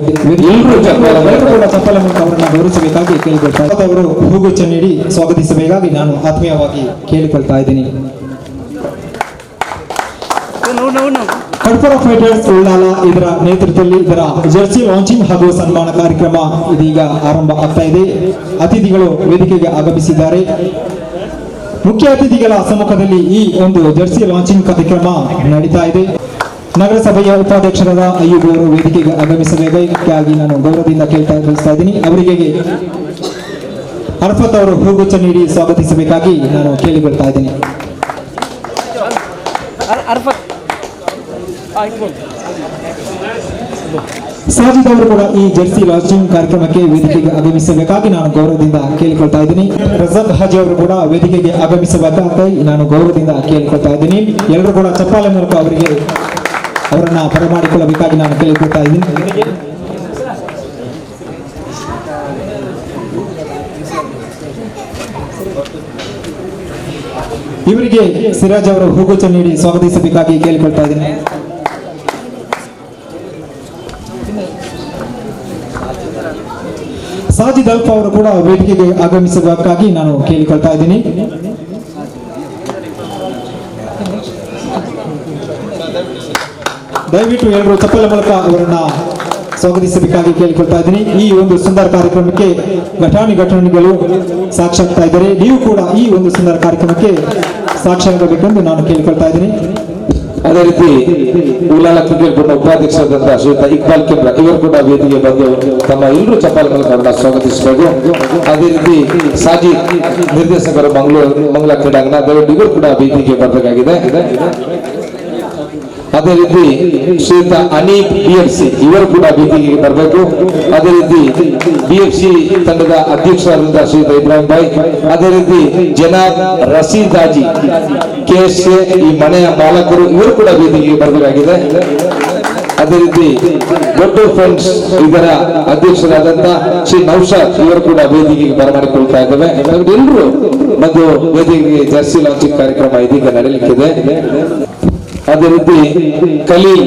ಚಪ್ಪಲ ಮೂಲಕ ಅವರನ್ನು ಗೌರವಿಸಬೇಕಾಗಿ ಕೇಳಿಕೊಳ್ತಾ ಇದ್ದೀನಿ. ಅವರು ಹೂಗುಚ್ಛ ನೀಡಿ ಸ್ವಾಗತಿಸಬೇಕಾಗಿ ನಾನು ಆತ್ಮೀಯವಾಗಿ ಕೇಳಿಕೊಳ್ತಾ ಇದ್ದೀನಿ. ಕಡಪುರ ಫೈಟರ್ಸ್ ಉಳ್ಳಾಲ ಇದರ ನೇತೃತ್ವದಲ್ಲಿ ಇದರ ಜರ್ಸಿ ಲಾಂಚಿಂಗ್ ಹಾಗೂ ಸನ್ಮಾನ ಕಾರ್ಯಕ್ರಮ ಇದೀಗ ಆರಂಭ ಆಗ್ತಾ ಇದೆ. ಅತಿಥಿಗಳು ವೇದಿಕೆಗೆ ಆಗಮಿಸಿದ್ದಾರೆ. ಮುಖ್ಯ ಅತಿಥಿಗಳ ಸಮ್ಮುಖದಲ್ಲಿ ಈ ಒಂದು ಜರ್ಸಿ ಲಾಂಚಿಂಗ್ ಕಾರ್ಯಕ್ರಮ ನಡೀತಾ ಇದೆ. ನಗರಸಭೆಯ ಉಪಾಧ್ಯಕ್ಷರಾದ ಅಯ್ಯೂಬ್ ಅವರು ವೇದಿಕೆಗೆ ಆಗಮಿಸಬೇಕಾಗಿ ನಾನು ಗೌರವದಿಂದ ಕೇಳ್ತಾ ಇದ್ದೀನಿ. ಅವರಿಗೆ ಅರ್ಫತ್ ಅವರು ಹೂಗುಚ್ಛ ನೀಡಿ ಸ್ವಾಗತಿಸಬೇಕಾಗಿ ನಾನು ಕೇಳಿಕೊಳ್ತಾ ಇದ್ದೀನಿ. ಸಾಜಿದ್ ಅವರು ಕೂಡ ಈ ಜರ್ಸಿ ಲಾಂಚಿಂಗ್ ಕಾರ್ಯಕ್ರಮಕ್ಕೆ ವೇದಿಕೆಗೆ ಆಗಮಿಸಬೇಕಾಗಿ ನಾನು ಗೌರವದಿಂದ ಕೇಳಿಕೊಳ್ತಾ ಇದ್ದೀನಿ. ರಜಾಕ್ ಹಾಜಿ ಅವರು ಕೂಡ ವೇದಿಕೆಗೆ ಆಗಮಿಸಬೇಕಾಗಿ ನಾನು ಗೌರವದಿಂದ ಕೇಳಿಕೊಳ್ತಾ ಇದ್ದೀನಿ. ಎಲ್ಲರೂ ಕೂಡ ಚಪ್ಪಾಳೆ ಮೂಲಕ ಅವರನ್ನ ಬರಮಾಡಿಕೊಳ್ಳಬೇಕಾಗಿ ನಾನು ಕೇಳಿಕೊಳ್ತಾ ಇದ್ದೀನಿ. ಇವರಿಗೆ ಸಿರಾಜ್ ಅವರು ಹೂಗುಚ್ಛ ನೀಡಿ ಸ್ವಾಗತಿಸಬೇಕಾಗಿ ಕೇಳಿಕೊಳ್ತಾ ಇದ್ದೀನಿ. ಸಾಜಿದ್ ಅಲ್ಫಾ ಅವರು ಕೂಡ ವೇದಿಕೆಗೆ ಆಗಮಿಸಬೇಕಾಗಿ ನಾನು ಕೇಳಿಕೊಳ್ತಾ ಇದ್ದೀನಿ. ದಯವಿಟ್ಟು ಎಲ್ಲರೂ ಚಪ್ಪಲ ಮೂಲಕ ಅವರನ್ನ ಸ್ವಾಗತಿಸಬೇಕಾಗಿ ಕೇಳಿಕೊಳ್ತಾ ಇದ್ದೀನಿ. ಈ ಒಂದು ಸುಂದರ ಕಾರ್ಯಕ್ರಮಕ್ಕೆ ಘಟಾನುಘಟಿಗಳು ಸಾಕ್ಷಾಗ್ತಾ ಇದ್ದಾರೆ. ನೀವು ಕೂಡ ಈ ಒಂದು ಸುಂದರ ಕಾರ್ಯಕ್ರಮಕ್ಕೆ ಸಾಕ್ಷಿಯಾಗಬೇಕೆಂದು ನಾನು ಕೇಳಿಕೊಳ್ತಾ ಇದ್ದೀನಿ. ಅದೇ ರೀತಿ ಉಳ್ಳಾಲ ಕ್ರಿಕೆಟ್ ಬೋರ್ಡ್ನ ಉಪಾಧ್ಯಕ್ಷರಾದಂತಹ ಶ್ರೀಯುತ ಇಕ್ಬಾಲ್ ಕೆಂಬ್ರ ಇವರು ಕೂಡ ವೇದಿಕೆ ಬಂದು ತಮ್ಮ ಎಲ್ಲರೂ ಚಪ್ಪಾಳೆ ಮೂಲಕ ಅವರನ್ನ ಸ್ವಾಗತಿಸಬೇಕು. ಅದೇ ರೀತಿ ಸಾಜಿ ನಿರ್ದೇಶಕರು ಮಂಗಳೂರು ಕ್ರೀಡಾಂಗಣ ದಯವಿಟ್ಟು ಇವರು ಕೂಡ ವೇದಿಕೆ ಬರಬೇಕಾಗಿದೆ. ಅದೇ ರೀತಿ ಶ್ರೀಯುತ ಅನೀಪ್ BFC ಇವರು ಕೂಡ ವೇದಿಕೆಗೆ ಬರಬೇಕು. ಅದೇ ರೀತಿ BFC ತಂಡದ ಅಧ್ಯಕ್ಷರಾದಂತಹ ಶ್ರೀಯುತ ಇಬ್ರಾಹಿಂ ಭಾಯ್, ಅದೇ ರೀತಿ ಜನಾಬ್ ರಶೀದ್ ಹಾಜಿ KSK ಈ ಮನೆಯ ಮಾಲಕರು ಇವರು ಕೂಡ ವೇದಿಕೆಗೆ ಬರಬೇಕಾಗಿದೆ. ಅದೇ ರೀತಿ ದೊಡ್ಡ ಫ್ರೆಂಡ್ಸ್ ಇದರ ಅಧ್ಯಕ್ಷರಾದಂತಹ ಶ್ರೀ ನೌಶಾದ್ ಇವರು ಕೂಡ ವೇದಿಕೆಗೆ ಬರಮಾಡಿಕೊಳ್ತಾ ಇದ್ದೇವೆ. ಎಲ್ಲರೂ ಒಂದು ವೇದಿಕೆಗೆ ಜರ್ಸಿ ಲಾಂಚಿಂಗ್ ಕಾರ್ಯಕ್ರಮ ಇದೀಗ ನಡೆಯಲಿಕ್ಕಿದೆ. ಅದೇ ರೀತಿ ಕಲೀಲ್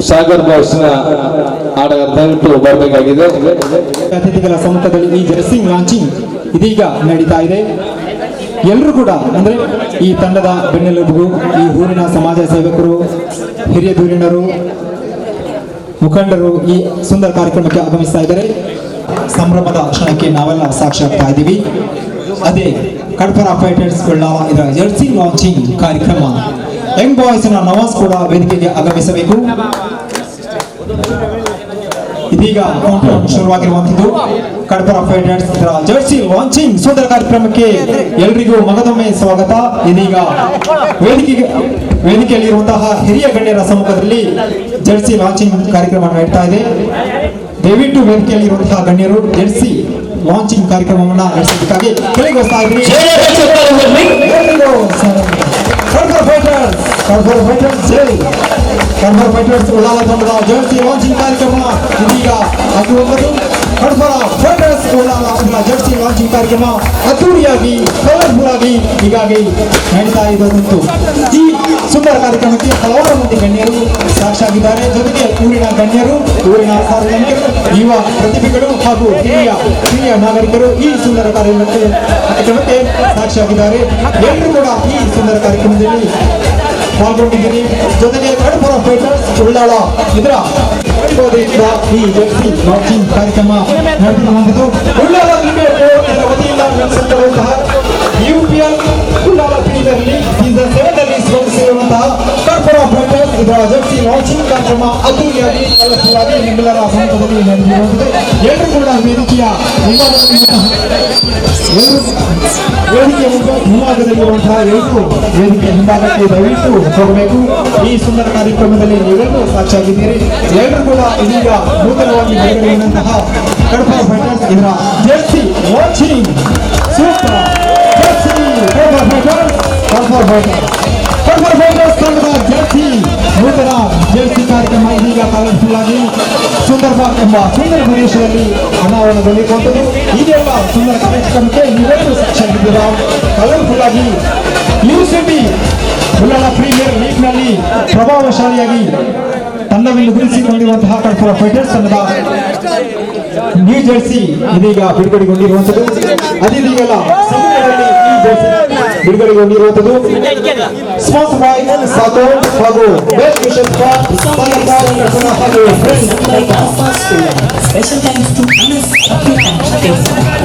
ಸಾಗರ್ ಬಾಯ್ಸ್ನ ಆಟಗಾರ ದಯವಿಟ್ಟು ಬರಬೇಕಾಗಿದೆ. ಅತಿಥಿಗಳ ಸಮ್ಮುಖದಲ್ಲಿ ಈ ಜರ್ಸಿ ಲಾಂಚಿಂಗ್ ಇದೀಗ ನಡೀತಾ ಇದೆ. ಎಲ್ಲರೂ ಕೂಡ ಅಂದ್ರೆ ಈ ತಂಡದ ಬೆನ್ನೆಲುಬು, ಈ ಊರಿನ ಸಮಾಜ ಸೇವಕರು, ಹಿರಿಯ ಧುರೀಣರು, ಮುಖಂಡರು ಈ ಸುಂದರ ಕಾರ್ಯಕ್ರಮಕ್ಕೆ ಆಗಮಿಸ್ತಾ ಇದ್ದಾರೆ. ಸಂಭ್ರಮದ ಕ್ಷಣಕ್ಕೆ ನಾವೆಲ್ಲ ಸಾಕ್ಷಿ ಆಗ್ತಾ ಇದ್ದೀವಿ. ಅದೇ ಕಡಪರ ಫೈಟರ್ಸ್ ಉಳ್ಳಾಲ ಇದರ ಜರ್ಸಿ ಲಾಂಚಿಂಗ್ ಕಾರ್ಯಕ್ರಮ. ಯಂಗ್ ಬಾಯ್ಸ್ ನ ನವಾಜ್ ಕೂಡ ವೇದಿಕೆಗೆ ಆಗಮಿಸಬೇಕು. ಇದೀಗ ಕೌಂಟೌನ್ ಶುರುವಾಗಿರುವಂತದ್ದು. ಕಡಪರ ಫೈಟರ್ಸ್ ಇದರ ಜರ್ಸಿ ಲಾಂಚಿಂಗ್ ಸುಂದರ ಕಾರ್ಯಕ್ರಮಕ್ಕೆ ಎಲ್ರಿಗೂ ಮಗದೊಮ್ಮೆ ಸ್ವಾಗತ. ಇದೀಗ ವೇದಿಕೆಯಲ್ಲಿರುವಂತಹ ಹಿರಿಯ ಗಣ್ಯರ ಸಮ್ಮುಖದಲ್ಲಿ ಜರ್ಸಿ ಲಾಂಚಿಂಗ್ ಕಾರ್ಯಕ್ರಮ ನಡೀತಾ ಇದೆ. ದಯವಿಟ್ಟು ವೇದಿಕೆಯಲ್ಲಿರುವಂತಹ ಗಣ್ಯರು ಜರ್ಸಿ ಲಾಂಚಿಂಗ್ ಕಾರ್ಯಕ್ರಮವನ್ನು ನಡೆಸಬೇಕಾಗಿ ಕೇಳಿಕೊಳ್ತಾ ಇದ್ದೀನಿ. ಕಡಪರ ಫೈಟರ್ಸ್ ಉಳ್ಳಾಲ ತಂಡದ ಜರ್ಸಿ ಲಾಂಚಿಂಗ್ ಕಾರ್ಯಕ್ರಮ ಇದೀಗ ಆಗುವಂಥದ್ದು. ಕಡಪರ ಫೈಟರ್ಸ್ ಉಳ್ಳಾಲ ಜರ್ಸಿ ಲಾಂಚಿಂಗ್ ಕಾರ್ಯಕ್ರಮ ಅದ್ದೂರಿಯಾಗಿ ಕಲರ್ಫುಲ್ ಆಗಿ ಹೀಗಾಗಿ ನಡೀತಾ ಇರುವಂತು. ಈ ಸುಂದರ ಕಾರ್ಯಕ್ರಮಕ್ಕೆ ಹಲವಾರು ಮಂದಿ ಗಣ್ಯರು ಸಾಕ್ಷಿಯಾಗಿದ್ದಾರೆ. ಜೊತೆಗೆ ಊರಿನ ಗಣ್ಯರು, ಊರಿನ ಸಾರ್ವಜನಿಕರು, ಯುವ ಪ್ರತಿಭೆಗಳು ಹಾಗೂ ಹಿರಿಯ ನಾಗರಿಕರು ಈ ಸುಂದರ ಕಾರ್ಯಕ್ರಮಕ್ಕೆ ಸಾಕ್ಷಿಯಾಗಿದ್ದಾರೆ. ಎಲ್ಲರೂ ಕೂಡ ಈ ಸುಂದರ ಕಾರ್ಯಕ್ರಮದಲ್ಲಿ ಪಾಲ್ಗೊಂಡಿದ್ದೀರಿ. ಜೊತೆಗೆ ಕಡಪರ ಫೈಟರ್ಸ್ ಉಳ್ಳಾಲ ಇದರ ಈ ಜರ್ಸಿ ಲಾಂಚಿಂಗ್ ಕಾರ್ಯಕ್ರಮ ನಡೆದಿರುವಂಥದ್ದು. ಉಳ್ಳಾಲ ಕ್ರಿಕೆಟ್ ಬೋರ್ಡ್ ವತಿಯಿಂದ ನಡೆಸುತ್ತಿರುವಂತಹ UPL Ullal premier league season 7 ನಲ್ಲಿ ಸ್ಪರ್ಧಿಸಿರುವಂತಹ ಕಡಪರ ಫೈಟರ್ಸ್ ಇದರ ಜರ್ಸಿ ಲಾಂಚಿಂಗ್ ಕಾರ್ಯಕ್ರಮ ಅದ್ದೂರಿಯಾಗಿ ಕಲರ್ಫುಲ್ಲಾಗಿ ನಿಮ್ಮೆಲ್ಲರ ಸಮ್ಮುಖದಲ್ಲಿ ನಡೆದಿರುವಂಥದ್ದು. ಎಲ್ಲರೂ ಕೂಡ ವೇದಿಕೆಯ ಮುಂಭಾಗದಲ್ಲಿರುವಂತಹ ಎಲ್ಲರೂ ವೇದಿಕೆಯ ಹಿಂಭಾಗಕ್ಕೆ ದಯವಿಟ್ಟು ಹೋಗಬೇಕು. ಈ ಸುಂದರ ಕಾರ್ಯಕ್ರಮದಲ್ಲಿ ನೀವೆಲ್ಲರೂ ಸಾಕ್ಷಿಯಾಗಿದ್ದೀರಿ. ಎಲ್ಲರೂ ಕೂಡ ಇದೀಗ ನೂತನವಾಗಿ ಬಿಡುಗಡೆಯಾದಂತಹ ಕಡಪರ ಫೈಟರ್ಸ್ ಇದರ ಜರ್ಸಿ ಲಾಂಚಿಂಗ್ ಸೂಪರ್ ಜರ್ಸಿ ಕಡಪರ ಫೈಟರ್ಸ್ ತಂಡದ ಜರ್ಸಿ ನೂತನ ಜರ್ಸಿ ಕಾರ್ಯಕ್ರಮ ಇದೀಗ ಕಲರ್ಫುಲ್ ಆಗಿ ಸುಂದರ್ಬಾಗ್ ಎಂಬ ಸುಂದರ ಪ್ರದೇಶದಲ್ಲಿ ಅನಾವರಣಗೊಂಡಿರುವಂಥದ್ದು. ಇದೆಲ್ಲ ಸುಂದರ ಕಾರ್ಯಕ್ರಮಕ್ಕೆ ನೀವೆಲ್ಲರೂ ಸಾಕ್ಷಿಯಾಗಿದ್ದೀರಾ. ಕಲರ್ಫುಲ್ ಆಗಿ UCB ಉಳ್ಳಾಲ ಪ್ರೀಮಿಯರ್ ಲೀಗ್ ನಲ್ಲಿ ಪ್ರಭಾವಶಾಲಿಯಾಗಿ ತಂಡವನ್ನು ಗುರುತಿಸಿಕೊಂಡಿರುವಂತಹ ಕಡಪರ ಫೈಟರ್ಸ್ ತಂಡದ ನ್ಯೂ ಜರ್ಸಿ ಇದೀಗ ಬಿಡುಗಡೆಗೊಂಡಿರುವಂಥದ್ದು. ಅದಿದೀಗಲ್ಲ ಸಮಯದಲ್ಲಿ ಈ ಜರ್ಸಿ ಬಿಡುಗಡೆಗೊಂಡಿರುವಂಥದ್ದು. ಸ್ಪಾನ್ಸರ್ ಬೈ ಸಾಕೋ ಹಾಗೂ ಬೆಸ್ಟ್ ವಿಶಸ್ ಹಾಗೂ Special thanks to Anas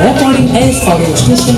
recording as for special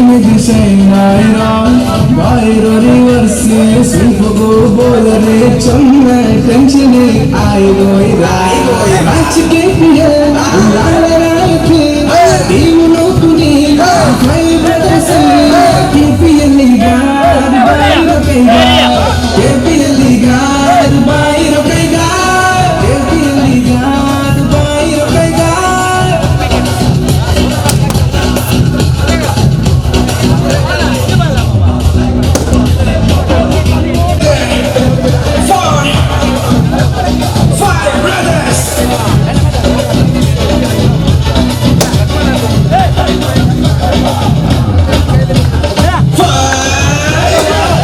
मुझे शहनाइरा बाहरो रिवर्स सिर्फ को बोल रे चल मैं टेंशन आई गोई मैच के पिए लाल रखे टीम लोकुनी भाई बदसे केपीएल लीगा बाई रुकेगा केपीएल लीगा बाई रुकेगा केपीएल लीगा बाई रुकेगा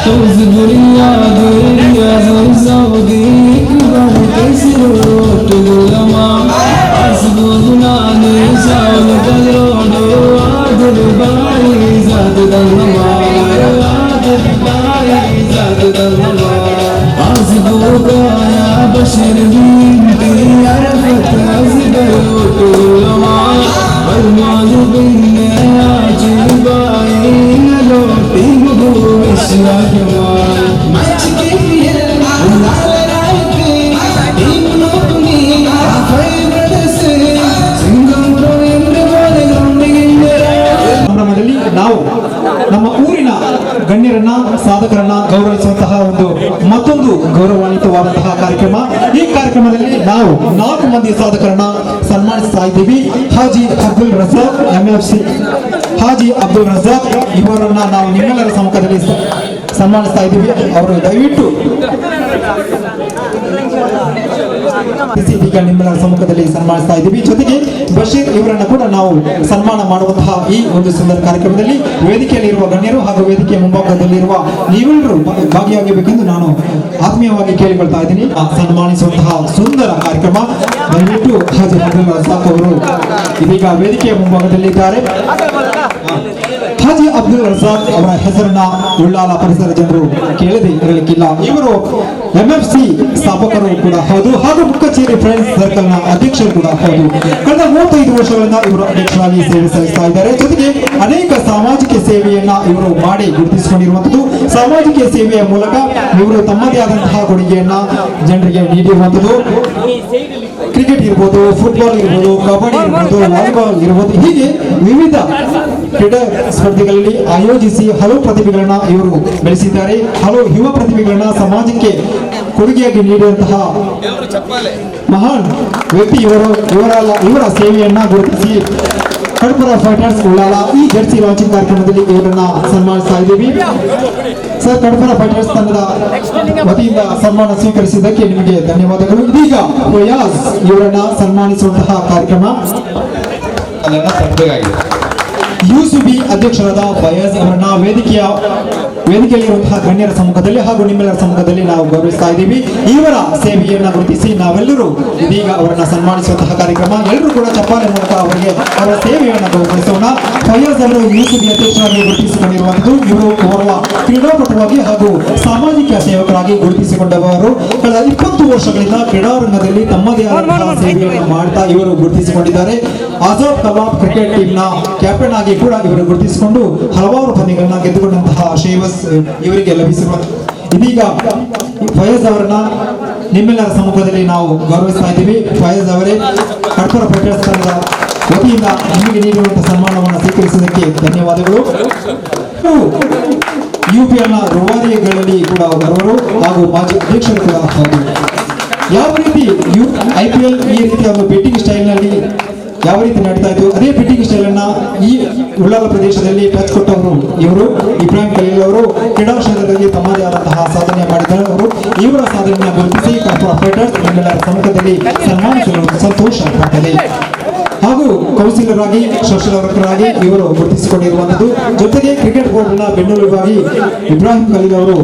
Toz buraya geriye zavdi kıvar kesiro tulama az buzunane sav kadrodo adil bai zat dalma adil bai zat dalma az bugaya bashir binti arfat az gayo tulama armaz binne ajil bai nalo tibu match के लिए लाल राइके team लोकुनी favourite से सिंगमरो ಎಂದ್ರೆ ಬಾಳೆ ಗ್ರೌಂಡಿಗೆ ಸಂಭ್ರಮದಲ್ಲಿ ನಾವು ನಮ್ಮ ಊರಿನ ಗಣ್ಯರನ್ನ ಸಾಧಕರನ್ನ ಗೌರವಿಸುವಂತಹ ಒಂದು ಮತ್ತೊಂದು ಗೌರವಾನ್ವಿತವಾದಂತಹ ಕಾರ್ಯಕ್ರಮ. ಈ ಕಾರ್ಯಕ್ರಮದಲ್ಲಿ ನಾವು 4 ಮಂದಿ ಸಾಧಕರನ್ನ ಸನ್ಮಾನಿಸ್ತಾ ಇದ್ದೀವಿ. ಹಾಜಿ ಅಬ್ದುಲ್ ರಜಾಕ್ MFC ಹಾಜಿ ಅಬ್ದುಲ್ ರಜಾಕ್ ಇವರನ್ನ ನಾವು ನಿಮ್ಮೆಲ್ಲರ ಸಮ್ಮುಖದಲ್ಲಿ ಸನ್ಮಾನಿಸ್ತಾ ಇದ್ದೀವಿ. ಅವರು ದಯವಿಟ್ಟು ಈಗ ನಿಮ್ಮೆಲ್ಲರ ಸಮ್ಮುಖದಲ್ಲಿ ಸನ್ಮಾನಿಸ್ತಾ ಇದ್ದೀವಿ. ಜೊತೆಗೆ ಬಶೀರ್ ಇವರನ್ನ ಕೂಡ ನಾವು ಸನ್ಮಾನ ಮಾಡುವಂತಹ ಈ ಒಂದು ಸುಂದರ ಕಾರ್ಯಕ್ರಮದಲ್ಲಿ ವೇದಿಕೆಯಲ್ಲಿ ಇರುವ ಗಣ್ಯರು ಹಾಗೂ ವೇದಿಕೆಯ ಮುಂಭಾಗದಲ್ಲಿರುವ ನೀವೆಲ್ಲರೂ ಭಾಗಿಯಾಗಬೇಕೆಂದು ನಾನು ಆತ್ಮೀಯವಾಗಿ ಕೇಳಿಕೊಳ್ತಾ ಇದ್ದೀನಿ. ಸನ್ಮಾನಿಸುವಂತಹ ಸುಂದರ ಕಾರ್ಯಕ್ರಮ. ದಯವಿಟ್ಟು ಹಾಜಿ ಅಬ್ದುಲ್ ರಜಾಕ್ ಅವರು ಇದೀಗ ವೇದಿಕೆಯ ಮುಂಭಾಗದಲ್ಲಿದ್ದಾರೆ. ಹಾಜಿ ಅಬ್ದುಲ್ ರಜಾಕ್ ಅವರ ಹೆಸರನ್ನ ಉಳ್ಳಾಲ ಪರಿಸರ ಜನರು ಕೇಳದೆ ಇರಲಿಕ್ಕಿಲ್ಲ. ಇವರು MFC ಸ್ಥಾಪಕರು ಕೂಡ ಹೌದು ಹಾಗೂ ಮುಕ್ಕಚೇರಿ ಫ್ರೆಂಡ್ಸ್ ಸರ್ಕಲ್ ನ ಅಧ್ಯಕ್ಷರು ಕೂಡ ಹೌದು. ಕಳೆದ 35 ವರ್ಷಗಳಿಂದ ಇವರು ಅಧ್ಯಕ್ಷರಾಗಿ ಸೇವೆ ಸಲ್ಲಿಸ್ತಾ ಇದ್ದಾರೆ. ಜೊತೆಗೆ ಅನೇಕ ಸಾಮಾಜಿಕ ಸೇವೆಯನ್ನ ಇವರು ಮಾಡಿ ಗುರುತಿಸಿಕೊಂಡಿರುವಂತದ್ದು. ಸಾಮಾಜಿಕ ಸೇವೆಯ ಮೂಲಕ ಇವರು ತಮ್ಮದೇ ಆದಂತಹ ಕೊಡುಗೆಯನ್ನ ಜನರಿಗೆ ನೀಡಿರುವಂತದ್ದು. ಕ್ರಿಕೆಟ್ ಇರ್ಬೋದು, ಫುಟ್ಬಾಲ್ ಇರ್ಬೋದು, ಕಬಡ್ಡಿ ಇರ್ಬೋದು, ವಾಲಿಬಾಲ್ ಇರ್ಬೋದು, ಹೀಗೆ ವಿವಿಧ ಕ್ರೀಡಾ ಸ್ಪರ್ಧೆಗಳಲ್ಲಿ ಆಯೋಜಿಸಿ ಹಲವು ಪ್ರತಿಭೆಗಳನ್ನ ಇವರು ಬೆಳೆಸಿದ್ದಾರೆ. ಹಲವು ಯುವ ಪ್ರತಿಭೆಗಳನ್ನ ಸಮಾಜಕ್ಕೆ ಕೊಡುಗೆಯಾಗಿ ನೀಡಿದಂತಹ ಮಹಾನ್ ವ್ಯಕ್ತಿ ಇವರು. ಇವರ ಸೇವೆಯನ್ನ ಗುರುತಿಸಿ ಕಡಪರ ಫೈಟರ್ಸ್ ಉಳ್ಳಾಲ ಈ ಜರ್ಸಿ ಲಾಂಚಿಂಗ್ ಕಾರ್ಯಕ್ರಮದಲ್ಲಿ ಇವರನ್ನ ಸನ್ಮಾನಿಸ್ತಾ ಇದ್ದೀವಿ. ಸರ್, ಕಡಪರ ಫೈಟರ್ಸ್ ತಂಡದ ವತಿಯಿಂದ ಸನ್ಮಾನ ಸ್ವೀಕರಿಸಿದ್ದಕ್ಕೆ ನಿಮಗೆ ಧನ್ಯವಾದಗಳು. ಇದೀಗ ಫಯಾಜ್ ಇವರನ್ನ ಸನ್ಮಾನಿಸುವಂತಹ ಕಾರ್ಯಕ್ರಮ. UCB ಅಧ್ಯಕ್ಷರಾದ ಫಯಾಜ್ ಅವರನ್ನ ವೇದಿಕೆಯಲ್ಲಿರುವಂತಹ ಗಣ್ಯರ ಸಮ್ಮುಖದಲ್ಲಿ ಹಾಗೂ ನಿಮ್ಮೆಲ್ಲರ ಸಮ್ಮುಖದಲ್ಲಿ ನಾವು ಗೌರವಿಸ್ತಾ ಇದ್ದೀವಿ. ಇವರ ಸೇವೆಯನ್ನ ಗುರುತಿಸಿ ನಾವೆಲ್ಲರೂ ಇದೀಗ ಅವರನ್ನ ಸನ್ಮಾನಿಸುವಂತಹ ಕಾರ್ಯಕ್ರಮ. ಎಲ್ಲರೂ ಕೂಡ ಚಪ್ಪಾಳೆ ಮೂಲಕ ಅವರಿಗೆ ಅವರ ಸೇವೆಯನ್ನು ಗೌರವಿಸೋಣ. ಫಯಾಜ್ ಅವರು UCB ಅಧ್ಯಕ್ಷರಾಗಿ ಗುರುತಿಸಿಕೊಂಡಿರುವಂತದ್ದು. ಇವರು ಓರ್ವ ಕ್ರೀಡಾಪಟುವಾಗಿ ಹಾಗೂ ಸಾಮಾಜಿಕ ಸೇವಕರಾಗಿ ಗುರುತಿಸಿಕೊಂಡವರು. ಕಳೆದ 20 ವರ್ಷಗಳಿಂದ ಕ್ರೀಡಾರಂಗದಲ್ಲಿ ತಮ್ಮದೇ ಆದಂತಹ ಸೇವೆಯನ್ನು ಮಾಡ್ತಾ ಇವರು ಗುರುತಿಸಿಕೊಂಡಿದ್ದಾರೆ. ಆಜಾದ್ ಕಲಾಬ್ ಕ್ರಿಕೆಟ್ ಟೀಮ್ ನ ಕ್ಯಾಪ್ಟನ್ ಆಗಿ ಕೂಡ ಇವರು ಗುರುತಿಸಿಕೊಂಡು ಹಲವಾರು ಪಂದ್ಯಗಳನ್ನ ಗೆದ್ದುಕೊಂಡಂತಹ ಶ್ರೇಯಸ್ ಇವರಿಗೆ ಲಭಿಸಿರುವ. ಇದೀಗ ಫಯಾಜ್ ಅವರನ್ನ ನಿಮ್ಮೆಲ್ಲರ ಸಮ್ಮುಖದಲ್ಲಿ ನಾವು ಗೌರವಿಸ್ತಾ ಇದ್ದೀವಿ. ಫಯಾಜ್ ಅವರೇ, ಕಡಪರ ಫೈಟರ್ಸ್ ತಂಡದ ವತಿಯಿಂದ ನಿಮಗೆ ನೀಡಿರುವಂತಹ ಸನ್ಮಾನವನ್ನು ಸ್ವೀಕರಿಸುವುದಕ್ಕೆ ಧನ್ಯವಾದಗಳು. UPL ನ ರೂವಾರಿಗಳಲ್ಲಿ ಕೂಡ ಬರುವರು ಹಾಗೂ ಮಾಜಿ ಅಧ್ಯಕ್ಷರು ಕೂಡ ಹೌದು. ಯಾವ ರೀತಿ IPL ಈ ರೀತಿಯ ಒಂದು ಬೆಟ್ಟಿಂಗ್ ಸ್ಟೈಲ್ ನಲ್ಲಿ ಯಾವ ರೀತಿ ನಡೀತಾ ಇತ್ತು, ಅದೇ ಬೆಟ್ಟಿಂಗ್ ಸ್ಟೈಲ್ ಅನ್ನ ಈ ಉಳ್ಳಾಲ ಪ್ರದೇಶದಲ್ಲಿ ಟಚ್ ಕೊಟ್ಟವರು ಇವರು. ಇಬ್ರಾಹಿಂ ಖಲೀಲ್ ಅವರು ಕ್ರೀಡಾ ಕ್ಷೇತ್ರದಲ್ಲಿ ತಮ್ಮದೇ ಆದಂತಹ ಸಾಧನೆ ಮಾಡಿದವರು. ಇವರ ಸಾಧನೆಯನ್ನು ಗುರುತಿಸಿ ಕಡಪರ ಫೈಟರ್ಸ್ ನಿಮ್ಮೆಲ್ಲರ ಸಮ್ಮುಖದಲ್ಲಿ ಸನ್ಮಾನಿಸಲು ಸಂತೋಷ ಆಗ್ತದೆ. ಹಾಗೂ ಕೌನ್ಸಿಲರ್ ಆಗಿ ಶಾಸಕರಾಗಿ ಇವರು ಗುರುತಿಸಿಕೊಂಡಿರುವಂತದ್ದು. ಜೊತೆಗೆ ಕ್ರಿಕೆಟ್ ಬೋರ್ಡ್ ನ ಬೆನ್ನೆಲುಬಾಗಿ ಇಬ್ರಾಹಿಂ ಖಲೀಲ್ ಅವರು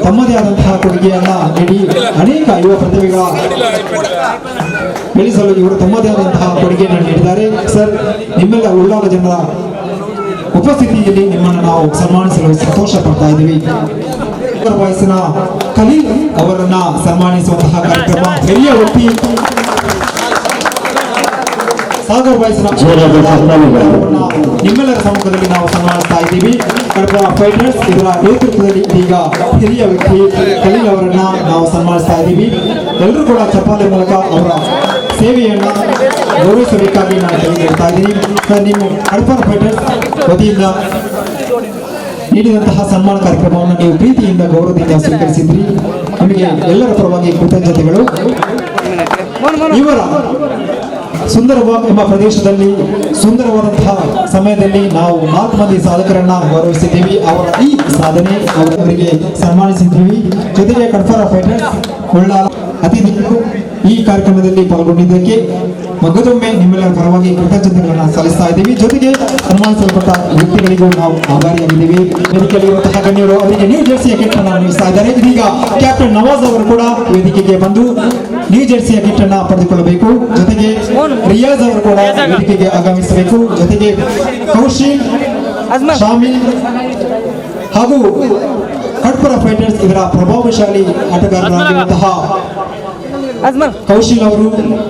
ತಮ್ಮದೇ ಆದಂತಹ ಕೊಡುಗೆಯನ್ನ ನೀಡಿ ಅನೇಕ ಯುವ ಪ್ರತಿಭೆಗಳ ಬೆಳೆಸಲು ಇವರು ತಮ್ಮದೇ ಆದಂತಹ ಕೊಡುಗೆಯನ್ನು ನೀಡಿದ್ದಾರೆ. ಸರ್, ನಿಮ್ಮೆಲ್ಲ ಉಳ್ಳಾಲ ಜನರ ಉಪಸ್ಥಿತಿಯಲ್ಲಿ ನಿಮ್ಮನ್ನು ನಾವು ಸನ್ಮಾನಿಸಲು ಸಂತೋಷ ಪಡ್ತಾ ಇದ್ದೀವಿ. ವಯಸ್ಸಿನ ಖಲೀಲ್ ಅವರನ್ನ ಸನ್ಮಾನಿಸುವಂತಹ ಕಾರ್ಯಕ್ರಮ. ಹಿರಿಯ ವ್ಯಕ್ತಿ ಸಾಗರ್ ಬಾಯ್ಸ್ನ ನಿಮ್ಮೆಲ್ಲರ ಸಮ್ಮುಖದಲ್ಲಿ ನಾವು ಸನ್ಮಾನಿಸ್ತಾ ಇದ್ದೀವಿ. ಕಡಪ ಫೈಟರ್ಸ್ ಇದರ ನೇತೃತ್ವದಲ್ಲಿ ಈಗ ಹಿರಿಯ ವ್ಯಕ್ತಿ ಖಲೀಲ್ ಅವರನ್ನ ನಾವು ಸನ್ಮಾನಿಸ್ತಾ ಇದ್ದೀವಿ. ಎಲ್ಲರೂ ಕೂಡ ಚಪ್ಪಾಳೆ ಮೂಲಕ ಅವರ ಸೇವೆಯನ್ನ ಗೌರವಿಸಬೇಕಾಗಿ ನಾನು ತಿಳಿದಿರ್ತಾ ಇದ್ದೀನಿ. ಸರ್, ನಿಮ್ಮ ಕಡಪ ಫೈಟರ್ಸ್ ವತಿಯಿಂದ ನೀಡಿದಂತಹ ಸನ್ಮಾನ ಕಾರ್ಯಕ್ರಮವನ್ನು ನೀವು ಪ್ರೀತಿಯಿಂದ ಗೌರವದಿಂದ ಸ್ವೀಕರಿಸಿದ್ರಿ. ನಿಮಗೆ ಎಲ್ಲರ ಪರವಾಗಿ ಕೃತಜ್ಞತೆಗಳು. ಇವರ ಸುಂದರಬಾಗ್ ಎಂಬ ಪ್ರದೇಶದಲ್ಲಿ ಸುಂದರವಾದಂತಹ ಸಮಯದಲ್ಲಿ ನಾವು 4 ಮಂದಿ ಸಾಧಕರನ್ನ ಗೌರವಿಸಿದ್ದೀವಿ. ಅವರ ಈ ಸಾಧನೆ ಅವರಿಗೆ ಸನ್ಮಾನಿಸಿದ್ದೀವಿ. ಜೊತೆಗೆ ಕಡ್ಫಾರ ಫೈಟರ್ಸ್ ಉಳ್ಳಾಲ ಅತಿಥಿಗಳು ಈ ಕಾರ್ಯಕ್ರಮದಲ್ಲಿ ಪಾಲ್ಗೊಂಡಿದ್ದಕ್ಕೆ ಮಗದೊಮ್ಮೆ ನಿಮ್ಮೆಲ್ಲರ ಪರವಾಗಿ ಕೃತಜ್ಞತೆಗಳನ್ನು ಸಲ್ಲಿಸ್ತಾ ಇದ್ದೀವಿ. ಜೊತೆಗೆ ಸನ್ಮಾನಿಸಲ್ಪಟ್ಟ ವ್ಯಕ್ತಿಗಳಿಗೂ ನಾವು ಆಭಾರಿಯಾಗಿದ್ದೀವಿ. ವೇದಿಕೆಯಲ್ಲಿರುವಂತಹ ಗಣ್ಯರು ಅವರಿಗೆ ನ್ಯೂ ಜೆರ್ಸಿಯ ಕಿಟ್ ಅನ್ನು ನೀಡಿಸ್ತಾ ಇದ್ದಾರೆ. ಇದೀಗ ಕ್ಯಾಪ್ಟನ್ ನವಾಜ್ ಅವರು ಕೂಡ ವೇದಿಕೆಗೆ ಬಂದು ನ್ಯೂ ಜೆರ್ಸಿಯ ಕಿಟ್ ಅನ್ನು ಪಡೆದುಕೊಳ್ಳಬೇಕು. ಜೊತೆಗೆ ರಿಯಾಜ್ ಅವರು ಕೂಡ ವೇದಿಕೆಗೆ ಆಗಮಿಸಬೇಕು. ಜೊತೆಗೆ ಕೌಶಿಕ್, ಶಾಮಿಲ್ ಹಾಗೂ ಕಡ್ಪುರ ಫೈಟರ್ಸ್ ಇದರ ಪ್ರಭಾವಶಾಲಿ ಆಟಗಾರರಾಗಿರುವಂತಹ ಕೌಶಿಲ್ ಅವರು,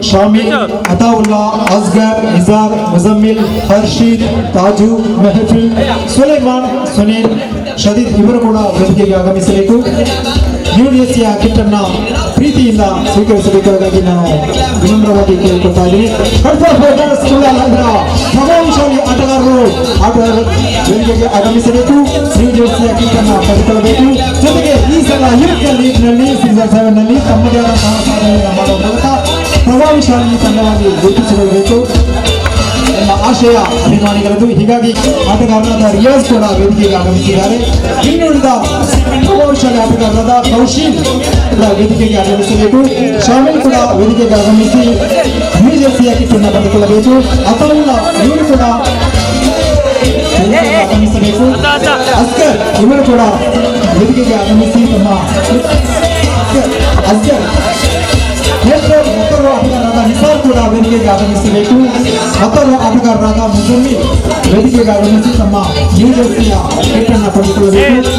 ಶಾಮಿಲ್, ಅತಾವುಲ್ಲಾ, ಅಸ್ಗರ್, ನಿಜಾರ್, ಮುಜಮ್ಮಿಲ್, ಹರ್ಷಿದ್, ತಾಜು, ಮೆಹಫಿಲ್, ಸುಲೈಮಾನ್, ಸುನೀಲ್, ಶದೀದ್ ಇವರು ಕೂಡ ವೇದಿಕೆಗೆ ಆಗಮಿಸಬೇಕು. ನ್ಯೂ ಜೆರ್ಸಿಯ ಕಿಟ್ ಅನ್ನ ಪ್ರೀತಿಯಿಂದ ಸ್ವೀಕರಿಸಬೇಕಾಗಿ ನಾನು ವಿನಮ್ರವಾಗಿ ಕೇಳಿಕೊಳ್ತಾ ಇದ್ದೀನಿ. ಕಡ್ಪುರ ಫೈಟರ್ಸ್ ಪ್ರಭಾವಶಾಲಿ ಆಟಗಾರರು ವೇದಿಕೆಗೆ ಆಗಮಿಸಬೇಕು. ನ್ಯೂ ಜೆರ್ಸಿಯ ಕಿಟ್ ಅನ್ನ ಪಡೆದುಕೊಳ್ಳಬೇಕು. ಜೊತೆಗೆ ಈ ಸಲ ಯುಪಿಎಲ್ ಲೀಗ್ನಲ್ಲಿ ಸೀಸನ್ 7 ನಲ್ಲಿ ತಮ್ಮದೇ ಆದಂತಹ ಸಾಧನೆಯನ್ನು ಮಾಡುವ ಮೂಲಕ ಪ್ರಭಾವಶಾಲಿ ತಂಡವಾಗಿ ಗುರುತಿಸಿಕೊಳ್ಳಬೇಕು ಎಂಬ ಆಶಯ ಅಭಿಮಾನಿಗಳದ್ದು. ಹೀಗಾಗಿ ಆಟಗಾರರಾದ ರಿಯಾಜ್ ಕೂಡ ವೇದಿಕೆಗೆ ಆಗಮಿಸಿದ್ದಾರೆ. ಇನ್ನುಳಿದ ಪ್ರಭಾವಶಾಲಿ ಆಟಗಾರರಾದ ಕೌಶಿಕ್ ಕೂಡ ವೇದಿಕೆಗೆ ಆಗಮಿಸಬೇಕು. ಶಾಮಿಲ್ ಕೂಡ ವೇದಿಕೆಗೆ ಆಗಮಿಸಿ ನ್ಯೂ ಜೆರ್ಸಿಯ ಕಿಟ್ ಅನ್ನು ಪಡೆದುಕೊಳ್ಳಬೇಕು. ಅಥವಾ ಇವರು ಕೂಡ ಆಗಮಿಸಬೇಕು. ಅಸ್ಕರ್ ಇವರು ಕೂಡ ವೇದಿಕೆಗೆ ಆಗಮಿಸಿ ತಮ್ಮ ಅಸ್ಕರ್ ಮತ್ತೋರ್ವ ಆಟಗಾರರಾದ ನಿಸಾರ್ ಕೂಡ ವೇದಿಕೆಗೆ ಆಗಮಿಸಬೇಕು. ಮತ್ತೋರ್ವ ಆಟಗಾರರಾದ ಮುಜಮ್ಮಿಲ್ ವೇದಿಕೆಗೆ ಆಗಮಿಸಿ ತಮ್ಮ ನ್ಯೂ ಜೆರ್ಸಿಯ ಕಿಟ್ ಅನ್ನು ಪಡೆದುಕೊಳ್ಳಬೇಕು.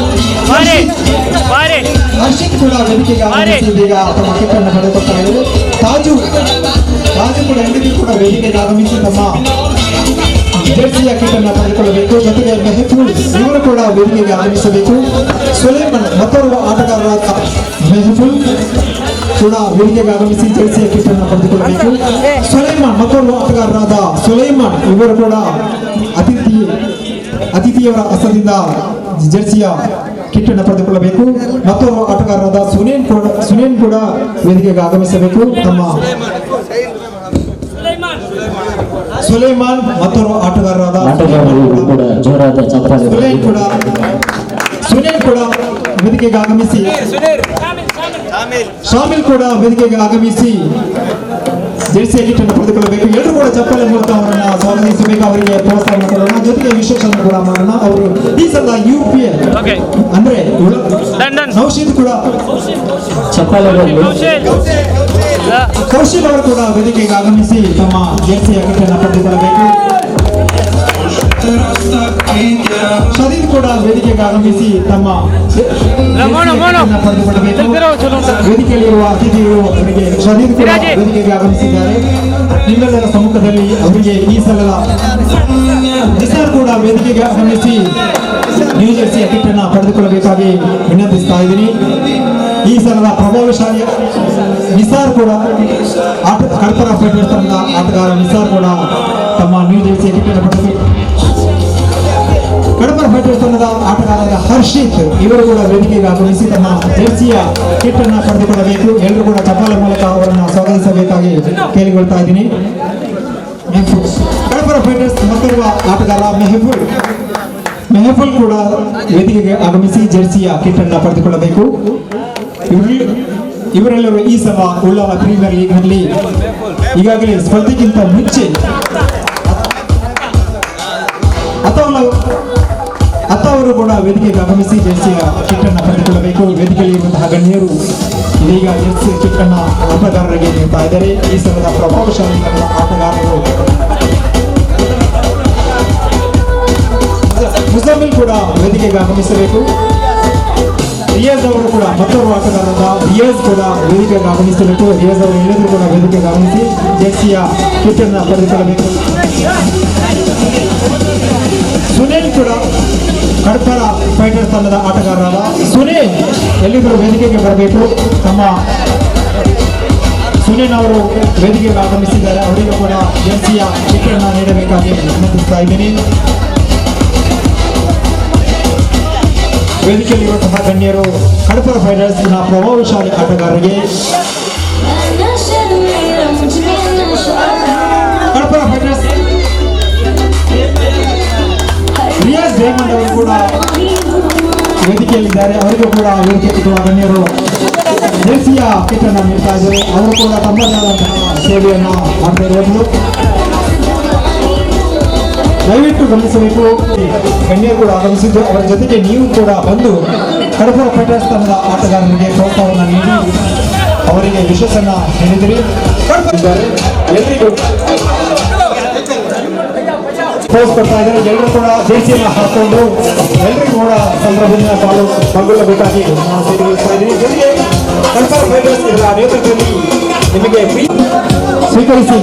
ಹರ್ಷಿತ್ ಕೂಡ ವೇದಿಕೆಗೆ ಆಗಮಿಸಿ ಈಗ ತಮ್ಮ ಕಿಟ್ ಅನ್ನು ಪಡೆದುಕೊಳ್ತಾ ಇದ್ದಾರೆ. ತಾಜು ಕೂಡ ಎಂದಿಗೂ ಕೂಡ ವೇದಿಕೆಗೆ ಆಗಮಿಸಿ ತಮ್ಮ ಜೆರ್ಸಿಯ ಕಿಟ್ ಅನ್ನು ಪಡೆದುಕೊಳ್ಳಬೇಕು. ಜೊತೆಗೆ ಮೆಹಫೂಲ್ ಇವರು ಕೂಡ ವೇದಿಕೆಗೆ ಆಗಮಿಸಬೇಕು. ಸುಲೈಮಾನ್ ಮತ್ತೋರ್ವ ಆಟಗಾರರಾದ ಮೆಹಫೂಲ್ ಕೂಡ ವೇದಿಕೆಗೆ ಆಗಮಿಸಿ ಜೆರ್ಸಿಯ ಕಿಟ್ ಅನ್ನು ಪಡೆದುಕೊಳ್ಳಬೇಕು. ಸುಲೈಮಾನ್ ಮತ್ತೋರ್ವ ಆಟಗಾರರಾದ ಸುಲೈಮಾನ್ ಇವರು ಕೂಡ ಅತಿಥಿಯವರ ಹಸ್ತದಿಂದ ಜೆರ್ಸಿಯ ಕಿಟ್ ಅನ್ನು ಪಡೆದುಕೊಳ್ಳಬೇಕು. ಮತ್ತೋರ್ವ ಆಟಗಾರರಾದ ಸುನೇನ್ ಕೂಡ ವೇದಿಕೆಗೆ ಆಗಮಿಸಬೇಕು. ತಮ್ಮ ಸುಲೈಮಾನ್ ಮತ್ತೋರ್ವ ಆಟಗಾರರಾದ ಸುನೇನ್ ಕೂಡ ವೇದಿಕೆಗೆ ಆಗಮಿಸಿ ಶಾಮಿಲ್ ಕೂಡ ವೇದಿಕೆಗೆ ಆಗಮಿಸಿ ಜೆರ್ಸಿಯ ಕಿಟ್ ಅನ್ನು ಪಡೆದುಕೊಳ್ಳಬೇಕು. ಎಲ್ಲರೂ ಕೂಡ ಚಪ್ಪಲಿ ಮೂಲಕ ಅವರನ್ನ ಸ್ವಾಗತಿಸಬೇಕು. ಅವರಿಗೆ ಪ್ರೋತ್ಸಾಹ ಕೊಡೋಣ. ಜೊತೆಗೆ ವಿಶೇಷ ಕೂಡ ಮಾಡೋಣ. ಅವರು ಈ ಸಲ UPL ಅಂದ್ರೆ ನೌಶೀದ್ ಕೂಡ ಕೌಶಿಕ್ ಅವರು ಕೂಡ ವೇದಿಕೆಗೆ ಆಗಮಿಸಿ ತಮ್ಮ ಜೆರ್ಸಿಯ ಕಿಟ್ ಅನ್ನು ಪಡೆದುಕೊಳ್ಳಬೇಕು. ಶದೀದ್ ಕೂಡ ವೇದಿಕೆಗೆ ಆಗಮಿಸಿ ತಮ್ಮ ಪಡೆದುಕೊಳ್ಳಬೇಕು. ವೇದಿಕೆಯಲ್ಲಿರುವ ಅತಿಥಿಗಳು ಅವರಿಗೆ ಶದೀದ್ ಕೂಡ ವೇದಿಕೆಗೆ ಆಗಮಿಸಿದ್ದಾರೆ. ನಿಮ್ಮೆಲ್ಲರ ಸಮ್ಮುಖದಲ್ಲಿ ಅವರಿಗೆ ಈ ಸಲದ ನಿಸಾರ್ ಕೂಡ ವೇದಿಕೆಗೆ ಆಗಮಿಸಿ ನ್ಯೂ ಜೆರ್ಸಿಯ ಕಿಟ್ ಅನ್ನು ಪಡೆದುಕೊಳ್ಳಬೇಕಾಗಿ ವಿನಂತಿಸ್ತಾ ಇದ್ದೀನಿ. ಈ ಸಲದ ಪ್ರಭಾವಶಾಲಿ ನಿಸಾರ್ ಕೂಡ ಕಡ್ಪುರ ಫೈಟರ್ಸ್ ತಂಡದ ಆಟಗಾರ ನಿಸಾರ್ ಕೂಡ ತಮ್ಮ ನ್ಯೂ ಜೆರ್ಸಿಯ ಕಿಟ್ ಅನ್ನು ಪಡೆದುಕೊಳ್ಳಬೇಕು. ಕಡಪುರ ಫೈಟರ್ಸ್ ತಂಡದ ಆಟಗಾರರಾದ ಹರ್ಷಿತ್ ಇವರು ಕೂಡ ವೇದಿಕೆಗೆ ಆಗಮಿಸಿ ತಮ್ಮ ಜೆರ್ಸಿಯ ಕಿಟ್ ಅನ್ನು ಪಡೆದುಕೊಳ್ಳಬೇಕು. ಎಲ್ಲರೂ ಕೂಡ ಚಪ್ಪಾಳೆ ಮೂಲಕ ಅವರನ್ನು ಸ್ವಾಗತಿಸಬೇಕಾಗಿ ಕೇಳಿಕೊಳ್ತಾ ಇದ್ದೀನಿ. ಕಡಪುರ ಫೈಟರ್ಸ್ ಮತ್ತೋರ್ವ ಆಟಗಾರ ಮೆಹಫುಲ್ ಕೂಡ ವೇದಿಕೆಗೆ ಆಗಮಿಸಿ ಜೆರ್ಸಿಯ ಕಿಟ್ ಅನ್ನು ಪಡೆದುಕೊಳ್ಳಬೇಕು. ಇವರೆಲ್ಲರೂ ಈ ಸಲ ಉಳ್ಳಾಲ ಪ್ರೀಮಿಯರ್ ಲೀಗ್ನಲ್ಲಿ ಈಗಾಗಲೇ ಸ್ಪರ್ಧೆಗಿಂತ ಮುಂಚೆ ಅವರು ಕೂಡ ವೇದಿಕೆಗೆ ಆಗಮಿಸಿ ಜೆರ್ಸಿಯ ಕಿಟ್ ಅನ್ನು ಪಡೆದುಕೊಳ್ಳಬೇಕು. ವೇದಿಕೆಯಲ್ಲಿ ಇರುವಂತಹ ಗಣ್ಯರು ಇದೀಗ ಜೆರ್ಸಿಯ ಕಿಟ್ ಅನ್ನು ಆಟಗಾರರಿಗೆ ನೀಡ್ತಾ ಇದ್ದಾರೆ. ಈ ಸಲದ ಪ್ರಭಾವಶಾಲಿ ಆಟಗಾರರು ಮುಜಮ್ಮಿಲ್ ಕೂಡ ವೇದಿಕೆಗೆ ಆಗಮಿಸಬೇಕು. ರಿಯಾಜ್ ಅವರು ಕೂಡ ಮತ್ತೊಬ್ಬರು ಆಟಗಾರರಾದ ರಿಯಾಜ್ ಕೂಡ ವೇದಿಕೆಗೆ ಆಗಮಿಸಬೇಕು. ರಿಯಾಜ್ ಅವರು ಹೇಳಿದ್ರು ಕೂಡ ವೇದಿಕೆಗೆ ಆಗಮಿಸಿ ಜೆರ್ಸಿಯ ಕಿಟ್ಟನ್ನು ಪಡೆದುಕೊಳ್ಳಬೇಕು. ಸುನೀಲ್ ಕೂಡ ಕಡಪರ ಫೈಟರ್ಸ್ ತಂಡದ ಆಟಗಾರರಾದ ಸುನೀಲ್ ಎಲ್ಲಿದ್ದರೂ ವೇದಿಕೆಗೆ ಬರಬೇಕು. ತಮ್ಮ ಸುನೀಲ್ ಅವರು ವೇದಿಕೆಗೆ ಆಗಮಿಸಿದ್ದಾರೆ. ಅವರಿಗೂ ಕೂಡ ಜೆರ್ಸಿಯ ಕಿಟ್ಟನ್ನು ನೀಡಬೇಕಾಗಿ ವಿನಂತಿಸ್ತಾ ಇದ್ದೀನಿ. ವೇದಿಕೆಯಲ್ಲಿರುವಂತಹ ಗಣ್ಯರು ಕಡಪರ ಫೈಟರ್ಸ್ನ ಪ್ರಭಾವಶಾಲಿ ಆಟಗಾರರಿಗೆ ಕಡಪರ ಫೈಟರ್ಸ್ ರಿಯಾಜ್ ಡೈಮಂಡ್ ಅವರು ಕೂಡ ವೇದಿಕೆಯಲ್ಲಿದ್ದಾರೆ. ಅವರಿಗೂ ಕೂಡ ವೇದಿಕೆಯ ಗಣ್ಯರು ಜೆರ್ಸಿಯ ಕಿಟ್ಟನ್ನು ನೀಡ್ತಾ ಇದ್ದಾರೆ. ಅವರು ಕೂಡ ತಮ್ಮದೇ ಆದಂತಹ ಸೇವೆಯನ್ನು ಮಾಡ್ತಾ ಇರುವುದು ದಯವಿಟ್ಟು ಗಮನಿಸಬೇಕು. ಗಣ್ಯರು ಕೂಡ ಆಗಮಿಸಿದ್ದು ಅವರ ಜೊತೆಗೆ ನೀವು ಕೂಡ ಬಂದು ಕಡಪರ ಫೈಟರ್ಸ್ ತಂಡದ ಆಟಗಾರರಿಗೆ ಪ್ರೋತ್ಸಾಹವನ್ನು ನೀಡಿ ಅವರಿಗೆ ಯಶಸ್ಸನ್ನು ನೀಡಿದಿರಿ. ಎಲ್ಲರಿಗೂ ಪೋಸ್ ಕೊಡ್ತಾ ಇದ್ದಾರೆ. ಎಲ್ಲರೂ ಕೂಡ ಜೆರ್ಸಿಯನ್ನು ಹಾಕೊಂಡು ಎಲ್ಲರಿಗೂ ಕೂಡ ಸಂಭ್ರಮದಿಂದ ಪಾಲ್ಗೊಳ್ಳಬೇಕಾಗಿ ನಾನು ತಿಳಿಸ್ತಾ ಇದ್ದೀನಿ. ಜೊತೆಗೆ ಕಡಪರ ಫೈಟರ್ಸ್ ಇದರ ನೇತೃತ್ವದಲ್ಲಿ ನಿಮಗೆ ಸ್ವೀಕರಿಸಿ